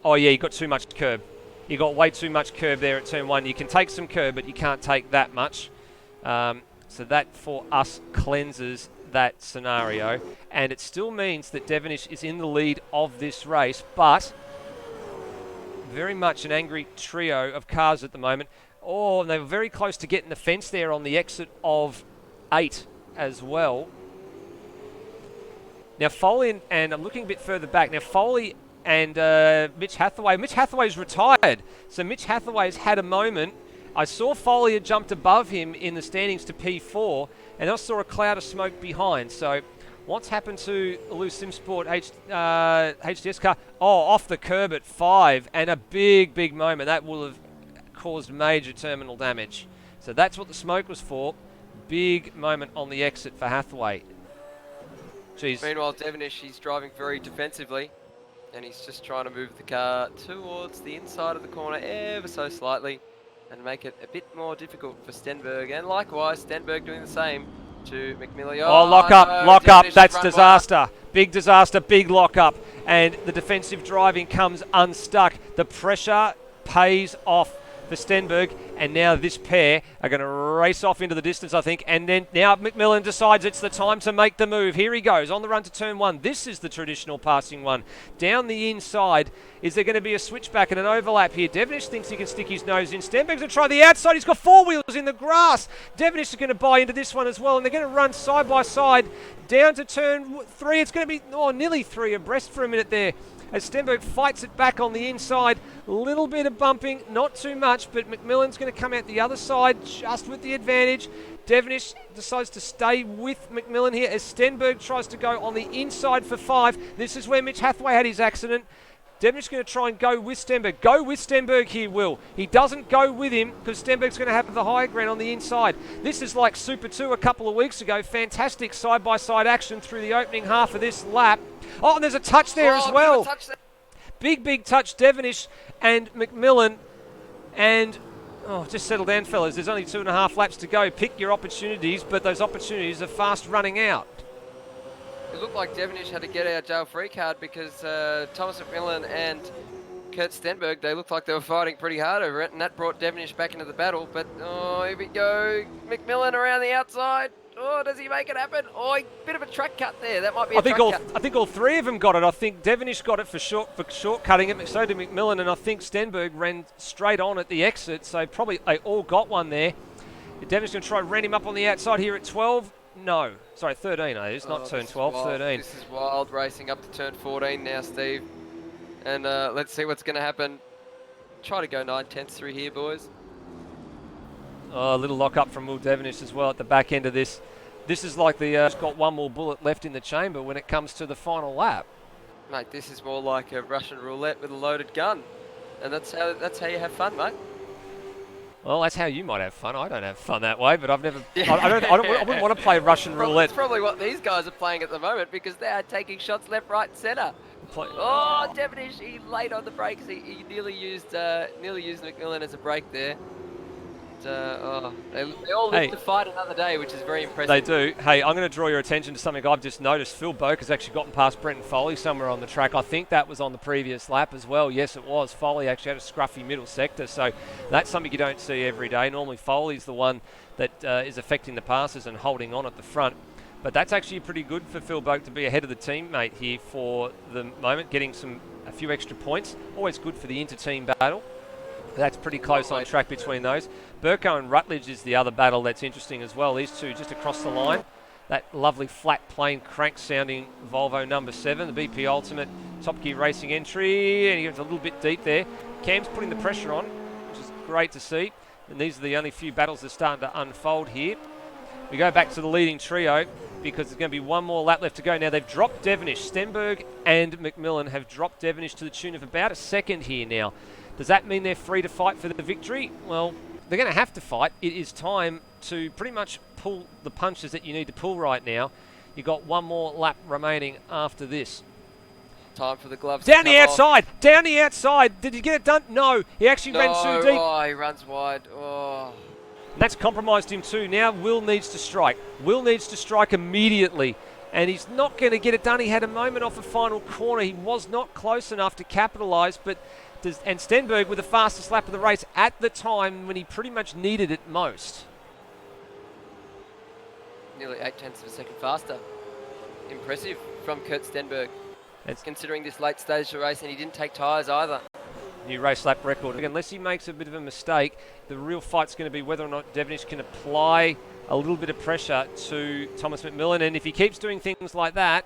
Speaker 4: Oh yeah, you got too much curb. You got way too much curb there at turn 1. You can take some curb, but you can't take that much. So that, for us, cleanses that scenario. And it still means that Devonish is in the lead of this race, but very much an angry trio of cars at the moment. Oh, and they were very close to getting the fence there on the exit of 8 as well. Now Foley and I'm looking a bit further back. Now Foley and Mitch Hathaway. Mitch Hathaway's retired. So Mitch Hathaway's had a moment. I saw Foley had jumped above him in the standings to P4, and I saw a cloud of smoke behind. So what's happened to Loose SimSport HDS car? Oh, off the curb at 5, and a big, big moment. That will have caused major terminal damage. So that's what the smoke was for. Big moment on the exit for Hathaway. Jeez.
Speaker 5: Meanwhile, Devonish, he's driving very defensively, and he's just trying to move the car towards the inside of the corner ever so slightly and make it a bit more difficult for Stenberg. And likewise, Stenberg doing the same to McMillan.
Speaker 4: Oh, lock up, that's disaster. Big disaster, big lock up. And the defensive driving comes unstuck. The pressure pays off for Stenberg, and now this pair are going to race off into the distance, I think, and then now McMillan decides it's the time to make the move. Here he goes on the run to turn 1. This is the traditional passing one. Down the inside, is there going to be a switchback and an overlap here? Devonish thinks he can stick his nose in. Stenberg's going to try the outside. He's got 4 wheels in the grass. Devonish is going to buy into this one as well, and they're going to run side by side down to turn 3. It's going to be nearly 3 abreast for a minute there, as Stenberg fights it back on the inside. A little bit of bumping, not too much, but McMillan's going to come out the other side just with the advantage. Devonish decides to stay with McMillan here as Stenberg tries to go on the inside for 5. This is where Mitch Hathaway had his accident. Devonish going to try and go with Stenberg. Go with Stenberg here, Will. He doesn't go with him because Stenberg's going to have the higher ground on the inside. This is like Super 2 a couple of weeks ago. Fantastic side-by-side action through the opening half of this lap. Oh, and there's a touch there as well. Big, big touch, Devonish and McMillan. And, just settle down, fellas. There's only 2.5 laps to go. Pick your opportunities, but those opportunities are fast running out.
Speaker 5: It looked like Devonish had to get out jail free card because Thomas McMillan and Kurt Stenberg, they looked like they were fighting pretty hard over it, and that brought Devonish back into the battle. But, here we go. McMillan around the outside. Oh, does he make it happen? Oh, bit of a track cut there. That might be a track cut.
Speaker 4: I think all 3 of them got it. I think Devonish got it for shortcutting it, so did McMillan, and I think Stenberg ran straight on at the exit, so probably they all got one there. Devonish going to try and ran him up on the outside here at 12. No, sorry, 13. It's not turn 12, 13.
Speaker 5: This is wild, racing up to turn 14 now, Steve. And let's see what's going to happen. Try to go 9/10 through here, boys.
Speaker 4: Oh, a little lock up from Will Devonish as well at the back end of this. This is like the got one more bullet left in the chamber when it comes to the final lap.
Speaker 5: Mate, this is more like a Russian roulette with a loaded gun. And that's how you have fun, mate.
Speaker 4: Well, that's how you might have fun. I don't have fun that way, but I've never. I wouldn't want to play Russian roulette.
Speaker 5: It's probably what these guys are playing at the moment because they are taking shots left, right, and centre. Oh, Devonish, he laid on the brakes. He nearly used McMillan as a brake there. They all live to fight another day, which is very impressive.
Speaker 4: They do. Hey, I'm going to draw your attention to something I've just noticed. Phil Boak has actually gotten past Brenton Foley somewhere on the track. I think that was on the previous lap as well. Yes, it was. Foley actually had a scruffy middle sector, so that's something you don't see every day. Normally, Foley's the one that is affecting the passes and holding on at the front. But that's actually pretty good for Phil Boak to be ahead of the teammate here for the moment, getting a few extra points. Always good for the inter-team battle. That's pretty close on track between those. Burko and Rutledge is the other battle that's interesting as well. These two just across the line. That lovely flat plane crank sounding Volvo number 7, the BP Ultimate Top Gear Racing entry, and he gets a little bit deep there. Cam's putting the pressure on, which is great to see. And these are the only few battles that are starting to unfold here. We go back to the leading trio because there's going to be one more lap left to go. Now they've dropped Devonish. Stenberg and McMillan have dropped Devonish to the tune of about a second here now. Does that mean they're free to fight for the victory? Well, they're going to have to fight. It is time to pretty much pull the punches that you need to pull right now. You've got one more lap remaining after this.
Speaker 5: Time for the gloves.
Speaker 4: Down the outside! Down the outside! Did he get it done? No! He actually ran too deep.
Speaker 5: Oh, he runs wide. Oh.
Speaker 4: And that's compromised him too. Now Will needs to strike. Will needs to strike immediately. and he's not going to get it done. He had a moment off the final corner. He was not close enough to capitalise, and Stenberg with the fastest lap of the race at the time when he pretty much needed it most.
Speaker 5: Nearly 0.8 of a second faster. Impressive from Kurt Stenberg. Considering this late stage of the race, and he didn't take tyres either.
Speaker 4: New race lap record. Unless he makes a bit of a mistake, the real fight's going to be whether or not Devenish can apply a little bit of pressure to Thomas McMillan. And if he keeps doing things like that,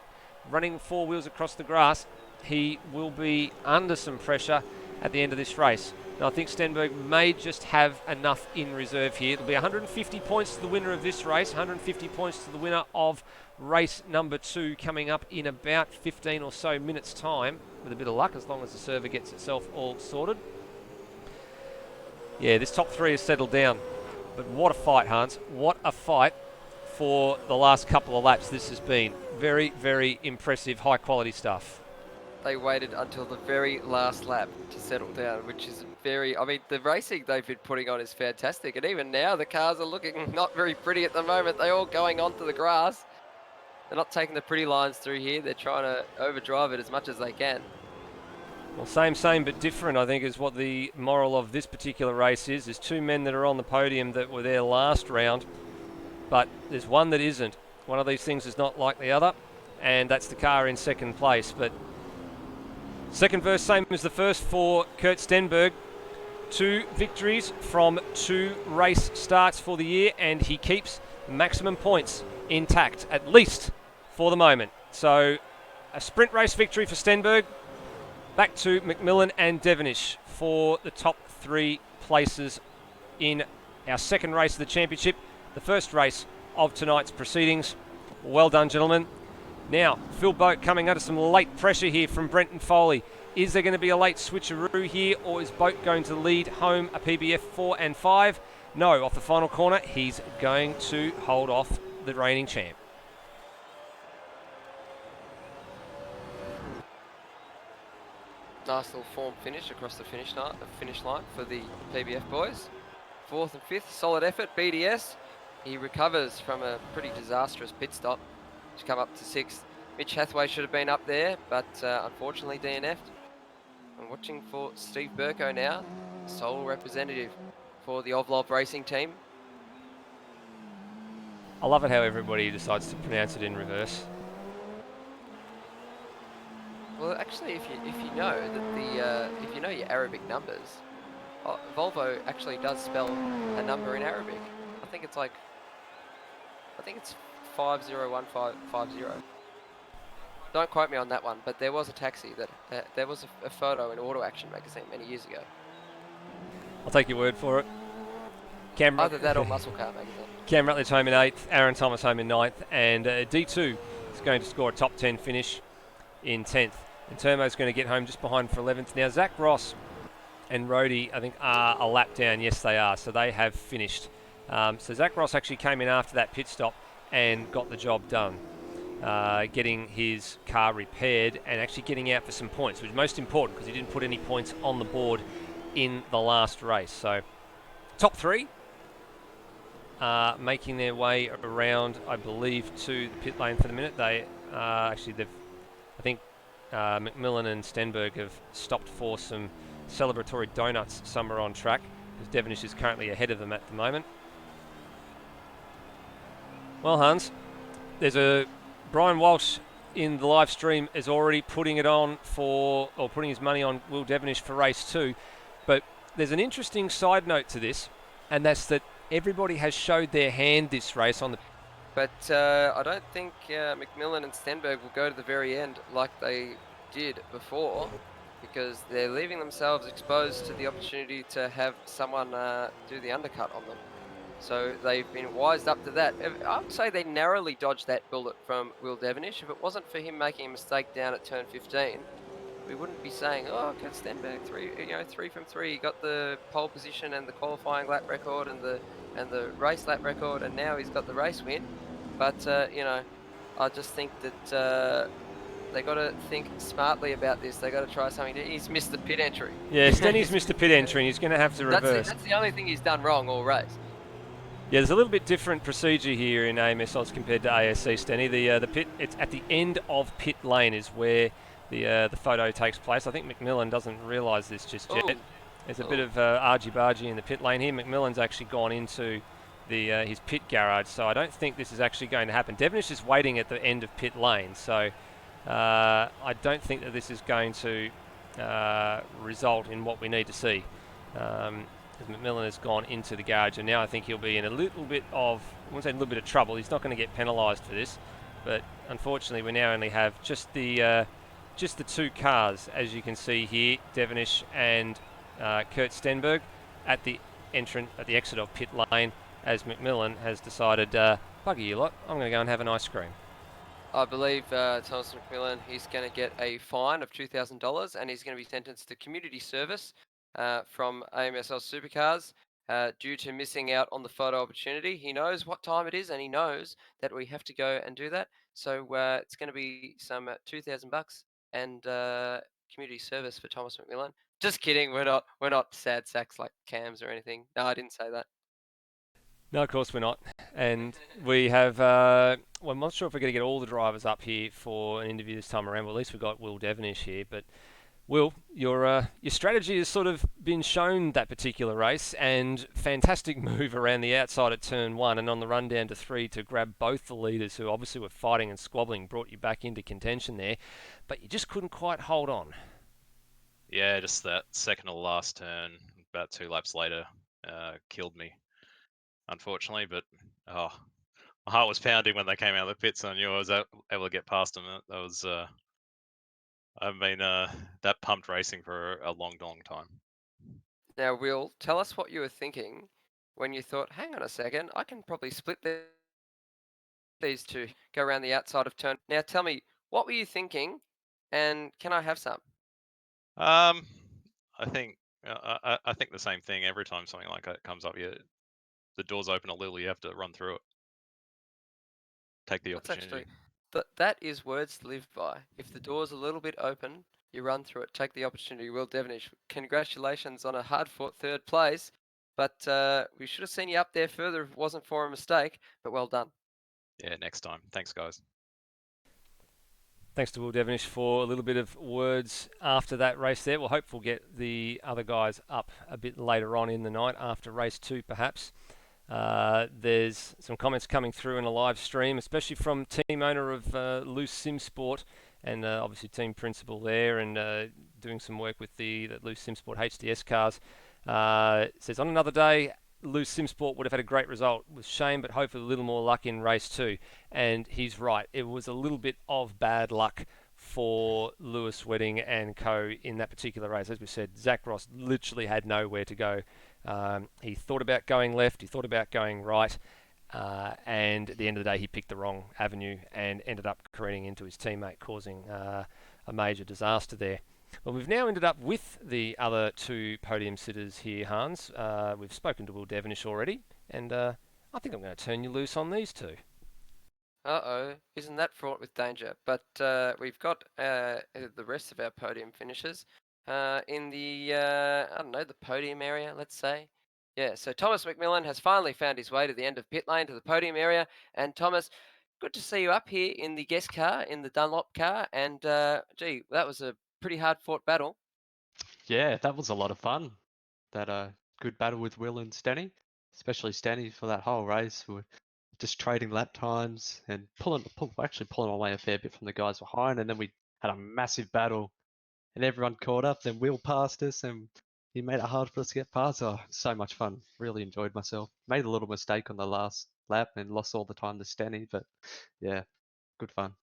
Speaker 4: running 4 wheels across the grass, he will be under some pressure at the end of this race. Now, I think Stenberg may just have enough in reserve here. It'll be 150 points to the winner of this race, 150 points to the winner of race number 2 coming up in about 15 or so minutes' time, with a bit of luck, as long as the server gets itself all sorted. Yeah, this top 3 is settled down. But what a fight, Hans. What a fight for the last couple of laps this has been. Very, very impressive, high-quality stuff.
Speaker 5: They waited until the very last lap to settle down, which is very... I mean, the racing they've been putting on is fantastic. And even now, the cars are looking not very pretty at the moment. They're all going onto the grass. They're not taking the pretty lines through here. They're trying to overdrive it as much as they can.
Speaker 4: Well, same but different, I think, is what the moral of this particular race is. There's 2 men that are on the podium that were there last round, but there's one that isn't. One of these things is not like the other, and that's the car in second place. But second verse, same as the first for Kurt Stenberg. 2 victories from 2 race starts for the year, and he keeps maximum points intact, at least for the moment. So a sprint race victory for Stenberg. Back to McMillan and Devenish for the top 3 places in our second race of the championship, the first race of tonight's proceedings. Well done, gentlemen. Now, Phil Boat coming under some late pressure here from Brenton Foley. Is there going to be a late switcheroo here, or is Boat going to lead home a PBF 4 and 5? No, off the final corner, he's going to hold off the reigning champ.
Speaker 5: Nice little form finish across the finish line for the PBF boys. 4th and 5th, solid effort. BDS, he recovers from a pretty disastrous pit stop to come up to 6th. Mitch Hathaway should have been up there, but unfortunately DNF'd. I'm watching for Steve Burko now, sole representative for the Ovlov racing team.
Speaker 4: I love it how everybody decides to pronounce it in reverse.
Speaker 5: Well, actually, if you know that if you know your Arabic numbers, Volvo actually does spell a number in Arabic. I think it's 501550. Don't quote me on that one, but there was a taxi that there was a photo in Auto Action magazine many years ago.
Speaker 4: I'll take your word for it.
Speaker 5: Either that or Muscle Car magazine.
Speaker 4: Cam Rutledge home in 8th, Aaron Thomas home in 9th, and D2 is going to score a top 10 finish in 10th. And Termo's going to get home just behind for 11th. Now, Zach Ross and Rhodey, I think, are a lap down. Yes, they are. So they have finished. So Zach Ross actually came in after that pit stop and got the job done, getting his car repaired and actually getting out for some points, which is most important because he didn't put any points on the board in the last race. So top 3 making their way around, I believe, to the pit lane for the minute. They I think McMillan and Stenberg have stopped for some celebratory donuts somewhere on track, because Devenish is currently ahead of them at the moment. Well, Hans, there's Brian Walsh in the live stream is already putting his money on Will Devenish for race 2. But there's an interesting side note to this, and that's that everybody has showed their hand this race on the...
Speaker 5: But I don't think McMillan and Stenberg will go to the very end like they did before, because they're leaving themselves exposed to the opportunity to have someone do the undercut on them. So they've been wised up to that. I would say they narrowly dodged that bullet from Will Devenish. If it wasn't for him making a mistake down at turn 15, we wouldn't be saying, oh, Kurt Stenberg, 3 from 3. He got the pole position and the qualifying lap record and the race lap record, and now he's got the race win. But I just think that they got to think smartly about this. They got to try something. He's missed the pit entry.
Speaker 4: Yeah, Stenny's missed the pit entry, and he's going to have to reverse.
Speaker 5: That's the only thing he's done wrong all race.
Speaker 4: Yeah, there's a little bit different procedure here in AMS Oz compared to ASC, Stenny. The pit, it's at the end of pit lane is where the photo takes place. I think McMillan doesn't realise this just yet.
Speaker 5: Ooh.
Speaker 4: There's a bit of argy-bargy in the pit lane here. McMillan's actually gone into his pit garage, so I don't think this is actually going to happen. Devonish is waiting at the end of pit lane, so I don't think that this is going to result in what we need to see. As McMillan has gone into the garage, and now I think he'll be in a little bit of, I won't say a little bit of trouble. He's not going to get penalised for this, but unfortunately we now only have just the two cars, as you can see here, Devonish and Kurt Stenberg at the exit of pit lane, as McMillan has decided, bugger you lot, I'm going to go and have an ice cream.
Speaker 5: I believe Thomas McMillan, he's going to get a fine of $2,000 and he's going to be sentenced to community service from AMS Oz Supercars due to missing out on the photo opportunity. He knows what time it is and he knows that we have to go and do that. So it's going to be some $2,000 and community service for Thomas McMillan. Just kidding. We're not sad sacks like Cams or anything. No, I didn't say that.
Speaker 4: No, of course we're not. And we have, well, I'm not sure if we're going to get all the drivers up here for an interview this time around. Well, at least we've got Will Devonish here. But Will, your strategy has sort of been shown that particular race, and fantastic move around the outside at turn 1 and on the run down to 3 to grab both the leaders who obviously were fighting and squabbling, brought you back into contention there. But you just couldn't quite hold on.
Speaker 7: Yeah, just that second to the last turn, about 2 laps later, killed me, unfortunately. But my heart was pounding when they came out of the pits. I knew I was able to get past them. That was I've been that pumped racing for a long, long time.
Speaker 5: Now, Will, tell us what you were thinking when you thought, hang on a second, I can probably split these two, go around the outside of turn. Now, tell me, what were you thinking, and can I have some?
Speaker 7: I think I think the same thing every time something like that comes up. The doors open a little, you have to run through it. Take the
Speaker 5: That's
Speaker 7: opportunity.
Speaker 5: that is words to live by. If the door's a little bit open, you run through it. Take the opportunity. Will Devonish, congratulations on a hard-fought third place. But we should have seen you up there further if it wasn't for a mistake. But well done.
Speaker 7: Yeah, next time. Thanks, guys.
Speaker 4: Thanks to Will Devonish for a little bit of words after that race there. We'll hope we'll get the other guys up a bit later on in the night after race 2 perhaps. There's some comments coming through in a live stream, especially from team owner of Loose Sim Sport and obviously team principal there, and doing some work with the Loose Sim Sport HDS cars. It says, on another day, Loose Sim Sport would have had a great result. With shame, but hopefully a little more luck in race 2. And he's right. It was a little bit of bad luck for Lewis Wedding and co in that particular race. As we said, Zach Ross literally had nowhere to go. He thought about going left, he thought about going right, and at the end of the day he picked the wrong avenue and ended up careening into his teammate, causing a major disaster there. Well, we've now ended up with the other 2 podium sitters here, Hans. We've spoken to Will Devonish already, and I think I'm going to turn you loose on these 2.
Speaker 5: Uh-oh, isn't that fraught with danger? But we've got the rest of our podium finishers in the, I don't know, the podium area, let's say. Yeah, so Thomas McMillan has finally found his way to the end of pit lane to the podium area. And Thomas, good to see you up here in the guest car, in the Dunlop car. And gee, that was a pretty hard-fought battle.
Speaker 8: Yeah, that was a lot of fun. That good battle with Will and Stenny, especially Stenny for that whole race. We were just trading lap times and actually pulling away a fair bit from the guys behind, and then we had a massive battle, and everyone caught up. Then Will passed us, and he made it hard for us to get past. Oh, so much fun! Really enjoyed myself. Made a little mistake on the last lap and lost all the time to Stenny, but yeah, good fun.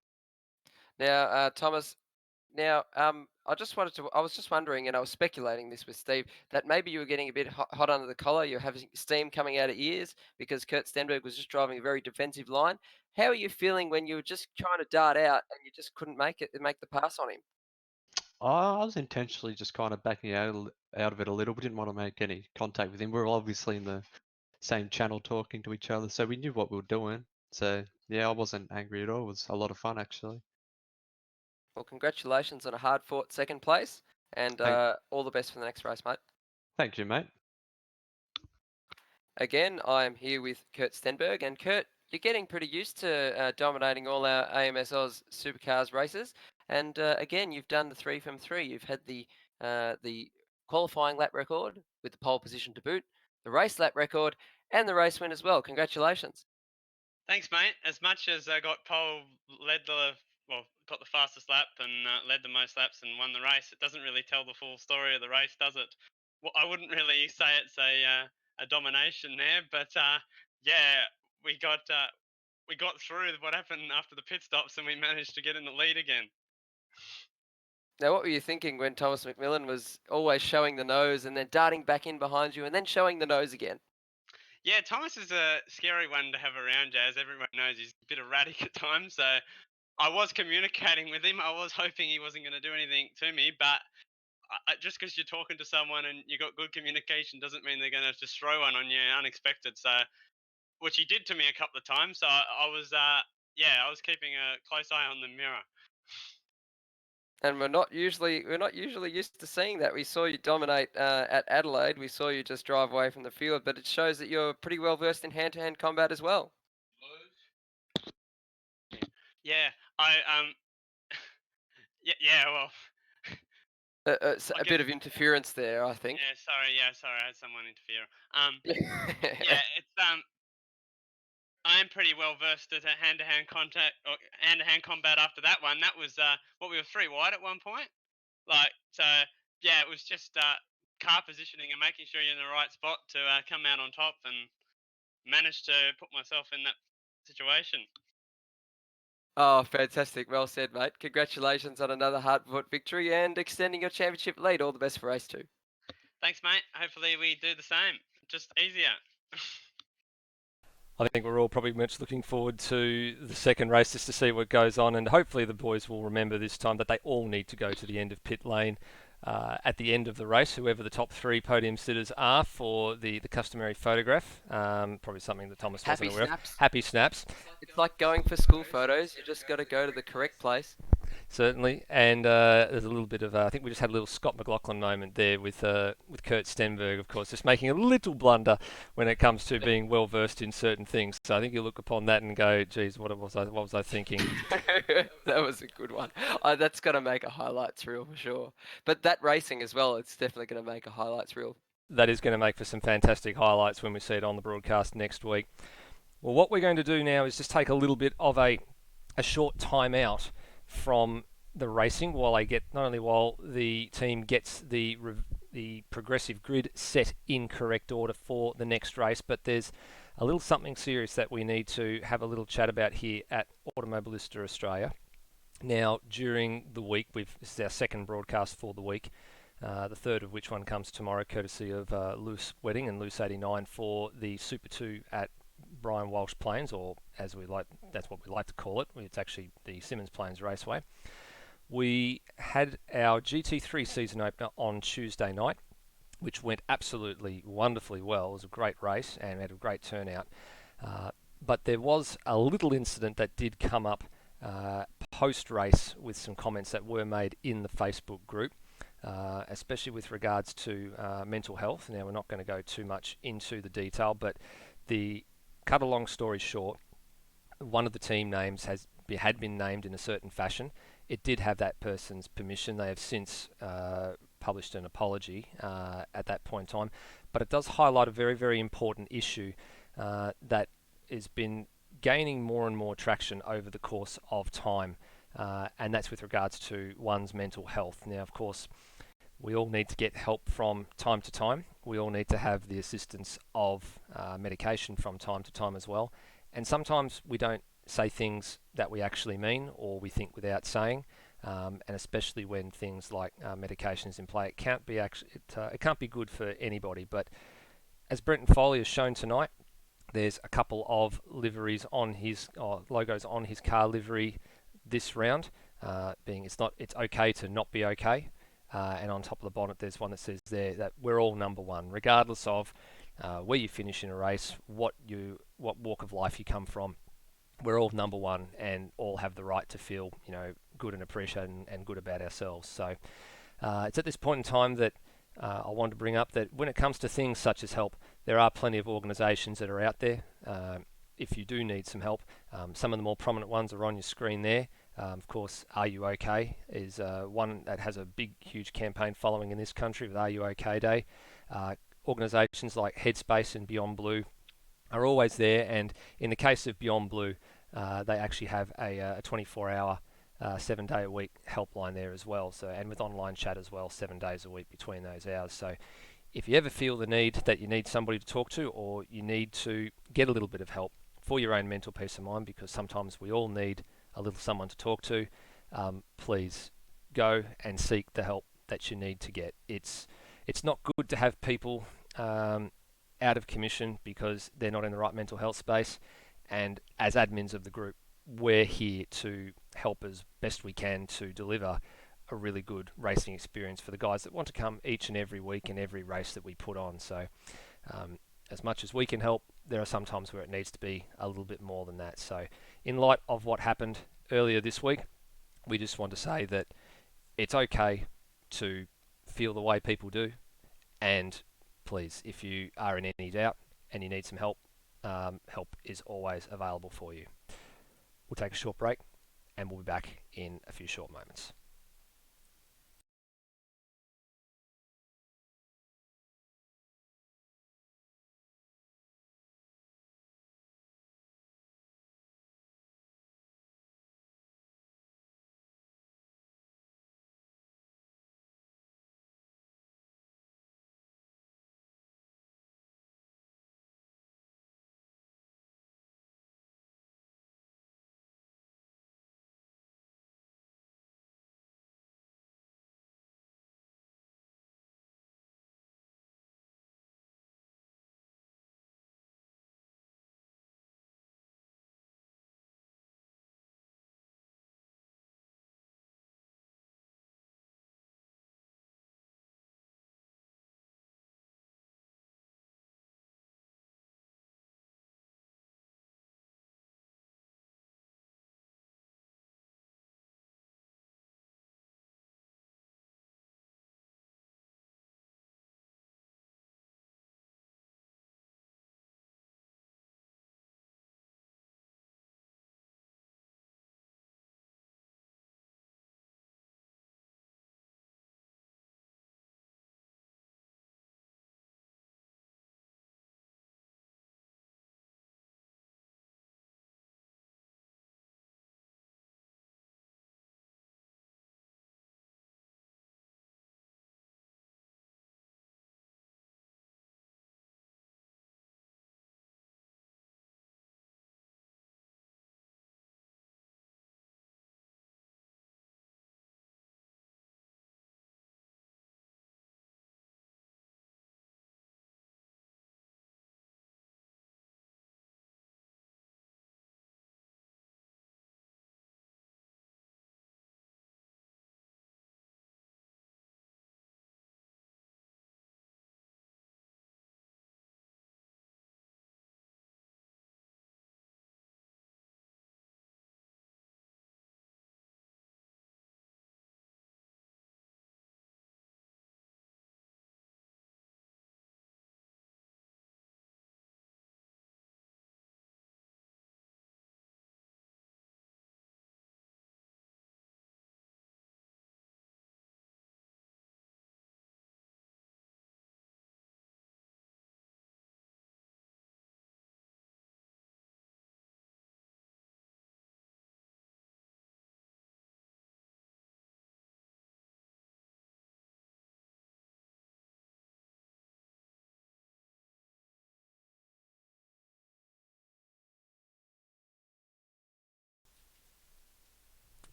Speaker 5: Now, Thomas, now, I was just wondering, and I was speculating this with Steve, that maybe you were getting a bit hot under the collar. You're having steam coming out of ears because Kurt Stenberg was just driving a very defensive line. How are you feeling when you were just trying to dart out and you just couldn't make the pass on him?
Speaker 8: I was intentionally just kind of backing out of it a little. We didn't want to make any contact with him. We were obviously in the same channel talking to each other, so we knew what we were doing. So yeah, I wasn't angry at all. It was a lot of fun actually.
Speaker 5: Well, congratulations on a hard-fought second place, and
Speaker 8: Thank,
Speaker 5: all the best for the next race, mate.
Speaker 8: thank you, mate.
Speaker 5: Again, I'm here with Kurt Stenberg, and Kurt, you're getting pretty used to dominating all our AMS Oz Supercars races. And again, you've done the 3 from 3. You've had the qualifying lap record with the pole position to boot, the race lap record, and the race win as well. Congratulations.
Speaker 9: Thanks, mate. As much as I got pole, got the fastest lap and led the most laps and won the race, it doesn't really tell the full story of the race, does it? Well, I wouldn't really say it's a domination there, but yeah, we got we got through what happened after the pit stops and we managed to get in the lead again.
Speaker 5: Now, what were you thinking when Thomas McMillan was always showing the nose and then darting back in behind you and then showing the nose again?
Speaker 9: Yeah, Thomas is a scary one to have around, Jazz. Everyone knows he's a bit erratic at times, so I was communicating with him. I was hoping he wasn't going to do anything to me, but just because you're talking to someone and you got good communication doesn't mean they're going to just throw one on you unexpected. So, which he did to me a couple of times. So I was, I was keeping a close eye on the mirror.
Speaker 5: And we're not usually used to seeing that. We saw you dominate at Adelaide. We saw you just drive away from the field, but it shows that you're pretty well versed in hand-to-hand combat as well.
Speaker 9: Yeah, yeah. Well,
Speaker 5: A bit of interference there, I think.
Speaker 9: yeah. Sorry, I had someone interfere. Yeah, it's I am pretty well versed at a hand-to-hand contact or hand-to-hand combat after that one. That was what we were 3 wide at one point. So yeah, it was just car positioning and making sure you're in the right spot to come out on top and manage to put myself in that situation.
Speaker 5: Oh, fantastic. Well said, mate. Congratulations on another hard-fought victory and extending your championship lead. All the best for race 2.
Speaker 9: Thanks, mate. Hopefully we do the same. Just easier.
Speaker 4: I think we're all probably much looking forward to the second race just to see what goes on, and hopefully the boys will remember this time that they all need to go to the end of pit lane at the end of the race, whoever the top 3 podium sitters are, for the customary photograph. Probably something that Thomas wasn't aware of. Happy snaps.
Speaker 5: It's like going for school photos. You just got to go to the correct place.
Speaker 4: Certainly, and there's a little bit of I think we just had a little Scott McLaughlin moment there with Kurt Stenberg, of course, just making a little blunder when it comes to being well versed in certain things. So I think you look upon that and go, "Geez, what was I thinking?"
Speaker 5: That was a good one. That's going to make a highlights reel for sure. But that racing as well, it's definitely going to make a highlights reel.
Speaker 4: That is going to make for some fantastic highlights when we see it on the broadcast next week. Well, what we're going to do now is just take a little bit of a short time out from the racing while the team gets the progressive grid set in correct order for the next race, but there's a little something serious that we need to have a little chat about here at Automobilista Australia. Now, during the week, this is our second broadcast for the week, the third of which one comes tomorrow, courtesy of Loose Wedding and Loose 89 for the Super 2 at Brian Walsh Plains, or that's what we like to call it. It's actually the Simmons Plains Raceway. We had our GT3 season opener on Tuesday night, which went absolutely wonderfully well. It was a great race and had a great turnout. But there was a little incident that did come up post-race with some comments that were made in the Facebook group, especially with regards to mental health. Now, we're not going to go too much into the detail, but cut a long story short, one of the team names had been named in a certain fashion. It did have that person's permission. They have since published an apology at that point in time, but it does highlight a very, very important issue that has been gaining more and more traction over the course of time, and that's with regards to one's mental health. Now, of course, we all need to get help from time to time. We all need to have the assistance of medication from time to time as well. And sometimes we don't say things that we actually mean or we think without saying. And especially when things like medication is in play, it can't be good for anybody. But as Brenton Foley has shown tonight, there's a couple of liveries on his logos on his car livery this round, being it's okay to not be okay. And on top of the bonnet, there's one that says there that we're all number one, regardless of where you finish in a race, what walk of life you come from. We're all number one, and all have the right to feel, good and appreciated and good about ourselves. So it's at this point in time that I want to bring up that when it comes to things such as help, there are plenty of organisations that are out there. If you do need some help, some of the more prominent ones are on your screen there. Of course, Are You OK is one that has a big, huge campaign following in this country with Are You OK Day. Organisations like Headspace and Beyond Blue are always there, and in the case of Beyond Blue, they actually have a 24-hour, 7-day-a-week helpline there as well. So, and with online chat as well, 7 days a week between those hours. So, if you ever feel the need that you need somebody to talk to, or you need to get a little bit of help for your own mental peace of mind, because sometimes we all need a little someone to talk to, please go and seek the help that you need to get. It's not good to have people out of commission because they're not in the right mental health space, and as admins of the group, we're here to help as best we can to deliver a really good racing experience for the guys that want to come each and every week in every race that we put on. So as much as we can help, there are some times where it needs to be a little bit more than that. So in light of what happened earlier this week, we just want to say that it's okay to feel the way people do, and please, if you are in any doubt and you need some help, help is always available for you. We'll take a short break and we'll be back in a few short moments.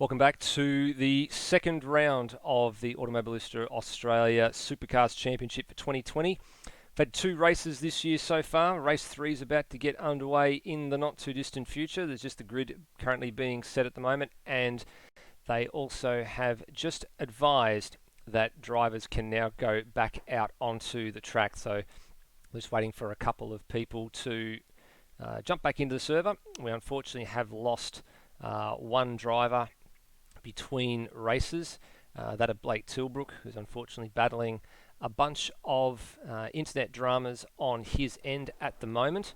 Speaker 4: Welcome back to the second round of the Automobilista Australia Supercars Championship for 2020. We've had 2 races this year so far. Race 3 is about to get underway in the not too distant future. There's just the grid currently being set at the moment, and they also have just advised that drivers can now go back out onto the track. So we're just waiting for a couple of people to jump back into the server. We unfortunately have lost one driver between races, that of Blake Tilbrook, who's unfortunately battling a bunch of internet dramas on his end at the moment.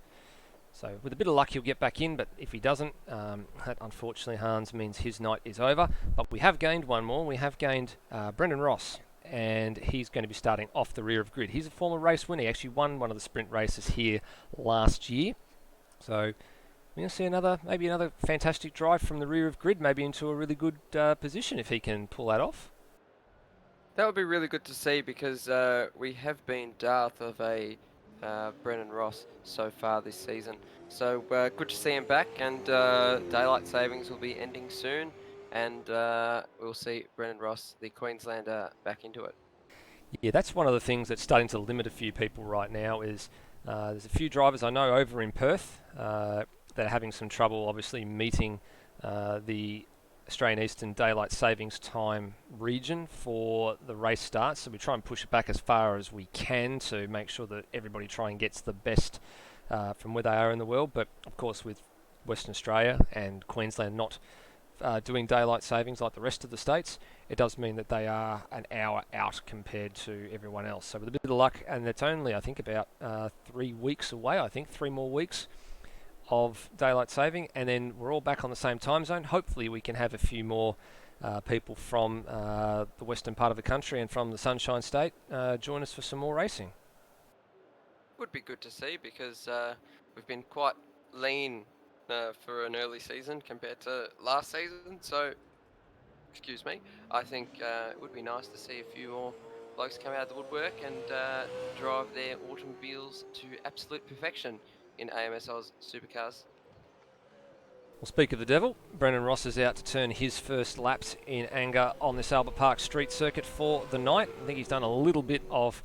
Speaker 4: So with a bit of luck, he'll get back in, but if he doesn't, that unfortunately, Hans, means his night is over. But we have gained one more. We have gained Brendan Ross, and he's going to be starting off the rear of grid. He's a former race winner. He actually won one of the sprint races here last year. So we're going to see maybe another fantastic drive from the rear of grid, maybe into a really good position if he can pull that off.
Speaker 5: That would be really good to see because we have been dearth of a Brendan Ross so far this season. So good to see him back, and daylight savings will be ending soon, and we'll see Brendan Ross, the Queenslander, back into it.
Speaker 4: Yeah, that's one of the things that's starting to limit a few people right now is there's a few drivers I know over in Perth that are having some trouble obviously meeting the Australian Eastern Daylight Savings Time region for the race start, so we try and push it back as far as we can to make sure that everybody try and gets the best from where they are in the world. But of course, with Western Australia and Queensland not doing daylight savings like the rest of the states, it does mean that they are an hour out compared to everyone else. So with a bit of luck, and it's only I think about 3 weeks away, 3 more weeks of daylight saving, and then we're all back on the same time zone. Hopefully we can have a few more people from the western part of the country and from the Sunshine State join us for some more racing.
Speaker 5: Would be good to see because we've been quite lean for an early season compared to last season, so excuse me, I think it would be nice to see a few more blokes come out of the woodwork and drive their automobiles to absolute perfection in AMS Oz Supercars.
Speaker 4: Well, speak of the devil, Brendan Ross is out to turn his first laps in anger on this Albert Park Street circuit for the night. I think he's done a little bit of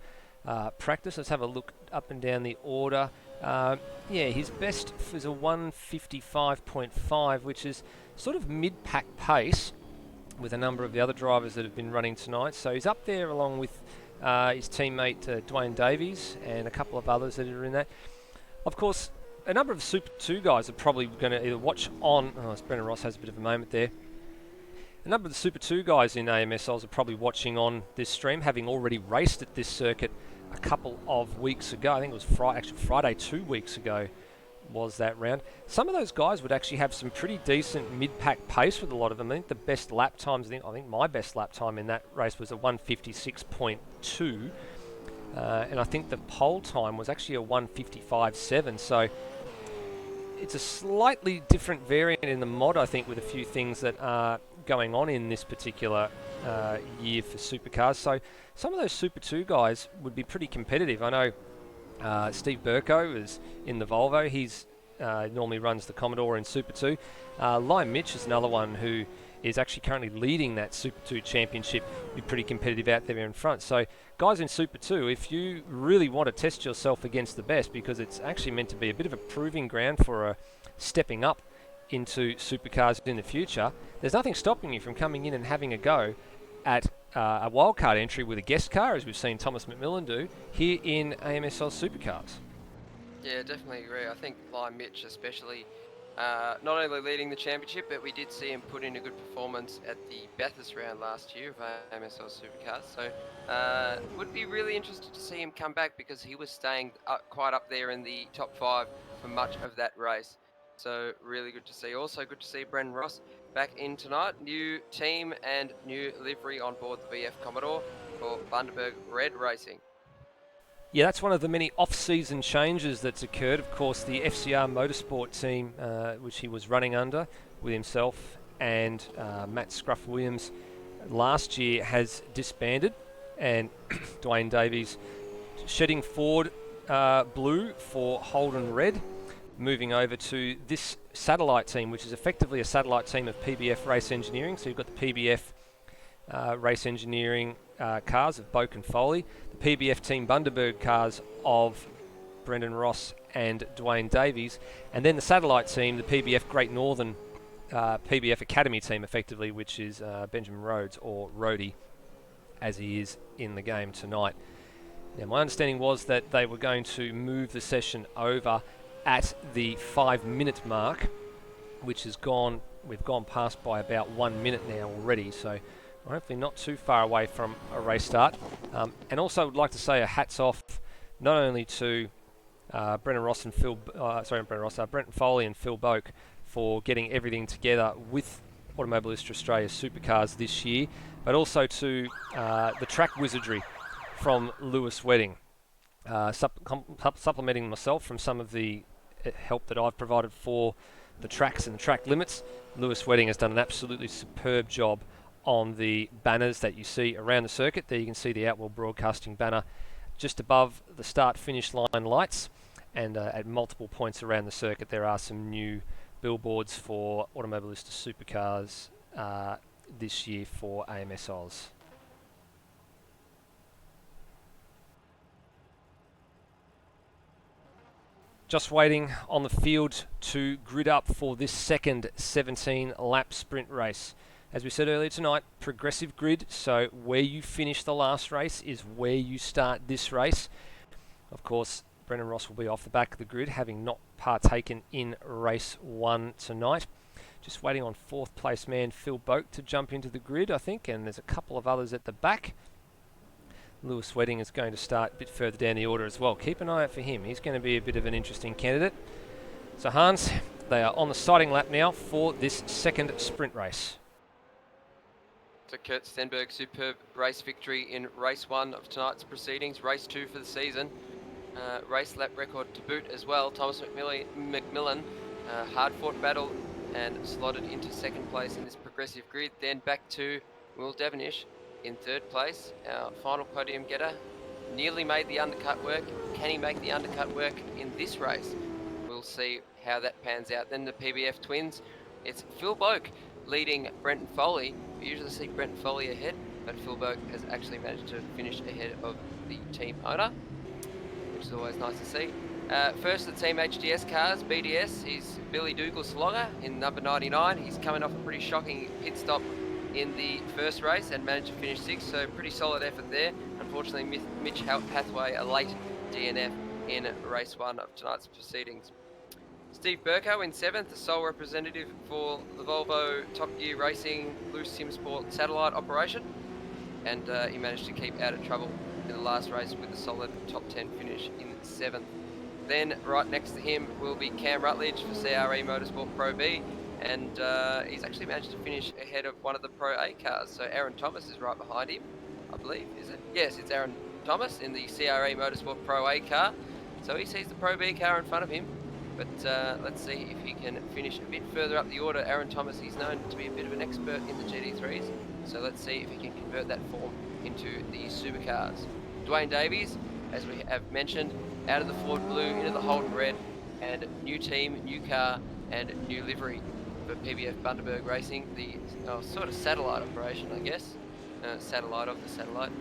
Speaker 4: practice. Let's have a look up and down the order. Yeah, his best is a 155.5, which is sort of mid-pack pace with a number of the other drivers that have been running tonight. So he's up there along with his teammate Dwayne Davies and a couple of others that are in that. Of course, a number of the Super 2 guys are probably going to either watch on... Oh, Brendan Ross has a bit of a moment there. A number of the Super 2 guys in AMS Oz are probably watching on this stream, having already raced at this circuit a couple of weeks ago. I think it was Friday 2 weeks ago was that round. Some of those guys would actually have some pretty decent mid-pack pace with a lot of them. I think the best lap times, I think my best lap time in that race was a 156.2. And I think the pole time was actually a 155.7. So it's a slightly different variant in the mod, I think, with a few things that are going on in this particular year for supercars. So some of those Super 2 guys would be pretty competitive. I know Steve Burko is in the Volvo. He's normally runs the Commodore in Super 2. Lime Mitch is another one who is actually currently leading that Super 2 championship, be pretty competitive out there in front. So guys in Super 2, if you really want to test yourself against the best, because it's actually meant to be a bit of a proving ground for stepping up into supercars in the future, there's nothing stopping you from coming in and having a go at a wildcard entry with a guest car, as we've seen Thomas McMillan do here in AMS Oz Supercars.
Speaker 5: Yeah, definitely agree. I think Lime Mitch especially, not only leading the championship, but we did see him put in a good performance at the Bathurst round last year of AMS Oz Supercars. So would be really interested to see him come back because he was staying quite up there in the top 5 for much of that race. So really good to see. Also good to see Brendan Ross back in tonight. New team and new livery on board the VF Commodore for Stenberg Red Racing.
Speaker 4: Yeah, that's one of the many off-season changes that's occurred. Of course, the FCR Motorsport team, which he was running under with himself and Matt Scruff Williams last year, has disbanded, and Dwayne Davies shedding Ford blue for Holden red, moving over to this satellite team, which is effectively a satellite team of PBF Race Engineering. So you've got the PBF Race Engineering cars of Boak and Foley, the PBF Team Bundaberg cars of Brendan Ross and Dwayne Davies, and then the satellite team, the PBF Great Northern PBF Academy team, effectively, which is Benjamin Rhodes, or Rhodey, as he is in the game tonight. Now, my understanding was that they were going to move the session over at the 5-minute mark, which has gone, we've gone past by about 1 minute now already, so hopefully not too far away from a race start. And also would like to say a hats off not only to Brenton Foley and Phil Boak for getting everything together with Automobilista Australia Supercars this year, but also to the track wizardry from Lewis Wedding, supplementing myself from some of the help that I've provided for the tracks and the track limits. Lewis Wedding has done an absolutely superb job on the banners that you see around the circuit. There you can see the Outworld Broadcasting banner just above the start-finish line lights, and at multiple points around the circuit there are some new billboards for Automobilista Supercars this year for AMS Oz. Just waiting on the field to grid up for this second 17-lap sprint race. As we said earlier tonight, progressive grid, so where you finish the last race is where you start this race. Of course, Brendan Ross will be off the back of the grid, having not partaken in race 1 tonight. Just waiting on 4th place man Phil Boak to jump into the grid, I think, and there's a couple of others at the back. Lewis Wedding is going to start a bit further down the order as well. Keep an eye out for him. He's going to be a bit of an interesting candidate. So Hans, they are on the starting lap now for this second sprint race.
Speaker 5: So Kurt Stenberg, superb race victory in race 1 of tonight's proceedings. Race 2 for the season. Race lap record to boot as well. Thomas McMillan, hard-fought battle and slotted into 2nd place in this progressive grid. Then back to Will Devonish in 3rd place. Our final podium getter nearly made the undercut work. Can he make the undercut work in this race? We'll see how that pans out. Then the PBF twins. It's Phil Boak leading Brenton Foley. We usually see Brenton Foley ahead, but Phil Boak has actually managed to finish ahead of the team owner, which is always nice to see. First of the Team HDS cars, BDS, is Billy Douglas-Slogger in number 99. He's coming off a pretty shocking pit stop in the first race and managed to finish 6th, so pretty solid effort there. Unfortunately, Mitch Hathaway, a late DNF in race 1 of tonight's proceedings. Steve Burko in 7th, the sole representative for the Volvo Top Gear Racing Loose Sim Sport satellite operation, and he managed to keep out of trouble in the last race with a solid top 10 finish in 7th. Then right next to him will be Cam Rutledge for CRE Motorsport Pro B, and he's actually managed to finish ahead of one of the Pro A cars. So Aaron Thomas is right behind him, I believe, is it? Yes, it's Aaron Thomas in the CRE Motorsport Pro A car. So he sees the Pro B car in front of him, but let's see if he can finish a bit further up the order. Aaron Thomas, he's known to be a bit of an expert in the GT3s, so let's see if he can convert that form into the Supercars. Dwayne Davies, as we have mentioned, out of the Ford Blue into the Holden Red, and new team, new car, and new livery for PBF Bundaberg Racing, the sort of satellite operation, I guess. Satellite of the satellite,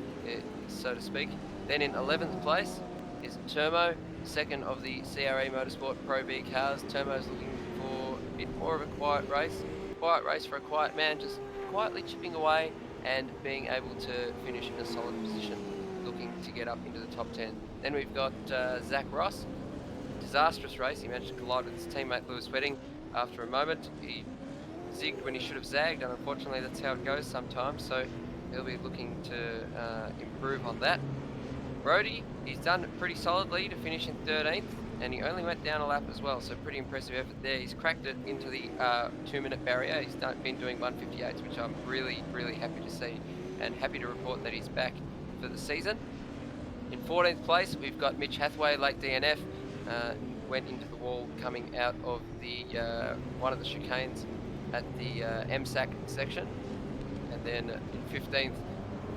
Speaker 5: so to speak. Then in 11th place is Termo, second of the CRE Motorsport Pro B cars. Termo's looking for a bit more of a quiet race. Quiet race for a quiet man, just quietly chipping away and being able to finish in a solid position, looking to get up into the top 10. Then we've got Zach Ross. Disastrous race. He managed to collide with his teammate Lewis Wedding after a moment. He zigged when he should have zagged, and unfortunately that's how it goes sometimes, so he'll be looking to improve on that. Brody, he's done pretty solidly to finish in 13th, and he only went down a lap as well, so pretty impressive effort there. He's cracked it into the 2-minute barrier. He's been doing 158s, which I'm really, really happy to see, and happy to report that he's back for the season. In 14th place, we've got Mitch Hathaway, late DNF, went into the wall coming out of the one of the chicanes at the MSAC section. And then in 15th,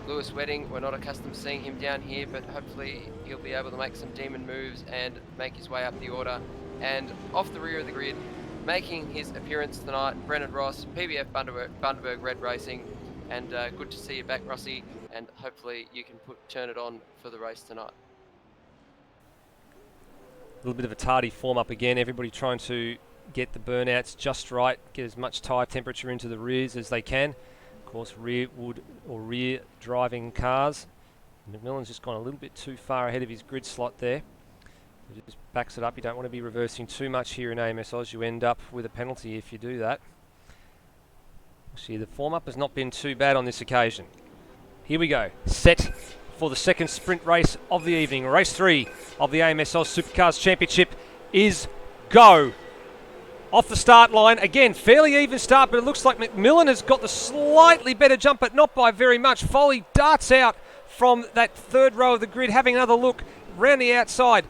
Speaker 5: Lewis Wedding. We're not accustomed to seeing him down here, but hopefully he'll be able to make some demon moves and make his way up the order. And off the rear of the grid, making his appearance tonight, Brennan Ross, PBF Bundaberg Red Racing. And good to see you back, Rossi, and hopefully you can turn it on for the race tonight.
Speaker 4: A little bit of a tardy form up again. Everybody trying to get the burnouts just right, get as much tyre temperature into the rears as they can. Of course, rear driving cars. McMillan's just gone a little bit too far ahead of his grid slot there. He just backs it up. You don't want to be reversing too much here in AMS Oz. You end up with a penalty if you do that. Actually, the form-up has not been too bad on this occasion. Here we go. Set for the second sprint race of the evening. Race 3 of the AMS Oz Supercars Championship is go. Off the start line, again, fairly even start, but it looks like McMillan has got the slightly better jump, but not by very much. Foley darts out from that third row of the grid, having another look round the outside.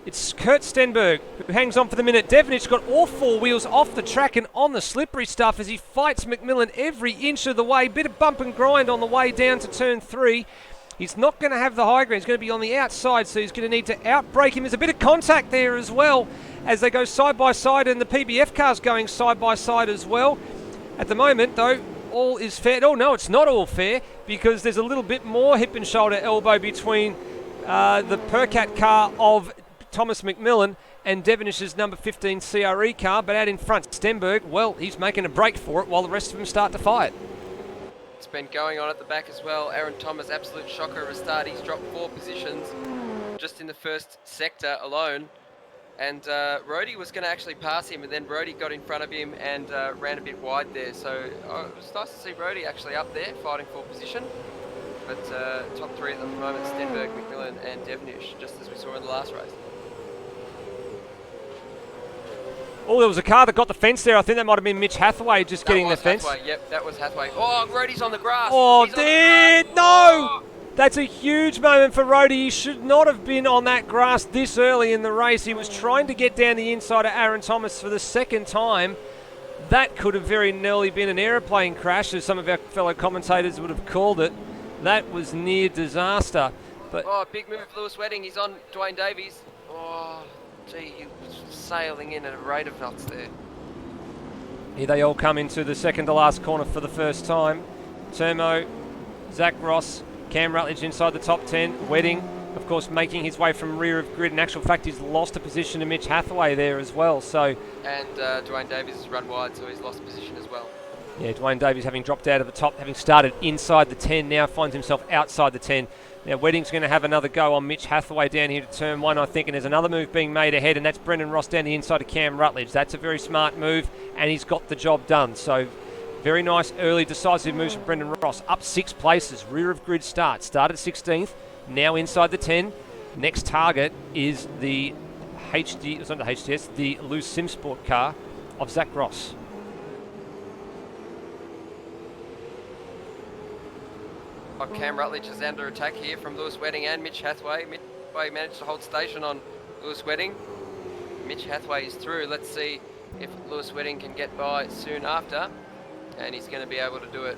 Speaker 4: It's Kurt Stenberg who hangs on for the minute. Devonich got all four wheels off the track and on the slippery stuff as he fights McMillan every inch of the way. Bit of bump and grind on the way down to turn 3. He's not going to have the high ground. He's going to be on the outside, so he's going to need to outbrake him. There's a bit of contact there as well as they go side by side, and the PBF car's going side by side as well. At the moment, though, all is fair. Oh, no, it's not all fair because there's a little bit more hip and shoulder elbow between the Percat car of Thomas McMillan and Devonish's number 15 CRE car, but out in front, Stenberg, well, he's making a break for it while the rest of them start to fight.
Speaker 5: It's been going on at the back as well. Aaron Thomas, absolute shocker of a start. He's dropped 4 positions just in the first sector alone. And Rhodey was going to actually pass him, and then Rhodey got in front of him and ran a bit wide there. So it was nice to see Rhodey actually up there fighting for position. But top 3 at the moment, Stenberg, McMillan and Devonish, just as we saw in the last race.
Speaker 4: Oh, there was a car that got the fence there. I think that might have been Mitch Hathaway just getting the fence.
Speaker 5: Hathaway. Yep, that was Hathaway. Oh, Rhodey's on the grass.
Speaker 4: Oh,
Speaker 5: He's
Speaker 4: no!
Speaker 5: Oh.
Speaker 4: That's a huge moment for Rhodey. He should not have been on that grass this early in the race. He was trying to get down the inside of Aaron Thomas for the second time. That could have very nearly been an aeroplane crash, as some of our fellow commentators would have called it. That was near disaster. But
Speaker 5: oh, big move, Lewis Wedding. He's on Dwayne Davies. Oh, gee, he was sailing in at a rate of knots there.
Speaker 4: Here they all come into the second to last corner for the first time. Termo, Zach Ross, Cam Rutledge inside the top 10. Wedding, of course, making his way from rear of grid. In actual fact, he's lost a position to Mitch Hathaway there as well. So,
Speaker 5: and Dwayne Davies has run wide, so he's lost position as well.
Speaker 4: Yeah, Dwayne Davies having dropped out of the top, having started inside the 10, now finds himself outside the 10. Now, Wedding's going to have another go on Mitch Hathaway down here to turn 1, I think, and there's another move being made ahead, and that's Brendan Ross down the inside of Cam Rutledge. That's a very smart move, and he's got the job done. So, very nice early decisive moves from Brendan Ross. Up 6 places, rear of grid start. Started 16th, now inside the 10. Next target is the the Loose Sim Sport car of Zach Ross.
Speaker 5: Cam Rutledge is under attack here from Lewis Wedding and Mitch Hathaway. Mitch Hathaway managed to hold station on Lewis Wedding. Mitch Hathaway is through. Let's see if Lewis Wedding can get by soon after. And he's going to be able to do it.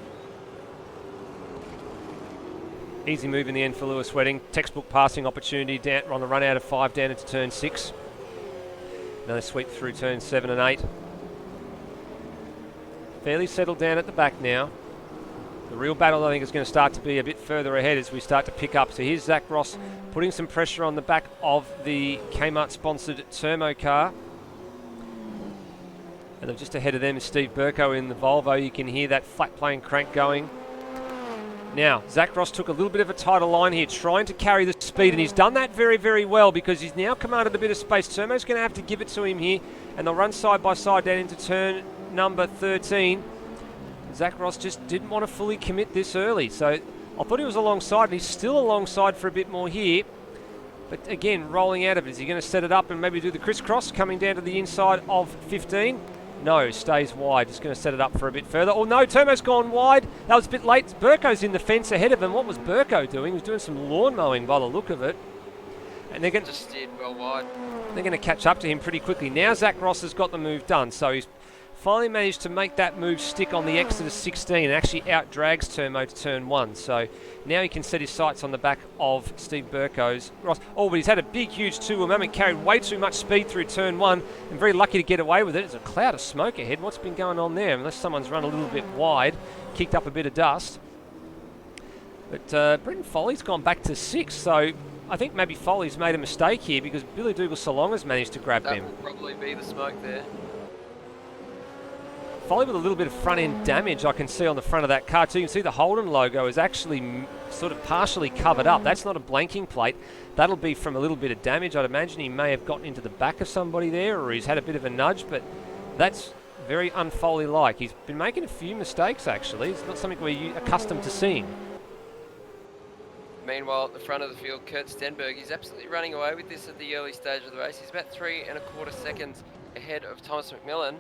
Speaker 4: Easy move in the end for Lewis Wedding. Textbook passing opportunity down on the run out of 5 down into turn 6. Another sweep through turn 7 and 8. Fairly settled down at the back now. The real battle, I think, is going to start to be a bit further ahead as we start to pick up. So here's Zach Ross putting some pressure on the back of the Kmart-sponsored Termo car. And just ahead of them is Steve Burko in the Volvo. You can hear that flat plane crank going. Now, Zach Ross took a little bit of a tighter line here, trying to carry the speed, and he's done that very, very well because he's now commanded a bit of space. Termo's going to have to give it to him here, and they'll run side by side down into turn number 13. Zach Ross just didn't want to fully commit this early, so I thought he was alongside, and he's still alongside for a bit more here. But again, rolling out of it. Is he going to set it up and maybe do the crisscross coming down to the inside of 15? No, stays wide. Just going to set it up for a bit further. Oh no, Termo's gone wide. That was a bit late. Burko's in the fence ahead of him. What was Burko doing? He was doing some lawn mowing by the look of it. And they're going to
Speaker 5: just steered well wide.
Speaker 4: They're going to catch up to him pretty quickly. Now Zach Ross has got the move done, so he's finally managed to make that move stick on the exit of 16 and actually out-drags Termo to turn 1. So now he can set his sights on the back of Steve Burko's Ross. Oh, but he's had a big, huge two-wheel moment, carried way too much speed through turn 1 and very lucky to get away with it. There's a cloud of smoke ahead. What's been going on there? Unless someone's run a little bit wide, kicked up a bit of dust. But Brendan Foley's gone back to 6, so I think maybe Foley's made a mistake here because Billy Dougal-Salonga's managed to grab him.
Speaker 5: That will probably be the smoke there.
Speaker 4: Foley with a little bit of front-end damage I can see on the front of that car too. You can see the Holden logo is actually sort of partially covered up. That's not a blanking plate. That'll be from a little bit of damage. I'd imagine he may have gotten into the back of somebody there or he's had a bit of a nudge, but that's very unfoley-like. He's been making a few mistakes, actually. It's not something we're accustomed to seeing.
Speaker 5: Meanwhile, at the front of the field, Kurt Stenberg, he's absolutely running away with this at the early stage of the race. He's about 3.25 seconds ahead of Thomas McMillan.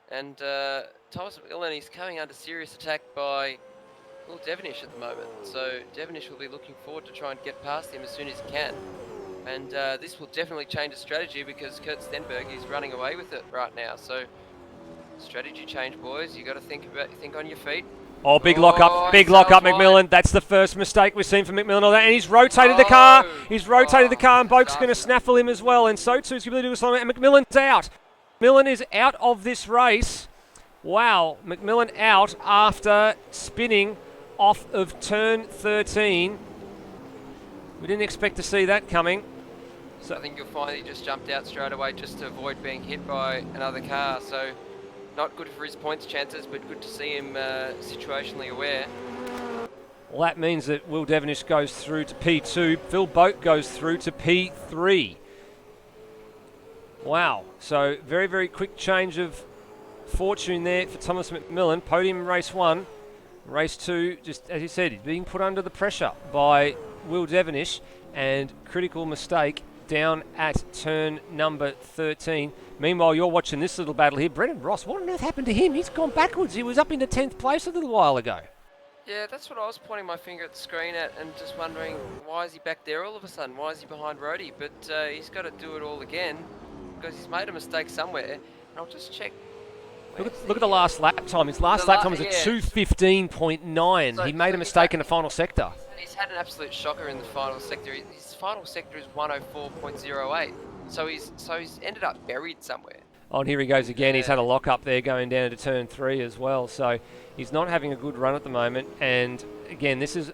Speaker 5: And Thomas McMillan, he's coming under serious attack by Will Devonish at the moment. So Devonish will be looking forward to try and get past him as soon as he can. And this will definitely change the strategy because Kurt Stenberg is running away with it right now. So strategy change, boys. You got to think on your feet.
Speaker 4: Oh, big lock up, McMillan. That's the first mistake we've seen from McMillan. And he's rotated the car. He's rotated the car, and Boak's going to snaffle him as well. And so too is going to do something. And McMillan's out. McMillan is out of this race. Wow, McMillan out after spinning off of turn 13. We didn't expect to see that coming. So
Speaker 5: I think you'll find he just jumped out straight away just to avoid being hit by another car. So not good for his points chances, but good to see him situationally aware.
Speaker 4: Well, that means that Will Devonish goes through to P2. Phil Boak goes through to P3. Wow. So very, very quick change of fortune there for Thomas McMillan. Podium in race 1. Race 2, just as you said, he's being put under the pressure by Will Devonish, and critical mistake down at turn number 13. Meanwhile, you're watching this little battle here. Brendan Ross, what on earth happened to him? He's gone backwards. He was up into 10th place a little while ago.
Speaker 5: Yeah, that's what I was pointing my finger at the screen at and just wondering, why is he back there all of a sudden? Why is he behind Rhodey? But he's got to do it all again because he's made a mistake somewhere. And I'll just check.
Speaker 4: Look at the last lap time. His last lap time was at 2:15.9.
Speaker 5: So,
Speaker 4: he made a mistake in the final sector.
Speaker 5: He's had an absolute shocker in the final sector. His final sector is 104.08. So he's ended up buried somewhere.
Speaker 4: Oh, and here he goes again. He's had a lock up there going down to turn 3 as well. So he's not having a good run at the moment. And again, this is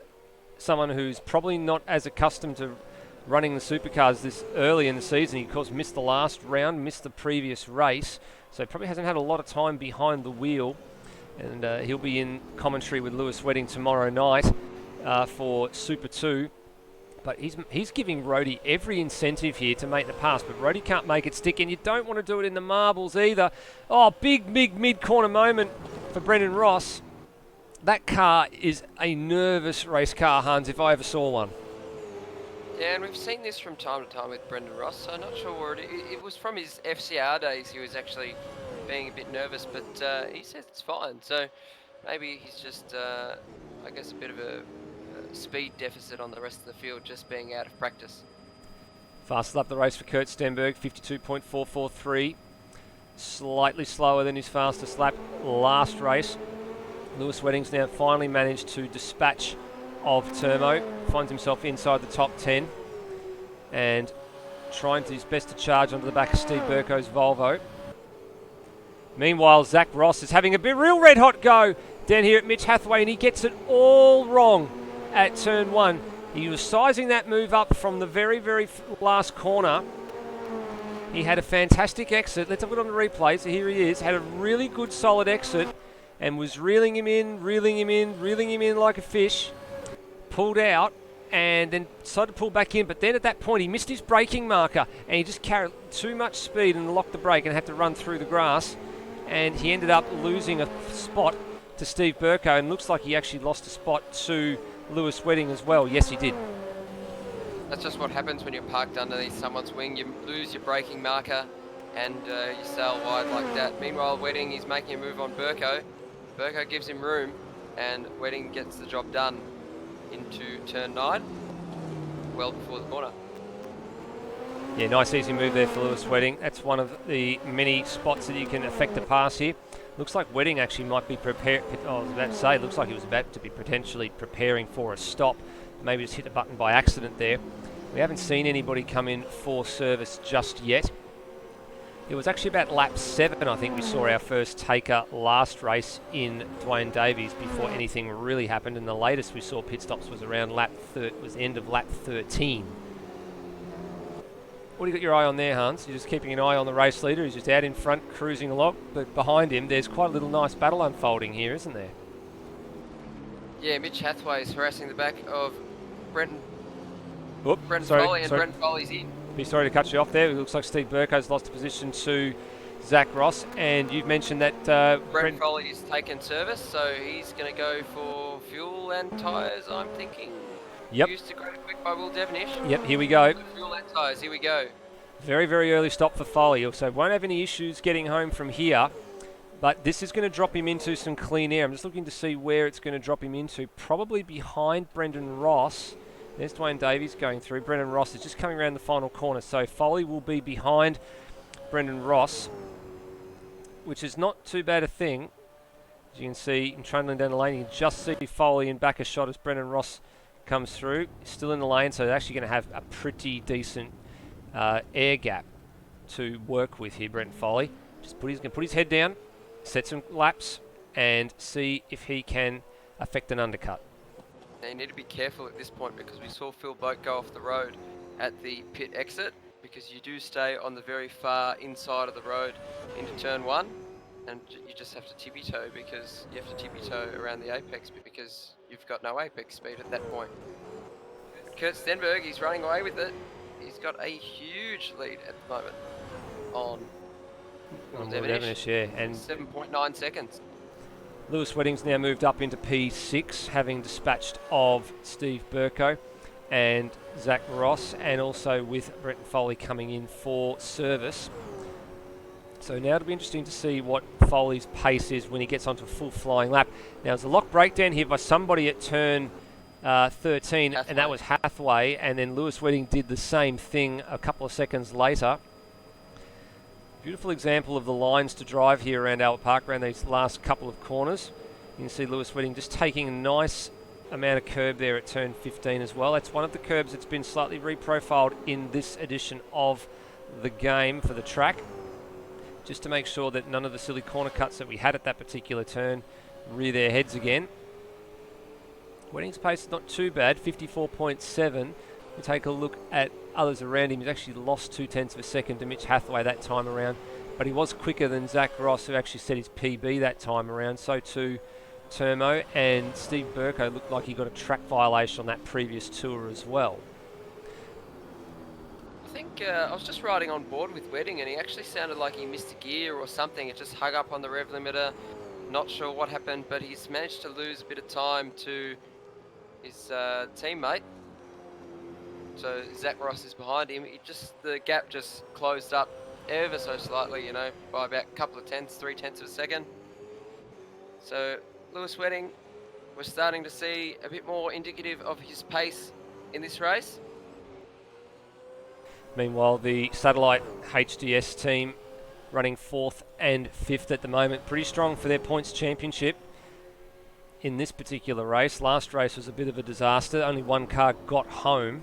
Speaker 4: someone who's probably not as accustomed to running the supercars this early in the season. He, of course, missed the last round, missed the previous race. So probably hasn't had a lot of time behind the wheel. And he'll be in commentary with Lewis Wedding tomorrow night for Super 2. But he's giving Rhodey every incentive here to make the pass. But Rhodey can't make it stick, and you don't want to do it in the marbles either. Oh, big mid-corner moment for Brendan Ross. That car is a nervous race car, Hans, if I ever saw one.
Speaker 5: Yeah, and we've seen this from time to time with Brendan Ross, so I'm not sure where it was from his FCR days he was actually being a bit nervous, but he says it's fine. So maybe he's just, I guess, a bit of a speed deficit on the rest of the field, just being out of practice.
Speaker 4: Fastest lap of the race for Kurt Stenberg, 52.443. Slightly slower than his fastest lap last race. Lewis Wedding's now finally managed to dispatch of Termo, finds himself inside the top 10 and trying his best to charge onto the back of Steve Burko's Volvo. Meanwhile, Zach Ross is having a real red hot go down here at Mitch Hathaway, and he gets it all wrong at turn 1. He was sizing that move up from the very last corner. He had a fantastic exit. Let's have a look on the replay. So here he is, had a really good solid exit and was reeling him in like a fish. Pulled out and then decided to pull back in, but then at that point he missed his braking marker and he just carried too much speed and locked the brake and had to run through the grass, and he ended up losing a spot to Steve Burko, and looks like he actually lost a spot to Lewis Wedding as well. Yes, he did.
Speaker 5: That's just what happens when you're parked underneath someone's wing. You lose your braking marker and you sail wide like that. Meanwhile, Wedding is making a move on Burko. Burko gives him room and Wedding gets the job done into turn 9, well before the corner.
Speaker 4: Yeah, nice easy move there for Lewis Wedding. That's one of the many spots that you can affect a pass here. Looks like Wedding actually might be prepared. I was about to say, looks like he was about to be potentially preparing for a stop. Maybe just hit the button by accident there. We haven't seen anybody come in for service just yet. It was actually about lap 7, I think we saw our first taker last race in Dwayne Davies before anything really happened, and the latest we saw pit stops was around end of lap 13. What do you got your eye on there, Hans? You're just keeping an eye on the race leader. He's just out in front, cruising along, but behind him there's quite a little nice battle unfolding here, isn't there?
Speaker 5: Yeah, Mitch Hathaway is harassing the back of Brenton Foley, and Brenton Foley's in.
Speaker 4: Be sorry to cut you off there. It looks like Steve Burko's lost a position to Zach Ross, and you've mentioned that
Speaker 5: Brent Foley's taken service, so he's going to go for fuel and tyres, I'm thinking.
Speaker 4: Yep.
Speaker 5: Used to great quick by Will Devonish.
Speaker 4: Yep, here we go.
Speaker 5: Fuel and tyres, here we go.
Speaker 4: Very, very early stop for Foley, so won't have any issues getting home from here. But this is going to drop him into some clean air. I'm just looking to see where it's going to drop him into. Probably behind Brendan Ross. There's Dwayne Davies going through. Brendan Ross is just coming around the final corner. So Foley will be behind Brendan Ross, which is not too bad a thing. As you can see, in trundling down the lane, you can just see Foley in back a shot as Brendan Ross comes through. He's still in the lane, so they're actually going to have a pretty decent air gap to work with here, Brendan Foley. Just going to put his head down, set some laps, and see if he can affect an undercut.
Speaker 5: Now you need to be careful at this point because we saw Phil Boat go off the road at the pit exit, because you do stay on the very far inside of the road into turn 1, and you just have to tippy-toe, because you have to tippy-toe around the apex because you've got no apex speed at that point. Kurt Stenberg, he's running away with it. He's got a huge lead at the moment on Will Devonish,
Speaker 4: yeah, and
Speaker 5: 7.9 seconds.
Speaker 4: Lewis Wedding's now moved up into P6, having dispatched of Steve Burko and Zach Ross, and also with Brenton Foley coming in for service. So now it'll be interesting to see what Foley's pace is when he gets onto a full flying lap. Now there's a lock breakdown here by somebody at turn 13,
Speaker 5: Hathaway.
Speaker 4: and that was Hathaway, and then Lewis Wedding did the same thing a couple of seconds later. Beautiful example of the lines to drive here around Albert Park, around these last couple of corners. You can see Lewis Wedding just taking a nice amount of curb there at turn 15 as well. That's one of the curbs that's been slightly reprofiled in this edition of the game for the track, just to make sure that none of the silly corner cuts that we had at that particular turn rear their heads again. Wedding's pace is not too bad, 54.7. We take a look at others around him. He's actually lost 0.2 of a second to Mitch Hathaway that time around, but he was quicker than Zach Ross, who actually set his PB that time around. So too Termo, and Steve Burko looked like he got a track violation on that previous tour as well.
Speaker 5: I think I was just riding on board with Wedding, and he actually sounded like he missed a gear or something. It just hung up on the rev limiter. Not sure what happened, but he's managed to lose a bit of time to his teammate. So Zach Ross is behind him. The gap just closed up ever so slightly, you know, by about a couple of tenths, 0.3 of a second. So Lewis Wedding, we're starting to see a bit more indicative of his pace in this race.
Speaker 4: Meanwhile, the Satellite HDS team running 4th and 5th at the moment. Pretty strong for their points championship in this particular race. Last race was a bit of a disaster. Only one car got home.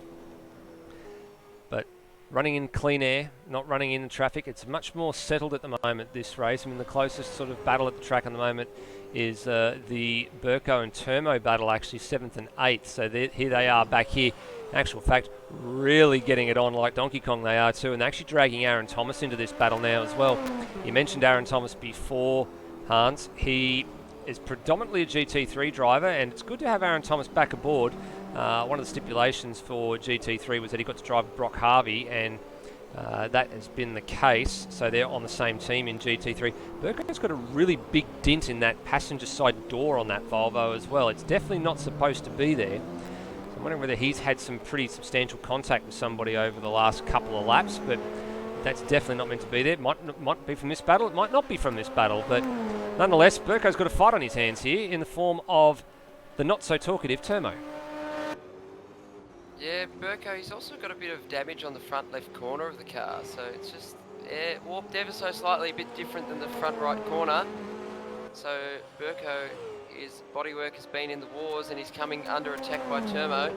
Speaker 4: But running in clean air, not running in traffic. It's much more settled at the moment, this race. I mean, the closest sort of battle at the track at the moment is the Burko and Termo battle, actually 7th and 8th. So here they are back here. In actual fact, really getting it on like Donkey Kong they are too, and actually dragging Aaron Thomas into this battle now as well. You mentioned Aaron Thomas before, Hans. He is predominantly a GT3 driver, and it's good to have Aaron Thomas back aboard. One of the stipulations for GT3 was that he got to drive Brock Harvey, and that has been the case, so they're on the same team in GT3. Burko's got a really big dint in that passenger side door on that Volvo as well. It's definitely not supposed to be there. So I'm wondering whether he's had some pretty substantial contact with somebody over the last couple of laps, but that's definitely not meant to be there. Might be from this battle, it might not be from this battle, but nonetheless, Burko's got a fight on his hands here in the form of the not-so-talkative Termo.
Speaker 5: Yeah, Burko, he's also got a bit of damage on the front left corner of the car, so it's just warped ever so slightly, a bit different than the front right corner. So Burko, his bodywork has been in the wars, and he's coming under attack by Termo.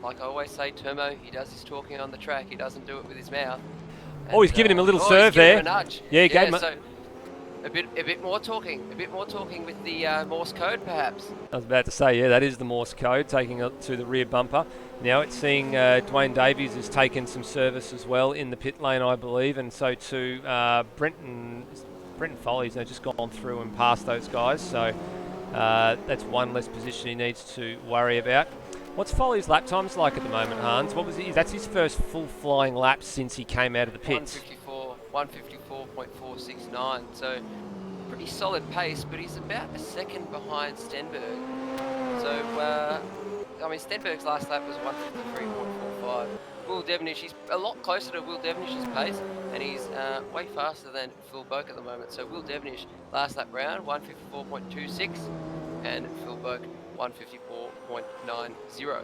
Speaker 5: Like I always say, Termo, he does his talking on the track, he doesn't do it with his mouth.
Speaker 4: And, he's giving him a little serve there.
Speaker 5: Him a nudge.
Speaker 4: Yeah, he gave him
Speaker 5: so a bit more talking with the Morse code, perhaps.
Speaker 4: I was about to say, yeah, that is the Morse code, taking it to the rear bumper. Now it's seeing Dwayne Davies has taken some service as well in the pit lane, I believe, and so too Brenton Foley's just gone through and past those guys, so that's one less position he needs to worry about. What's Foley's lap times like at the moment, Hans? That's his first full flying lap since he came out of the pits.
Speaker 5: 154 154.469. So pretty solid pace, but he's about a second behind Stenberg. So, Stenberg's last lap was 153.45. Will Devonish, he's a lot closer to Will Devenish's pace, and he's way faster than Phil Boak at the moment. So Will Devonish, last lap round, 154.26, and Phil Boak, 154.90.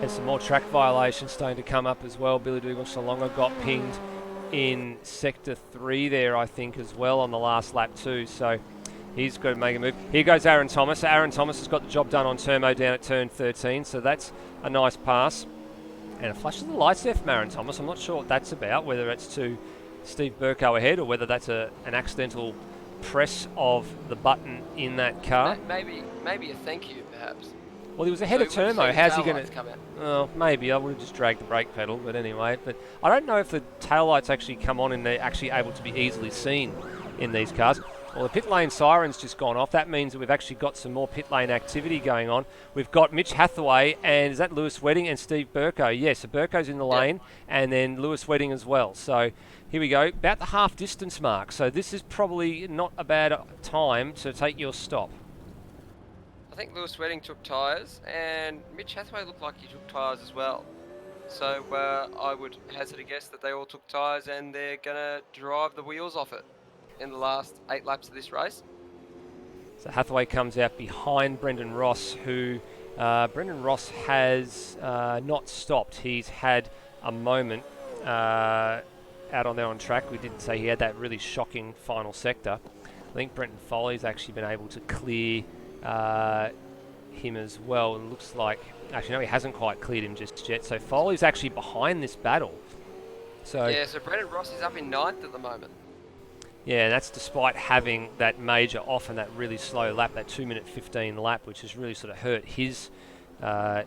Speaker 4: And some more track violations starting to come up as well. Billy Dougal-Salonga got pinged in Sector 3 there, I think, as well on the last lap too. So he's got to make a move. Here goes Aaron Thomas. Aaron Thomas has got the job done on Turmo down at turn 13, so that's a nice pass. And a flash of the lights there from Aaron Thomas. I'm not sure what that's about, whether it's to Steve Burko ahead or whether that's an accidental press of the button in that car.
Speaker 5: Maybe a thank you, perhaps.
Speaker 4: Well, he was ahead of Turmo. How's he going to... Well, maybe. I would have just dragged the brake pedal, but anyway. But I don't know if the taillights actually come on and they're actually able to be easily seen in these cars. Well, the pit lane siren's just gone off. That means that we've actually got some more pit lane activity going on. We've got Mitch Hathaway, and is that Lewis Wedding and Steve Burko? Yes, so Burko's in the lane, and then Lewis Wedding as well. So here we go, about the half distance mark. So this is probably not a bad time to take your stop.
Speaker 5: I think Lewis Wedding took tyres, and Mitch Hathaway looked like he took tyres as well. So I would hazard a guess that they all took tyres, and they're going to drive the wheels off it in the last 8 laps of this race.
Speaker 4: So Hathaway comes out behind Brendan Ross, who Brendan Ross has not stopped. He's had a moment out on there on track. We did say he had that really shocking final sector. I think Brenton Foley's actually been able to clear him as well. It looks like, actually no, he hasn't quite cleared him just yet. So Foley's actually behind this battle. So
Speaker 5: yeah, so Brendan Ross is up in 9th at the moment.
Speaker 4: Yeah, and that's despite having that major off and that really slow lap, that 2-minute 15 lap, which has really sort of hurt his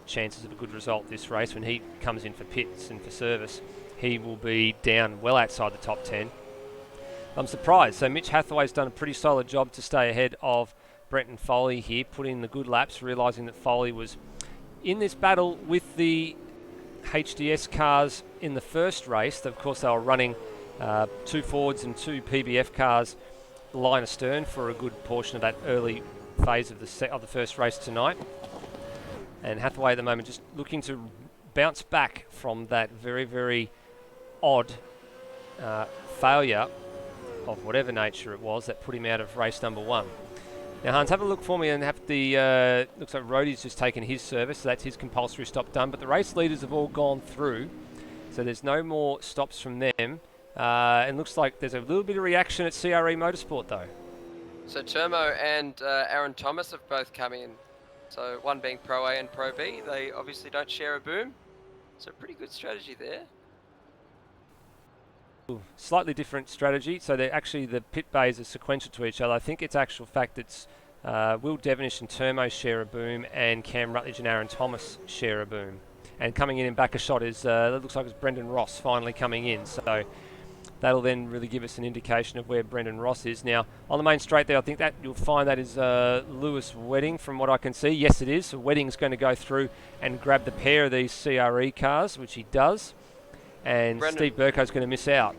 Speaker 4: chances of a good result this race. When he comes in for pits and for service, he will be down well outside the top 10. I'm surprised. So Mitch Hathaway's done a pretty solid job to stay ahead of Brenton Foley here, put in the good laps, realising that Foley was in this battle with the HDS cars in the first race. Of course, they were running 2 Fords and 2 PBF cars line astern for a good portion of that early phase of the first race tonight. And Hathaway at the moment just looking to bounce back from that very, very odd failure of whatever nature it was that put him out of race number 1. Now, Hans, have a look for me and have the, looks like Rhodey's just taken his service, so that's his compulsory stop done. But the race leaders have all gone through, so there's no more stops from them. And looks like there's a little bit of reaction at CRE Motorsport, though.
Speaker 5: So Turmo and Aaron Thomas have both come in. So one being Pro A and Pro B. They obviously don't share a boom. So pretty good strategy there.
Speaker 4: Slightly different strategy. So they're actually, the pit bays are sequential to each other. I think it's actual fact it's Will Devonish and Turmo share a boom, and Cam Rutledge and Aaron Thomas share a boom. And coming in back a shot is, it looks like it's Brendan Ross finally coming in. So that'll then really give us an indication of where Brendan Ross is. Now, on the main straight there, I think that you'll find that is Lewis Wedding from what I can see. Yes, it is. So Wedding's going to go through and grab the pair of these CRE cars, which he does. And Steve Burko's going to miss out.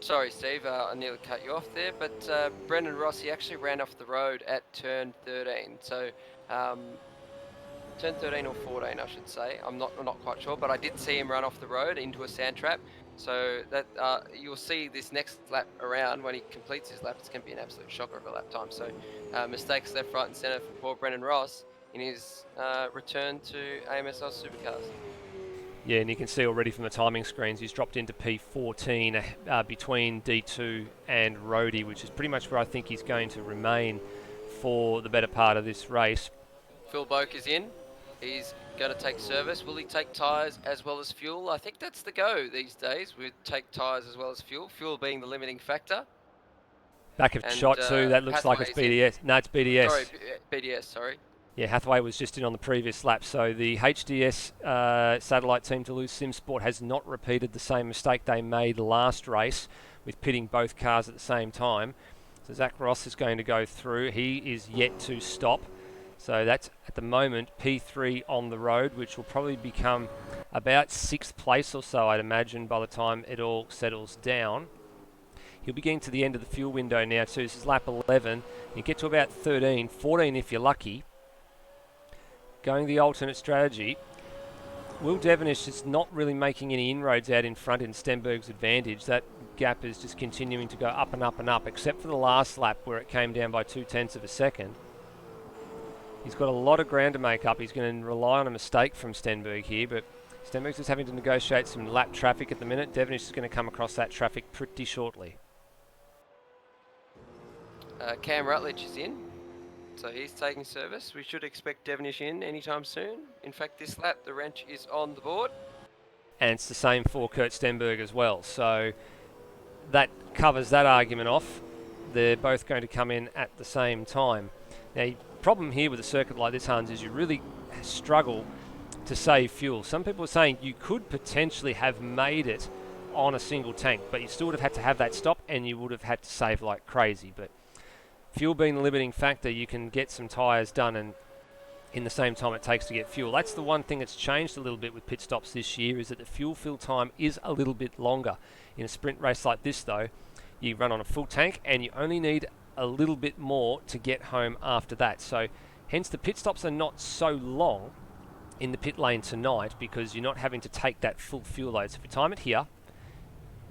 Speaker 5: Sorry, Steve, I nearly cut you off there. But Brendan Ross, he actually ran off the road at turn 13. So turn 13 or 14, I should say. I'm not quite sure, but I did see him run off the road into a sand trap. So that you'll see this next lap around, when he completes his lap, it's going to be an absolute shocker of a lap time. So mistakes left, right and centre for poor Brendan Ross in his return to AMS Oz Supercars.
Speaker 4: Yeah, and you can see already from the timing screens, he's dropped into P14 between D2 and Rhodey, which is pretty much where I think he's going to remain for the better part of this race.
Speaker 5: Phil Boak is in. He's going to take service. Will he take tyres as well as fuel? I think that's the go these days. We take tyres as well as fuel. Fuel being the limiting factor.
Speaker 4: Back of shot too. That looks like it's BDS. No, it's BDS.
Speaker 5: Sorry, BDS. Sorry.
Speaker 4: Yeah, Hathaway was just in on the previous lap. So the HDS satellite team Toulouse Sim Sport has not repeated the same mistake they made last race with pitting both cars at the same time. So Zach Ross is going to go through. He is yet to stop. So that's at the moment P3 on the road, which will probably become about 6th place or so, I'd imagine, by the time it all settles down. He'll be getting to the end of the fuel window now too. This is lap 11. You get to about 13, 14 if you're lucky. Going the alternate strategy. Will Devonish is not really making any inroads out in front in Stenberg's advantage. That gap is just continuing to go up and up and up, except for the last lap where it came down by 0.2 of a second. He's got a lot of ground to make up. He's going to rely on a mistake from Stenberg here, but Stenberg's just having to negotiate some lap traffic at the minute. Devonish is going to come across that traffic pretty shortly.
Speaker 5: Cam Rutledge is in, so he's taking service. We should expect Devonish in anytime soon. In fact, this lap, the wrench is on the board.
Speaker 4: And it's the same for Kurt Stenberg as well. So that covers that argument off. They're both going to come in at the same time. Now, the problem here with a circuit like this, Hans, is you really struggle to save fuel. Some people are saying you could potentially have made it on a single tank, but you still would have had to have that stop and you would have had to save like crazy. But fuel being the limiting factor, you can get some tyres done and in the same time it takes to get fuel. That's the one thing that's changed a little bit with pit stops this year, is that the fuel fill time is a little bit longer. In a sprint race like this though, you run on a full tank and you only need a little bit more to get home after that. So hence the pit stops are not so long in the pit lane tonight, because you're not having to take that full fuel load. So if you time it here,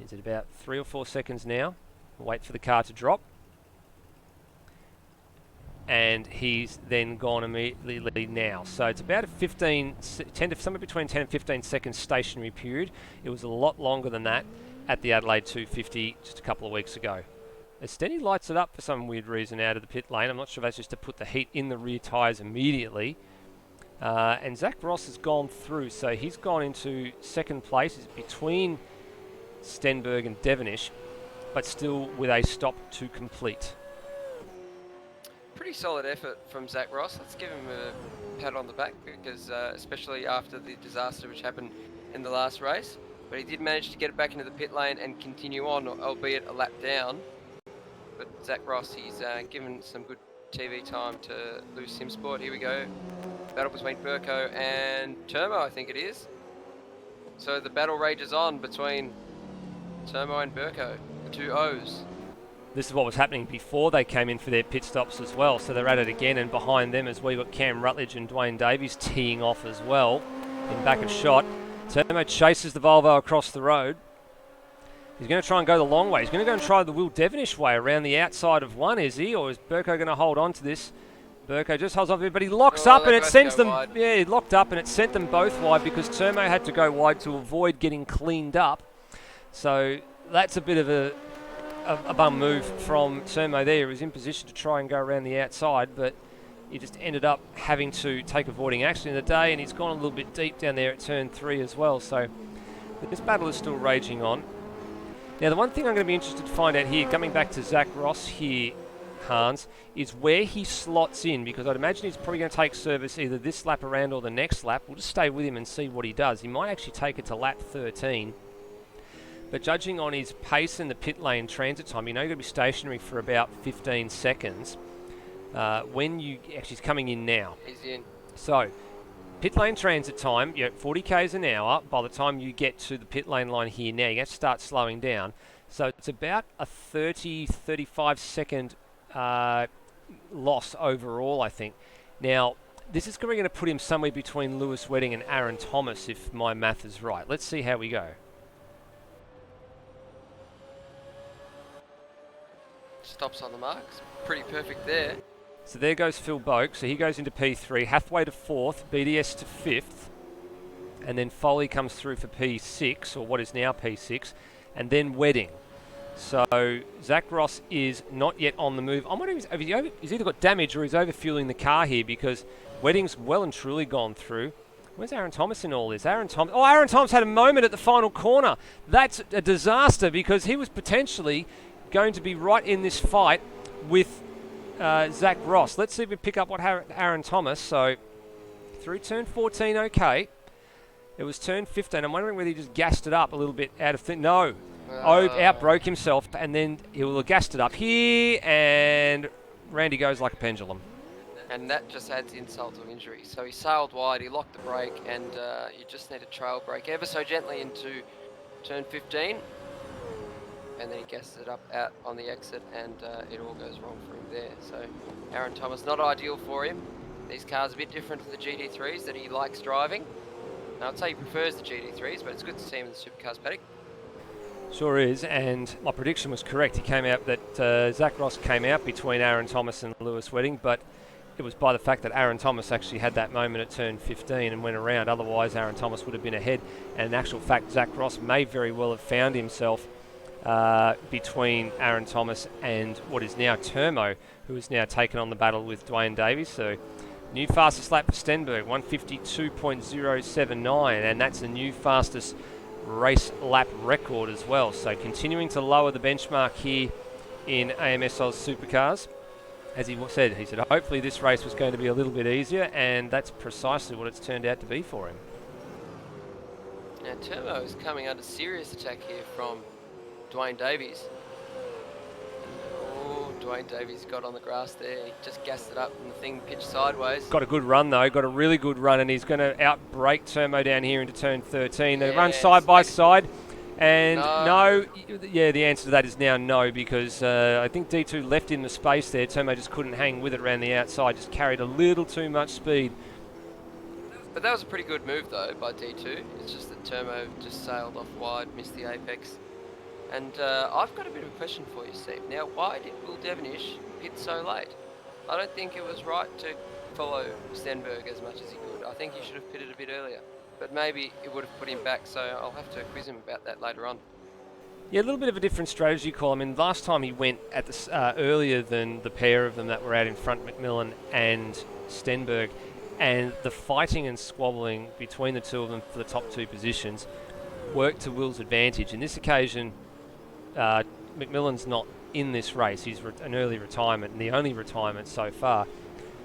Speaker 4: is it about 3 or 4 seconds now? We'll wait for the car to drop. And he's then gone immediately now. So it's about a somewhere between 10 and 15 seconds stationary period. It was a lot longer than that at the Adelaide 250 just a couple of weeks ago. As Stenny lights it up for some weird reason out of the pit lane. I'm not sure if that's just to put the heat in the rear tyres immediately. And Zach Ross has gone through, so he's gone into second place. He's between Stenberg and Devonish, but still with a stop to complete.
Speaker 5: Pretty solid effort from Zach Ross. Let's give him a pat on the back, because especially after the disaster which happened in the last race. But he did manage to get it back into the pit lane and continue on, albeit a lap down. But Zach Ross, he's given some good TV time to Lou Simsport. Here we go. Battle between Burko and Turmo, I think it is. So the battle rages on between Turmo and Burko, the two O's.
Speaker 4: This is what was happening before they came in for their pit stops as well. So they're at it again, and behind them as we've got Cam Rutledge and Dwayne Davies teeing off as well in back of shot. Turmo chases the Volvo across the road. He's going to try and go the long way. He's going to go and try the Will Devonish way around the outside of one, is he? Or is Burko going to hold on to this? Burko just holds off here, but he locks up and it sends them... Wide. Yeah, he locked up and it sent them both wide, because Turmo had to go wide to avoid getting cleaned up. So that's a bit of a bum move from Turmo there. He was in position to try and go around the outside, but he just ended up having to take avoiding action in the day, and he's gone a little bit deep down there at turn 3 as well. So this battle is still raging on. Now, the one thing I'm going to be interested to find out here, coming back to Zach Ross here, Hans, is where he slots in, because I'd imagine he's probably going to take service either this lap around or the next lap. We'll just stay with him and see what he does. He might actually take it to lap 13. But judging on his pace in the pit lane transit time, you know you're going to be stationary for about 15 seconds. When you... Actually, he's coming in now.
Speaker 5: He's in.
Speaker 4: So, pit lane transit time, you're at 40 k's an hour. By the time you get to the pit lane line here now, you have to start slowing down. So it's about a 35 second loss overall, I think. Now, this is going to put him somewhere between Lewis Wedding and Aaron Thomas, if my math is right. Let's see how we go.
Speaker 5: Stops on the marks. Pretty perfect there.
Speaker 4: So there goes Phil Boak. So he goes into P3, Hathaway to 4th, BDS to 5th, and then Foley comes through for P6, or what is now P6, and then Wedding. So Zach Ross is not yet on the move. I'm wondering if he's either got damage or he's overfueling the car here, because Wedding's well and truly gone through. Where's Aaron Thomas in all this? Aaron Thomas had a moment at the final corner. That's a disaster, because he was potentially going to be right in this fight with Zach Ross. Let's see if we pick up what Aaron Thomas. So through turn 14, okay. It was turn 15. I'm wondering whether he just gassed it up a little bit out of thing. No. Outbroke himself, and then he will have gassed it up here, and Randy goes like a pendulum.
Speaker 5: And that just adds insult to injury. So he sailed wide, he locked the brake, and you just need to trail brake ever so gently into turn 15. And then he gasses it up out on the exit, and it all goes wrong for him there. So Aaron Thomas, not ideal for him. These cars are a bit different to the GT3s that he likes driving. Now, I'd say he prefers the GT3s, but it's good to see him in the Supercars paddock.
Speaker 4: Sure is, and my prediction was correct. He came out that Zach Ross came out between Aaron Thomas and Lewis Wedding, but it was by the fact that Aaron Thomas actually had that moment at turn 15 and went around. Otherwise, Aaron Thomas would have been ahead. And in actual fact, Zach Ross may very well have found himself between Aaron Thomas and what is now Termo, who has now taken on the battle with Dwayne Davies. So, new fastest lap for Stenberg, 152.079, and that's the new fastest race lap record as well. So continuing to lower the benchmark here in AMS Oz Supercars. As he said hopefully this race was going to be a little bit easier, and that's precisely what it's turned out to be for him.
Speaker 5: Now Turbo is coming under serious attack here from Dwayne Davies. Oh, Dwayne Davies got on the grass there. He just gassed it up and the thing pitched sideways.
Speaker 4: Got a good run though, got a really good run, and he's going to out-brake Turbo down here into turn 13. They run side by side, and the answer to that is now no, because I think D2 left in the space there. Turbo just couldn't hang with it around the outside, just carried a little too much speed.
Speaker 5: But that was a pretty good move though by D2. It's just that Turbo just sailed off wide, missed the apex. And I've got a bit of a question for you, Steve. Now, why did Will Devonish pit so late? I don't think it was right to follow Stenberg as much as he could. I think he should have pitted a bit earlier. But maybe it would have put him back, so I'll have to quiz him about that later on.
Speaker 4: Yeah, a little bit of a different strategy call. I mean, last time he went at the, earlier than the pair of them that were out in front, McMillan and Stenberg, and the fighting and squabbling between the two of them for the top two positions worked to Will's advantage. In this occasion, McMillan's not in this race. He's an early retirement, and the only retirement so far.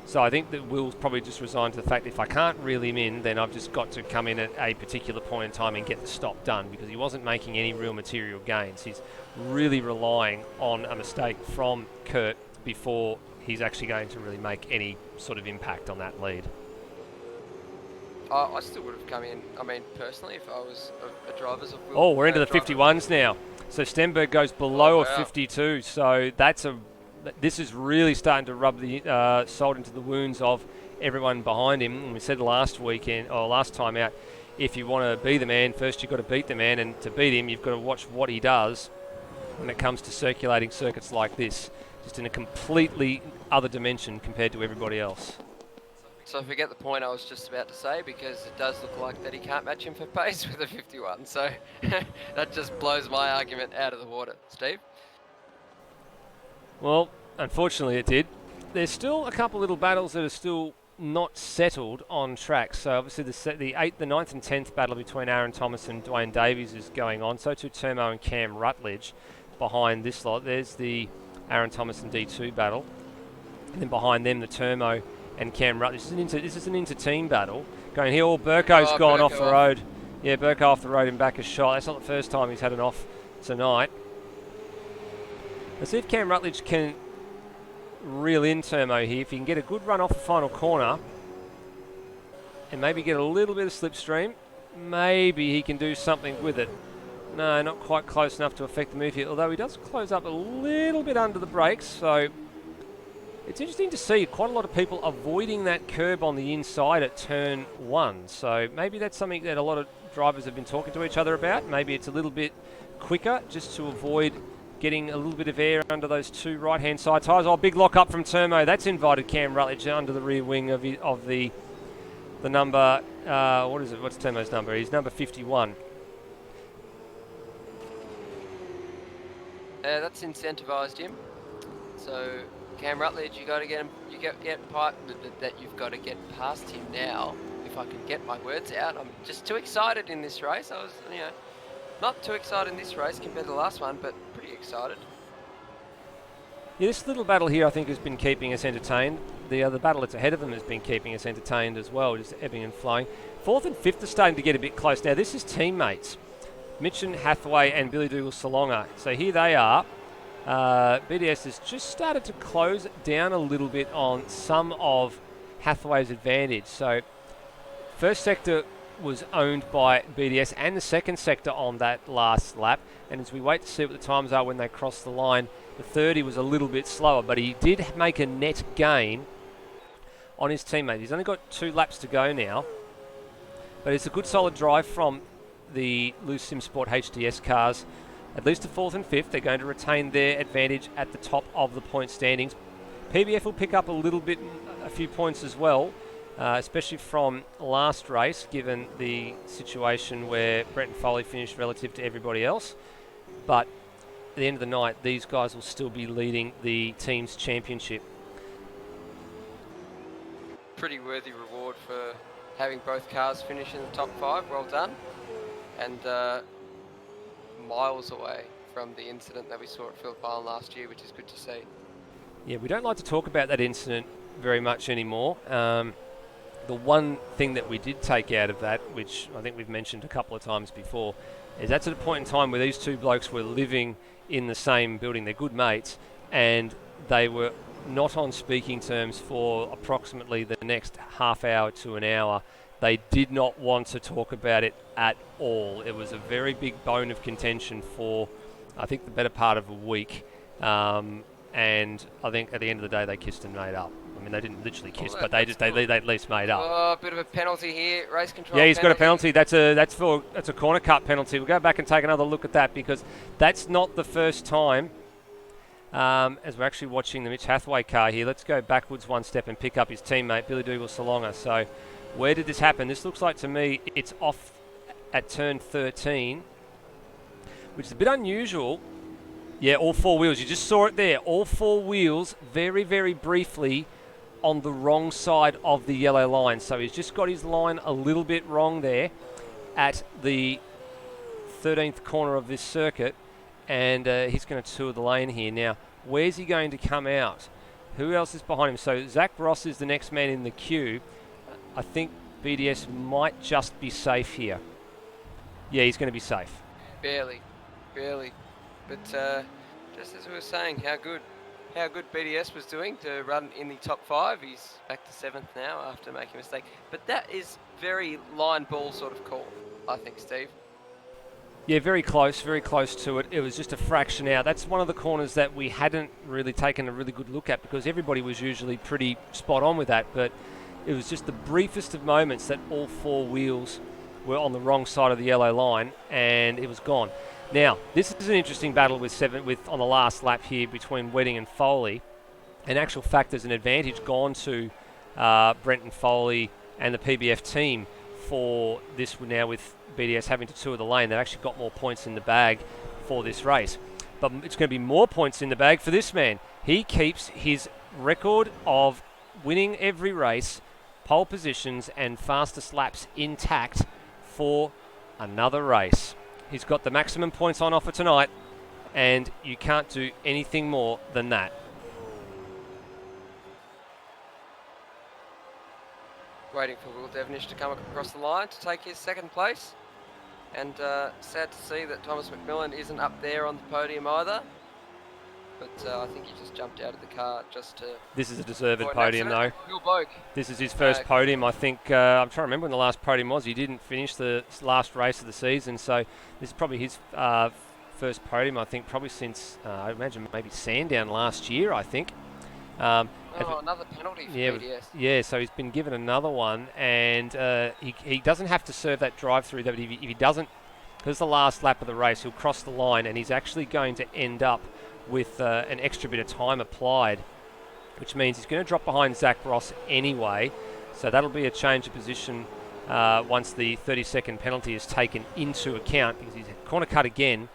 Speaker 4: So I think that Will's probably just resigned to the fact if I can't reel him in, then I've just got to come in at a particular point in time and get the stop done, because he wasn't making any real material gains. He's really relying on a mistake from Kurt before he's actually going to really make any sort of impact on that lead.
Speaker 5: I still would have come in, I mean, personally, if I was a driver's of Will.
Speaker 4: Oh, we're into the 51s now. So Stenberg goes below a 52. So this is really starting to rub the salt into the wounds of everyone behind him. And we said last time out, if you want to be the man, first you've got to beat the man. And to beat him, you've got to watch what he does when it comes to circulating circuits like this. Just in a completely other dimension compared to everybody else.
Speaker 5: So forget the point I was just about to say, because it does look like that he can't match him for pace with a 51. So that just blows my argument out of the water. Steve?
Speaker 4: Well, unfortunately it did. There's still a couple little battles that are still not settled on track. So obviously the 8th, the 9th and 10th battle between Aaron Thomas and Dwayne Davies is going on. So too Termo and Cam Rutledge behind this lot. There's the Aaron Thomas and D2 battle. And then behind them the Termo and Cam Rutledge. This is an inter-team battle. Going here, Burko's gone off the road. Yeah, Burko off the road and back a shot. That's not the first time he's had an off tonight. Let's see if Cam Rutledge can reel in Termo here. If he can get a good run off the final corner and maybe get a little bit of slipstream, maybe he can do something with it. No, not quite close enough to affect the move here, although he does close up a little bit under the brakes, so it's interesting to see quite a lot of people avoiding that curb on the inside at turn 1. So maybe that's something that a lot of drivers have been talking to each other about. Maybe it's a little bit quicker just to avoid getting a little bit of air under those two right-hand side tyres. Oh, big lock up from Termo. That's invited Cam Rutledge under the rear wing of the number, what is it? What's Termo's number? He's number 51.
Speaker 5: That's incentivised him. So Cam Rutledge, you got to get him. You've got to get past him now. If I can get my words out, I'm just too excited in this race. I was, not too excited in this race compared to the last one, but pretty excited.
Speaker 4: Yeah, this little battle here, I think, has been keeping us entertained. The other battle that's ahead of them has been keeping us entertained as well, just ebbing and flowing. 4th and 5th are starting to get a bit close. Now, this is teammates. Mitchin, Hathaway and Billy Dougal Salonga. So here they are. BDS has just started to close down a little bit on some of Hathaway's advantage. So first sector was owned by BDS and the second sector on that last lap. And as we wait to see what the times are when they cross the line, the 30 was a little bit slower, but he did make a net gain on his teammate. He's only got 2 laps to go now, but it's a good solid drive from the Loose Sim Sport HDS cars. At least to 4th and 5th, they're going to retain their advantage at the top of the point standings. PBF will pick up a few points as well, especially from last race, given the situation where Brett and Foley finished relative to everybody else. But at the end of the night, these guys will still be leading the team's championship.
Speaker 5: Pretty worthy reward for having both cars finish in the top 5. Well done. And miles away from the incident that we saw at Phillip Island last year, which is good to see.
Speaker 4: Yeah, we don't like to talk about that incident very much anymore. The one thing that we did take out of that, which I think we've mentioned a couple of times before, is that's at a point in time where these two blokes were living in the same building. They're good mates, and they were not on speaking terms for approximately the next half hour to an hour. They did not want to talk about it at all. It was a very big bone of contention for, I think, the better part of a week. And I think at the end of the day, they kissed and made up. I mean, they didn't literally kiss, but they at least made up.
Speaker 5: Oh, a bit of a penalty here, race control.
Speaker 4: Yeah, he's got a penalty. That's a corner cut penalty. We'll go back and take another look at that, because that's not the first time. As we're actually watching the Mitch Hathaway car here, let's go backwards one step and pick up his teammate Billy Dougal Salonga. So, where did this happen? This looks like to me it's off at turn 13, which is a bit unusual. Yeah, all 4 wheels. You just saw it there. All 4 wheels, very, very briefly, on the wrong side of the yellow line. So he's just got his line a little bit wrong there at the 13th corner of this circuit, and he's going to tour the lane here. Now, where's he going to come out? Who else is behind him? So Zach Ross is the next man in the queue. I think BDS might just be safe here. Yeah, he's going to be safe.
Speaker 5: Barely. But just as we were saying, how good BDS was doing to run in the top 5. He's back to 7th now after making a mistake. But that is very line ball sort of call, I think, Steve.
Speaker 4: Yeah, very close to it. It was just a fraction out. That's one of the corners that we hadn't really taken a really good look at, because everybody was usually pretty spot on with that. But it was just the briefest of moments that all 4 wheels were on the wrong side of the yellow line, and it was gone. Now, this is an interesting battle on the last lap here between Wedding and Foley. In actual fact, there's an advantage gone to Brent and Foley and the PBF team for this now, with BDS having to tour the lane. They've actually got more points in the bag for this race. But it's going to be more points in the bag for this man. He keeps his record of winning every race, pole positions and fastest laps intact for another race. He's got the maximum points on offer tonight, and you can't do anything more than that.
Speaker 5: Waiting for Will Devenish to come across the line to take his 2nd place. And sad to see that Thomas McMillan isn't up there on the podium either. But I think he just jumped out of the car just to...
Speaker 4: This is a deserved podium, though.
Speaker 5: Real bloke.
Speaker 4: This is his first podium. I think, I'm trying to remember when the last podium was. He didn't finish the last race of the season, so this is probably his first podium, I think, probably since, I imagine, maybe Sandown last year, I think.
Speaker 5: Another penalty for BDS.
Speaker 4: Yeah, so he's been given another one, and he doesn't have to serve that drive-through, but if he doesn't, because the last lap of the race, he'll cross the line, and he's actually going to end up with an extra bit of time applied, which means he's going to drop behind Zach Ross anyway. So that'll be a change of position once the 30-second penalty is taken into account, because he's corner cut again,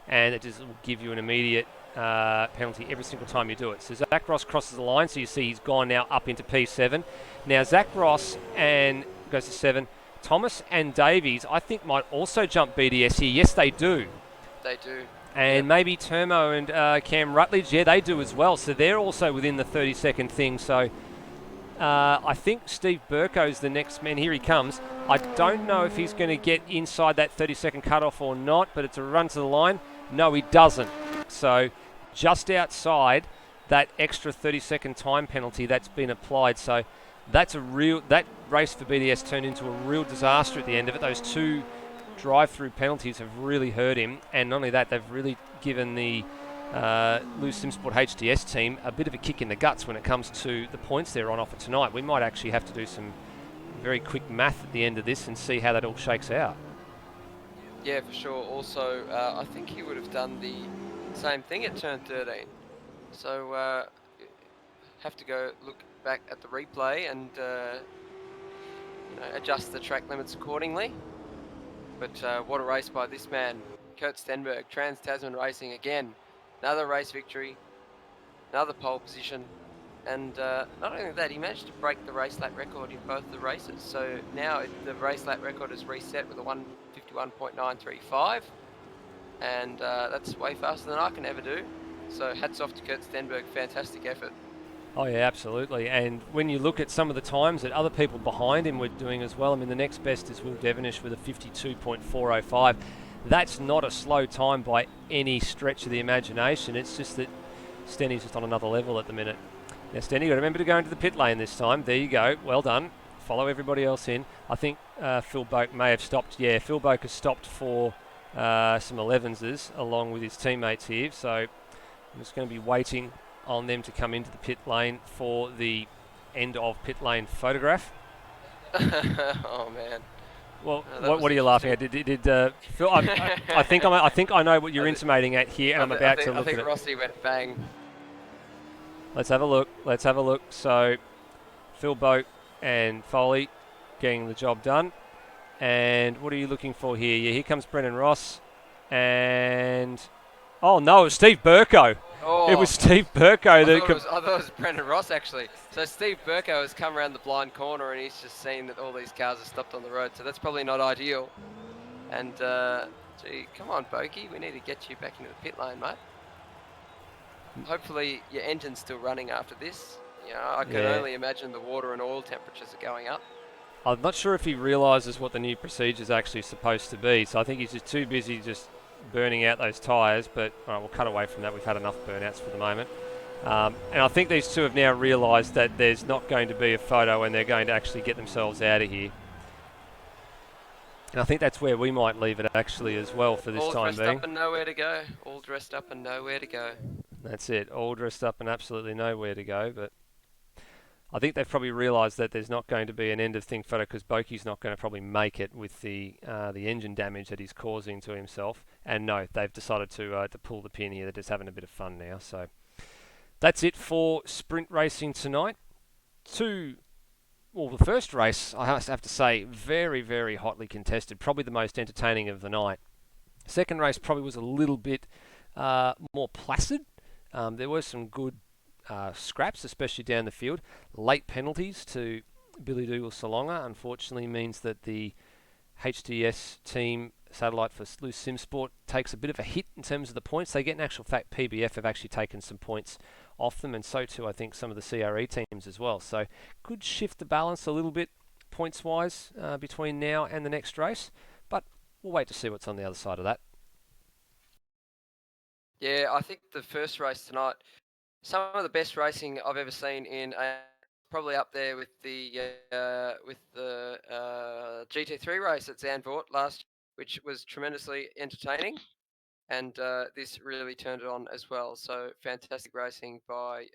Speaker 4: and it just will give you an immediate penalty every single time you do it. So Zach Ross crosses the line, so you see he's gone now up into P7. Now Zach Ross and goes to 7. Thomas and Davies, I think, might also jump BDS here. Yes, they do.
Speaker 5: They do.
Speaker 4: And maybe Termo and Cam Rutledge, yeah, they do as well. So they're also within the 30-second thing. So I think Steve Burko's the next man. Here he comes. I don't know if he's going to get inside that 30-second cutoff or not, but it's a run to the line. No, he doesn't. So just outside that extra 30-second time penalty that's been applied. So that race for BDS turned into a real disaster at the end of it. Those two drive-through penalties have really hurt him, and not only that, they've really given the Loose SimSport HDS team a bit of a kick in the guts when it comes to the points they're on offer tonight. We might actually have to do some very quick math at the end of this and see how that all shakes out.
Speaker 5: Yeah, for sure. Also, I think he would have done the same thing at turn 13. So have to go look back at the replay and adjust the track limits accordingly. But what a race by this man, Kurt Stenberg, Trans-Tasman Racing again. Another race victory, another pole position. And not only that, he managed to break the race lap record in both the races. So now the race lap record is reset with a 151.935. And that's way faster than I can ever do. So hats off to Kurt Stenberg, fantastic effort.
Speaker 4: Oh yeah, absolutely. And when you look at some of the times that other people behind him were doing as well, I mean, the next best is Will Devonish with a 52.405. That's not a slow time by any stretch of the imagination. It's just that Stenny's just on another level at the minute. Now, Stenny, you've got to remember to go into the pit lane this time. There you go. Well done. Follow everybody else in. I think Phil Boak may have stopped. Yeah, Phil Boak has stopped for some 11s along with his teammates here. So I'm just going to be waiting on them to come into the pit lane for the end of pit lane photograph.
Speaker 5: Oh man.
Speaker 4: Well, what are you laughing at? Did Phil? I think I know what you're intimating at here, and I'm about to look at it.
Speaker 5: I think Rossi went bang.
Speaker 4: Let's have a look. So, Phil Boak and Foley getting the job done. And what are you looking for here? Yeah, here comes Brendan Ross, and oh no, it was Steve Burko.
Speaker 5: Oh,
Speaker 4: it was Steve Burko.
Speaker 5: I thought it was Brendan Ross actually. So Steve Burko has come around the blind corner and he's just seen that all these cars are stopped on the road. So that's probably not ideal. And gee, come on, Bokey, we need to get you back into the pit lane, mate. Hopefully your engine's still running after this. You know, I can only imagine the water and oil temperatures are going up.
Speaker 4: I'm not sure if he realises what the new procedure is actually supposed to be. So I think he's just too busy just burning out those tyres, but we'll cut away from that. We've had enough burnouts for the moment. And I think these two have now realised that there's not going to be a photo and they're going to actually get themselves out of here. And I think that's where we might leave it actually as well for this time being.
Speaker 5: All dressed up and nowhere to go. All dressed up and nowhere to go.
Speaker 4: That's it. All dressed up and absolutely nowhere to go. But I think they've probably realised that there's not going to be an end of thing photo because Bokey's not going to probably make it with the engine damage that he's causing to himself. And no, they've decided to pull the pin here. They're just having a bit of fun now. So that's it for sprint racing tonight. Well, the first race, I have to say, very, very hotly contested. Probably the most entertaining of the night. Second race probably was a little bit more placid. There were some good scraps, especially down the field. Late penalties to Billy Dougal Salonga, unfortunately, means that the HDS team satellite for Loose SimSport takes a bit of a hit in terms of the points. They get, in actual fact, PBF have actually taken some points off them, and so too I think some of the CRE teams as well. So could shift the balance a little bit points-wise between now and the next race, but we'll wait to see what's on the other side of that.
Speaker 5: Yeah, I think the first race tonight, some of the best racing I've ever seen in probably up there with the GT3 race at Zandvoort last, which was tremendously entertaining, and this really turned it on as well. So fantastic racing by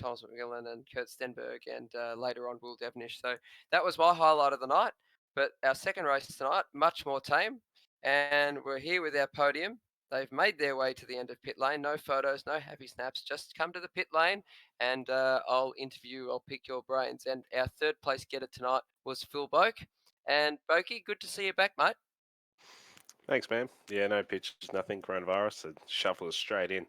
Speaker 5: Thomas McMillan and Kurt Stenberg, and later on Will Devonish. So that was my highlight of the night. But our second race tonight, much more tame, and we're here with our podium. They've made their way to the end of pit lane. No photos, no happy snaps. Just come to the pit lane and I'll pick your brains. And our third place getter tonight was Phil Boak. And Boakey, good to see you back, mate.
Speaker 10: Thanks, man. Yeah, no pitches, nothing, coronavirus. So shuffle us straight in.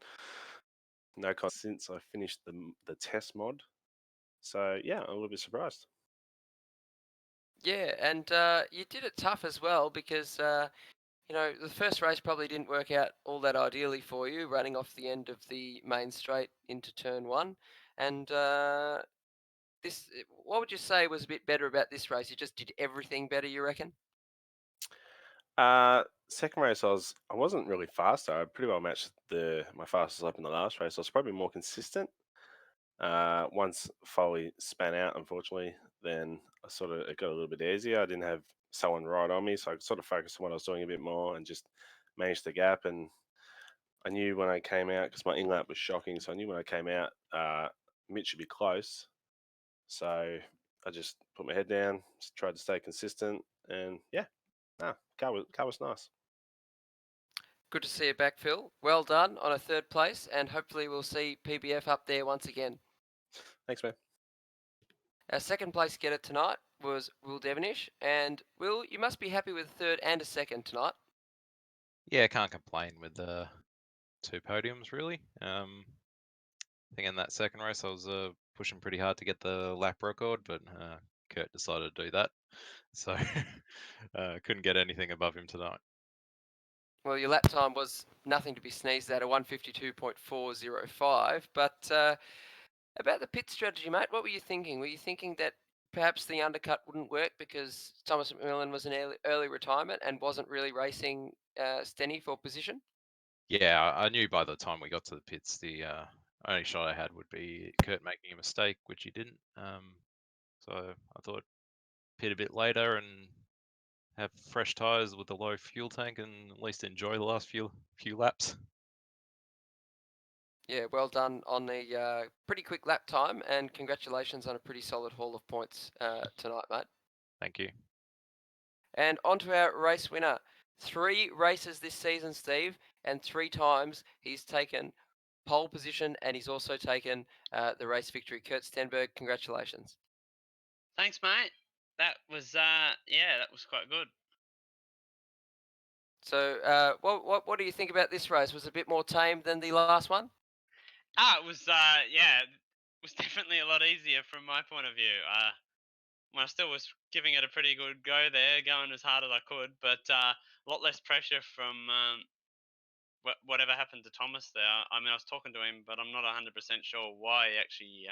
Speaker 10: No cost since I finished the test mod. So, yeah, I'm a little bit surprised.
Speaker 5: Yeah, and you did it tough as well because... the first race probably didn't work out all that ideally for you, running off the end of the main straight into turn one. And what would you say was a bit better about this race? You just did everything better, you reckon?
Speaker 10: Second race, I wasn't really faster. I pretty well matched my fastest lap in the last race. I was probably more consistent. Once Foley span out, unfortunately, then it got a little bit easier. I didn't have someone right on me, so I could sort of focus on what I was doing a bit more and just manage the gap. And I knew when I came out, because my in lap was shocking, so I knew when I came out, Mitch should be close. So I just put my head down, just tried to stay consistent, and yeah, car was nice.
Speaker 5: Good to see you back, Phil. Well done on a third place, and hopefully we'll see PBF up there once again.
Speaker 10: Thanks, man.
Speaker 5: Our second place getter tonight was Will Devonish, and Will, you must be happy with a third and a second tonight.
Speaker 7: Yeah, can't complain with the 2 podiums really. I think in that second race I was pushing pretty hard to get the lap record, but Kurt decided to do that, so couldn't get anything above him tonight.
Speaker 5: Well, your lap time was nothing to be sneezed at, a 152.405. But about the pit strategy, mate, what were you thinking? Were you thinking that perhaps the undercut wouldn't work because Thomas McMillan was an early retirement and wasn't really racing Stenny for position?
Speaker 7: Yeah, I knew by the time we got to the pits, the only shot I had would be Kurt making a mistake, which he didn't. So I thought pit a bit later and have fresh tyres with a low fuel tank and at least enjoy the last few laps.
Speaker 5: Yeah, well done on the pretty quick lap time, and congratulations on a pretty solid haul of points tonight, mate.
Speaker 7: Thank you.
Speaker 5: And on to our race winner. 3 races this season, Steve, and 3 times he's taken pole position, and he's also taken the race victory. Kurt Stenberg, congratulations.
Speaker 9: Thanks, mate. That was that was quite good.
Speaker 5: So, what do you think about this race? Was it a bit more tame than the last one?
Speaker 9: It was it was definitely a lot easier from my point of view. I still was giving it a pretty good go there, going as hard as I could, but a lot less pressure from whatever happened to Thomas there. I mean, I was talking to him, but I'm not 100% sure why he actually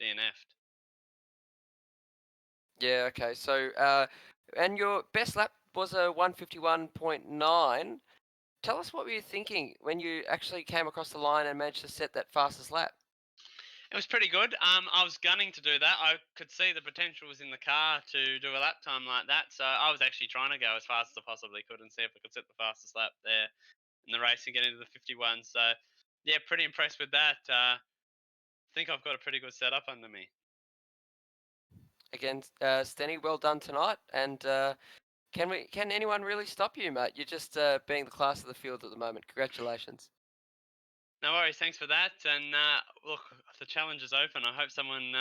Speaker 9: DNF'd.
Speaker 5: Yeah, okay. So, and your best lap was a 151.9. Tell us what were you thinking when you actually came across the line and managed to set that fastest lap?
Speaker 9: It was pretty good. I was gunning to do that. I could see the potential was in the car to do a lap time like that, so I was actually trying to go as fast as I possibly could and see if I could set the fastest lap there in the race and get into the 51. So, yeah, pretty impressed with that. Think I've got a pretty good setup under me.
Speaker 5: Again, Stenny, well done tonight. And can anyone really stop you, mate? You're just being the class of the field at the moment. Congratulations.
Speaker 9: No worries, thanks for that. And look, the challenge is open. I hope someone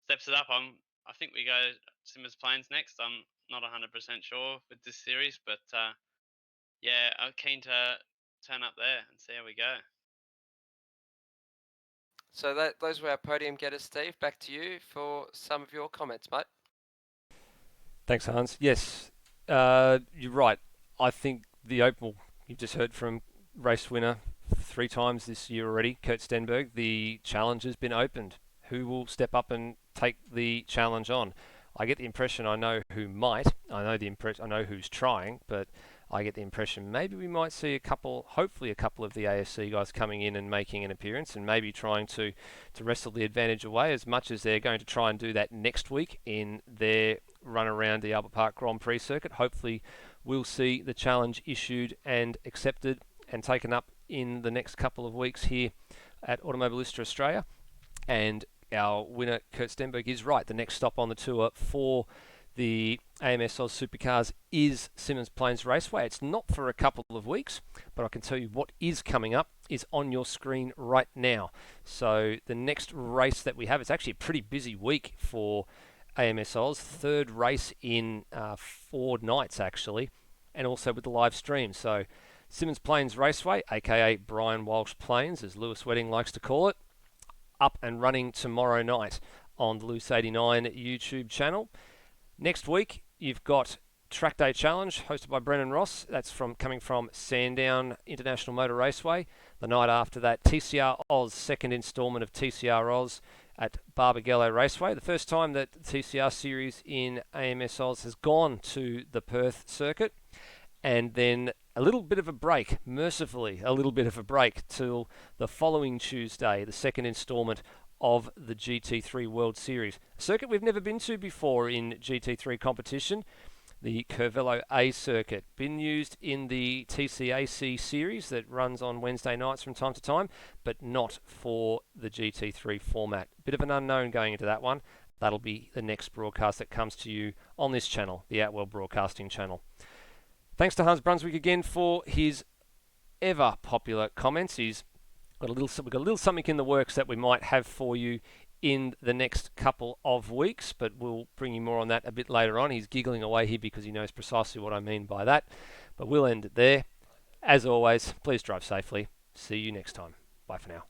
Speaker 9: steps it up. I think we go Simmers Plains next. I'm not 100% sure with this series, but yeah, I'm keen to turn up there and see how we go.
Speaker 5: So those were our podium getters, Steve. Back to you for some of your comments, mate.
Speaker 4: Thanks, Hans. Yes, you're right. I think the Open, you've just heard from race winner 3 times this year already, Kurt Stenberg. The challenge has been opened. Who will step up and take the challenge on? I get the impression I know who might. I know who's trying, but I get the impression maybe we might see hopefully a couple of the ASC guys coming in and making an appearance and maybe trying to wrestle the advantage away, as much as they're going to try and do that next week in their run around the Albert Park Grand Prix circuit. Hopefully we'll see the challenge issued and accepted and taken up in the next couple of weeks here at Automobilista Australia. And our winner, Kurt Stenberg, is right. The next stop on the tour for the AMS Oz Supercars is Simmons Plains Raceway. It's not for a couple of weeks, but I can tell you what is coming up is on your screen right now. So the next race that we have, it's actually a pretty busy week for AMS Oz. 3rd race in 4 nights, actually, and also with the live stream. So Simmons Plains Raceway, aka Brian Walsh Plains, as Lewis Wedding likes to call it, up and running tomorrow night on the Loose 89 YouTube channel. Next week, you've got Track Day Challenge hosted by Brennan Ross. That's coming from Sandown International Motor Raceway. The night after that, TCR Oz, second instalment of TCR Oz at Barbagallo Raceway. The first time that the TCR series in AMS Oz has gone to the Perth circuit. and then a little bit of a break, mercifully a little bit of a break, till the following Tuesday, the second instalment of the GT3 World Series. A circuit we've never been to before in GT3 competition, the Curvelo A circuit. Been used in the TCAC series that runs on Wednesday nights from time to time, but not for the GT3 format. Bit of an unknown going into that one. That'll be the next broadcast that comes to you on this channel, the Outworld Broadcasting channel. Thanks to Hans Brunswick again for his ever popular comments. We've got a little something in the works that we might have for you in the next couple of weeks, but we'll bring you more on that a bit later on. He's giggling away here because he knows precisely what I mean by that. But we'll end it there. As always, please drive safely. See you next time. Bye for now.